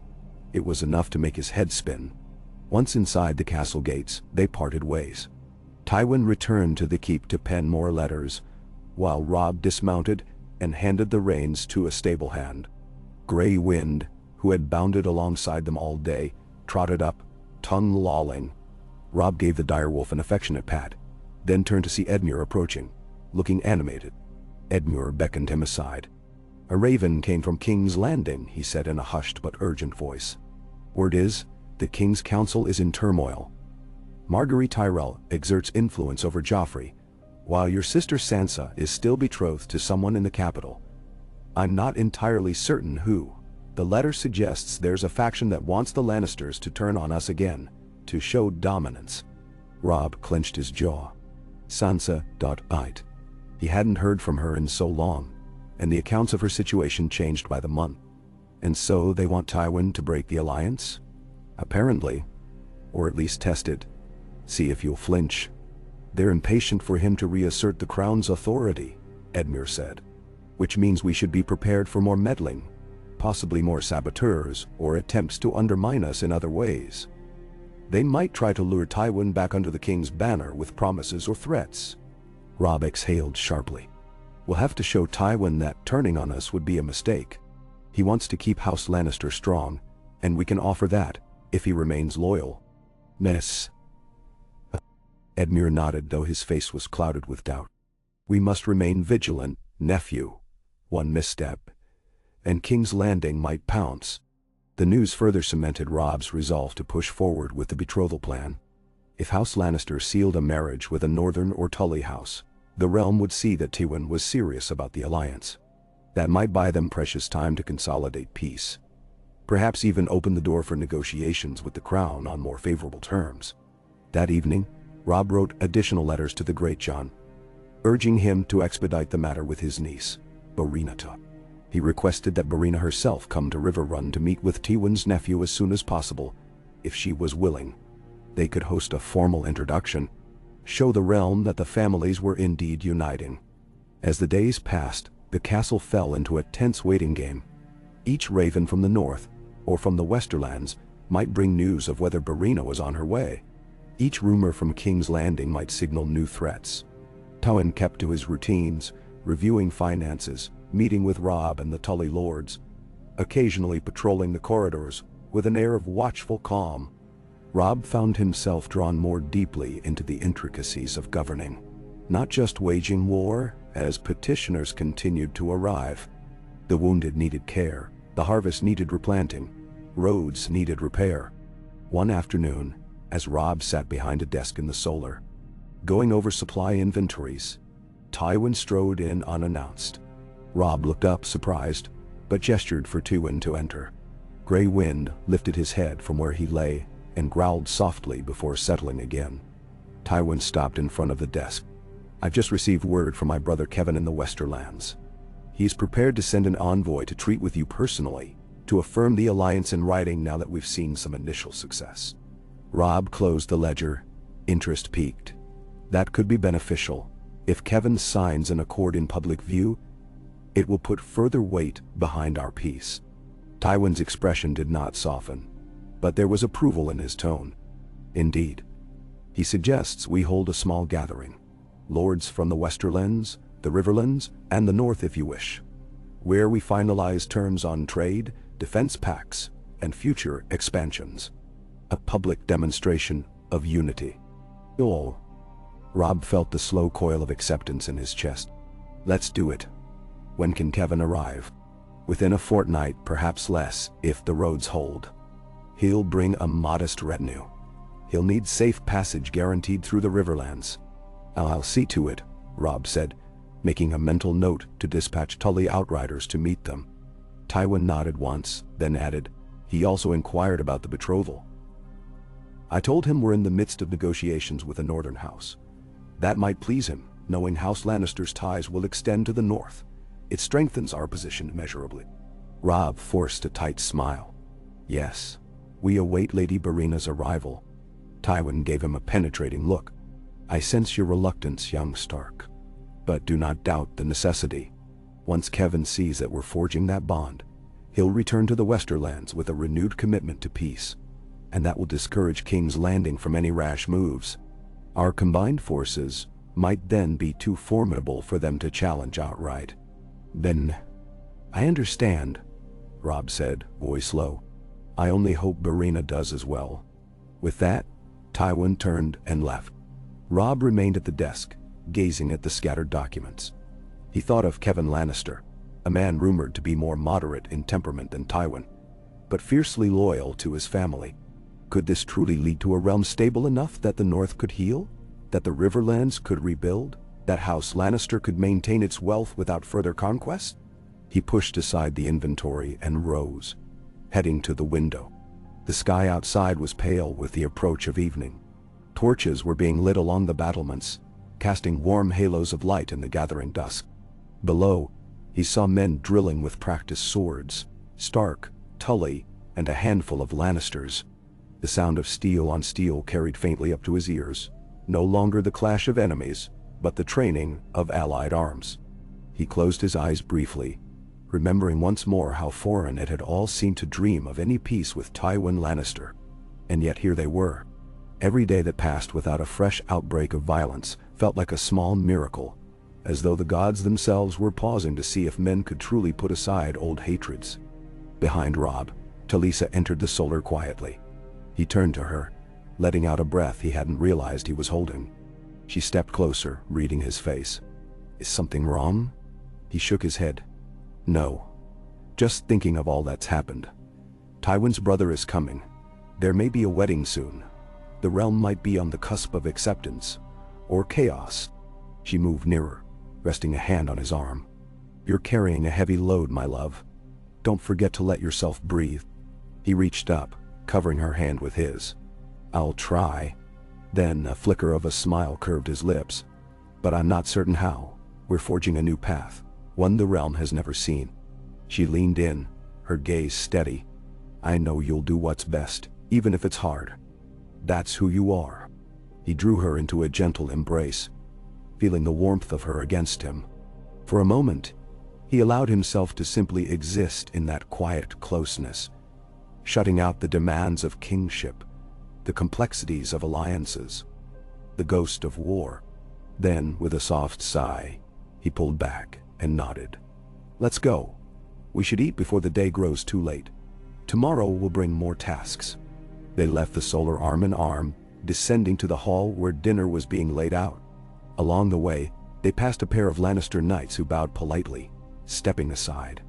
It was enough to make his head spin. Once inside the castle gates, they parted ways. Tywin returned to the keep to pen more letters, while Robb dismounted and handed the reins to a stable hand. Grey Wind, who had bounded alongside them all day, trotted up, tongue lolling. Robb gave the direwolf an affectionate pat, then turned to see Edmure approaching, looking animated. Edmure beckoned him aside. A raven came from King's Landing, he said in a hushed but urgent voice. Word is, the King's Council is in turmoil. Margaery Tyrell exerts influence over Joffrey, while your sister Sansa is still betrothed to someone in the capital. I'm not entirely certain who. The letter suggests there's a faction that wants the Lannisters to turn on us again, to show dominance. Robb clenched his jaw. Sansa.it. He hadn't heard from her in so long, and the accounts of her situation changed by the month. And so they want Tywin to break the alliance? Apparently. Or at least test it. See if you'll flinch. They're impatient for him to reassert the crown's authority, Edmure said. Which means we should be prepared for more meddling. possibly more saboteurs or attempts to undermine us in other ways. They might try to lure Tywin back under the king's banner with promises or threats. Robb exhaled sharply. We'll have to show Tywin that turning on us would be a mistake. He wants to keep House Lannister strong, and we can offer that, if he remains loyal. Miss. Edmure nodded, though his face was clouded with doubt. We must remain vigilant, nephew. One misstep, and King's Landing might pounce. The news further cemented Robb's resolve to push forward with the betrothal plan. If House Lannister sealed a marriage with a Northern or Tully house, the realm would see that Tywin was serious about the alliance. That might buy them precious time to consolidate peace. Perhaps even open the door for negotiations with the crown on more favorable terms. That evening, Robb wrote additional letters to the Great John, urging him to expedite the matter with his niece, Barina. He requested that Barina herself come to Riverrun to meet with Tywin's nephew as soon as possible, if she was willing. They could host a formal introduction, show the realm that the families were indeed uniting. As the days passed, the castle fell into a tense waiting game. Each raven from the north, or from the Westerlands, might bring news of whether Barina was on her way. Each rumor from King's Landing might signal new threats. Tywin kept to his routines, reviewing finances, meeting with Robb and the Tully lords, occasionally patrolling the corridors with an air of watchful calm. Robb found himself drawn more deeply into the intricacies of governing, not just waging war, as petitioners continued to arrive. The wounded needed care, the harvest needed replanting, roads needed repair. One afternoon, as Robb sat behind a desk in the solar, going over supply inventories, Tywin strode in unannounced. Robb looked up surprised, but gestured for Tywin to enter. Grey Wind lifted his head from where he lay and growled softly before settling again. Tywin stopped in front of the desk. I've just received word from my brother Kevin in the Westerlands. He's prepared to send an envoy to treat with you personally, to affirm the alliance in writing now that we've seen some initial success. Robb closed the ledger, interest peaked. That could be beneficial. If Kevin signs an accord in public view, it will put further weight behind our peace. Tywin's expression did not soften, but there was approval in his tone. Indeed. He suggests we hold a small gathering. Lords from the Westerlands, the Riverlands, and the North if you wish, where we finalize terms on trade, defense pacts, and future expansions. A public demonstration of unity. Oh. Robb felt the slow coil of acceptance in his chest. Let's do it. When can Kevin arrive? Within a fortnight, perhaps less, if the roads hold. He'll bring a modest retinue. He'll need safe passage guaranteed through the Riverlands. I'll see to it, Robb said, making a mental note to dispatch Tully outriders to meet them. Tywin nodded once, then added, he also inquired about the betrothal. I told him we're in the midst of negotiations with a northern house. That might please him, knowing House Lannister's ties will extend to the north. It strengthens our position immeasurably. Robb forced a tight smile. Yes, we await Lady Barina's arrival. Tywin gave him a penetrating look. I sense your reluctance, young Stark. But do not doubt the necessity. Once Kevin sees that we're forging that bond, he'll return to the Westerlands with a renewed commitment to peace, and that will discourage King's Landing from any rash moves. Our combined forces might then be too formidable for them to challenge outright. Then, I understand, Robb said, voice low. I only hope Barina does as well. With that, Tywin turned and left. Robb remained at the desk, gazing at the scattered documents. He thought of Kevin Lannister, a man rumored to be more moderate in temperament than Tywin, but fiercely loyal to his family. Could this truly lead to a realm stable enough that the North could heal? That the Riverlands could rebuild? That House Lannister could maintain its wealth without further conquest? He pushed aside the inventory and rose, heading to the window. The sky outside was pale with the approach of evening. Torches were being lit along the battlements, casting warm halos of light in the gathering dusk. Below, he saw men drilling with practiced swords, Stark, Tully, and a handful of Lannisters. The sound of steel on steel carried faintly up to his ears, no longer the clash of enemies, but the training of allied arms. He closed his eyes briefly, remembering once more how foreign it had all seemed to dream of any peace with Tywin Lannister. And yet here they were. Every day that passed without a fresh outbreak of violence felt like a small miracle, as though the gods themselves were pausing to see if men could truly put aside old hatreds. Behind Robb, Talisa entered the solar quietly. He turned to her, letting out a breath he hadn't realized he was holding. She stepped closer, reading his face. "Is something wrong?" He shook his head. "No. Just thinking of all that's happened. Tywin's brother is coming. There may be a wedding soon. The realm might be on the cusp of acceptance. Or chaos." She moved nearer, resting a hand on his arm. "You're carrying a heavy load, my love. Don't forget to let yourself breathe." He reached up, covering her hand with his. "I'll try." Then a flicker of a smile curved his lips. "But I'm not certain how. We're forging a new path, one the realm has never seen." She leaned in, her gaze steady. "I know you'll do what's best, even if it's hard. That's who you are." He drew her into a gentle embrace, feeling the warmth of her against him. For a moment, he allowed himself to simply exist in that quiet closeness, shutting out the demands of kingship, the complexities of alliances, the ghost of war. Then, with a soft sigh, he pulled back and nodded. "Let's go. We should eat before the day grows too late. Tomorrow will bring more tasks." They left the solar arm in arm, descending to the hall where dinner was being laid out. Along the way, they passed a pair of Lannister knights who bowed politely, stepping aside.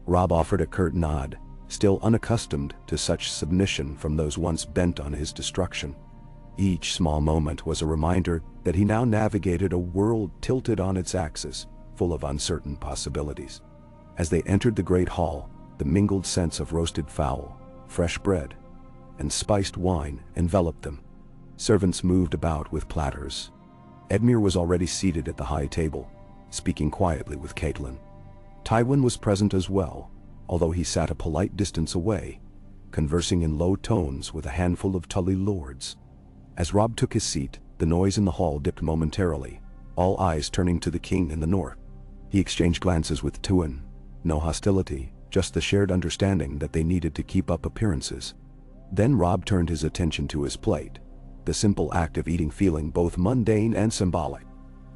Robb offered a curt nod, still unaccustomed to such submission from those once bent on his destruction. Each small moment was a reminder that he now navigated a world tilted on its axis, full of uncertain possibilities. As they entered the great hall, the mingled scents of roasted fowl, fresh bread, and spiced wine enveloped them. Servants moved about with platters. Edmure was already seated at the high table, speaking quietly with Catelyn. Tywin was present as well, although he sat a polite distance away, conversing in low tones with a handful of Tully lords. As Robb took his seat, the noise in the hall dipped momentarily, all eyes turning to the king in the north. He exchanged glances with Tywin. No hostility, just the shared understanding that they needed to keep up appearances. Then Robb turned his attention to his plate, the simple act of eating feeling both mundane and symbolic.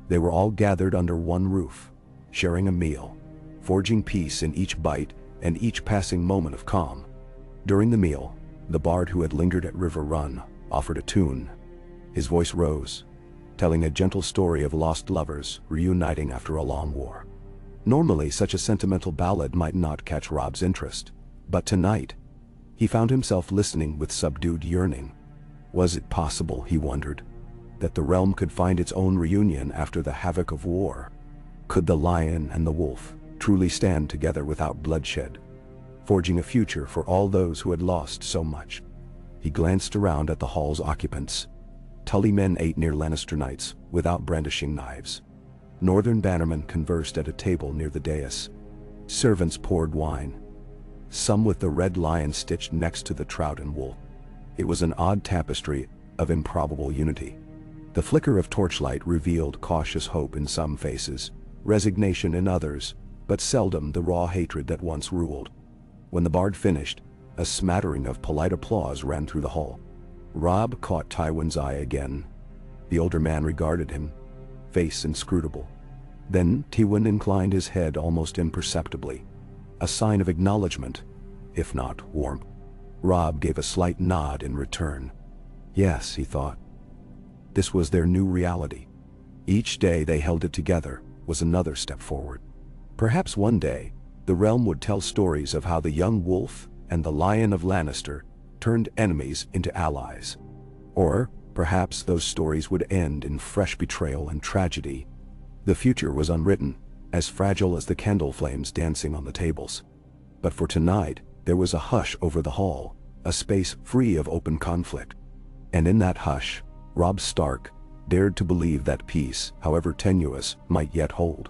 They were all gathered under one roof, sharing a meal, forging peace in each bite and each passing moment of calm. During the meal, the bard who had lingered at Riverrun offered a tune. His voice rose, telling a gentle story of lost lovers reuniting after a long war. Normally, such a sentimental ballad might not catch Robb's interest, but tonight, he found himself listening with subdued yearning. Was it possible, he wondered, that the realm could find its own reunion after the havoc of war? Could the lion and the wolf truly stand together without bloodshed, forging a future for all those who had lost so much? He glanced around at the hall's occupants. Tully men ate near Lannister knights without brandishing knives. Northern bannermen conversed at a table near the dais. Servants poured wine, some with the red lion stitched next to the trout and wolf. It was an odd tapestry of improbable unity. The flicker of torchlight revealed cautious hope in some faces, resignation in others, but seldom the raw hatred that once ruled. When the bard finished, a smattering of polite applause ran through the hall. Robb caught Tywin's eye again. The older man regarded him, face inscrutable. Then Tywin inclined his head almost imperceptibly, a sign of acknowledgement, if not warmth. Robb gave a slight nod in return. Yes, he thought. This was their new reality. Each day they held it together was another step forward. Perhaps one day, the realm would tell stories of how the young wolf and the lion of Lannister turned enemies into allies. Or perhaps those stories would end in fresh betrayal and tragedy. The future was unwritten, as fragile as the candle flames dancing on the tables. But for tonight, there was a hush over the hall, a space free of open conflict. And in that hush, Robb Stark dared to believe that peace, however tenuous, might yet hold.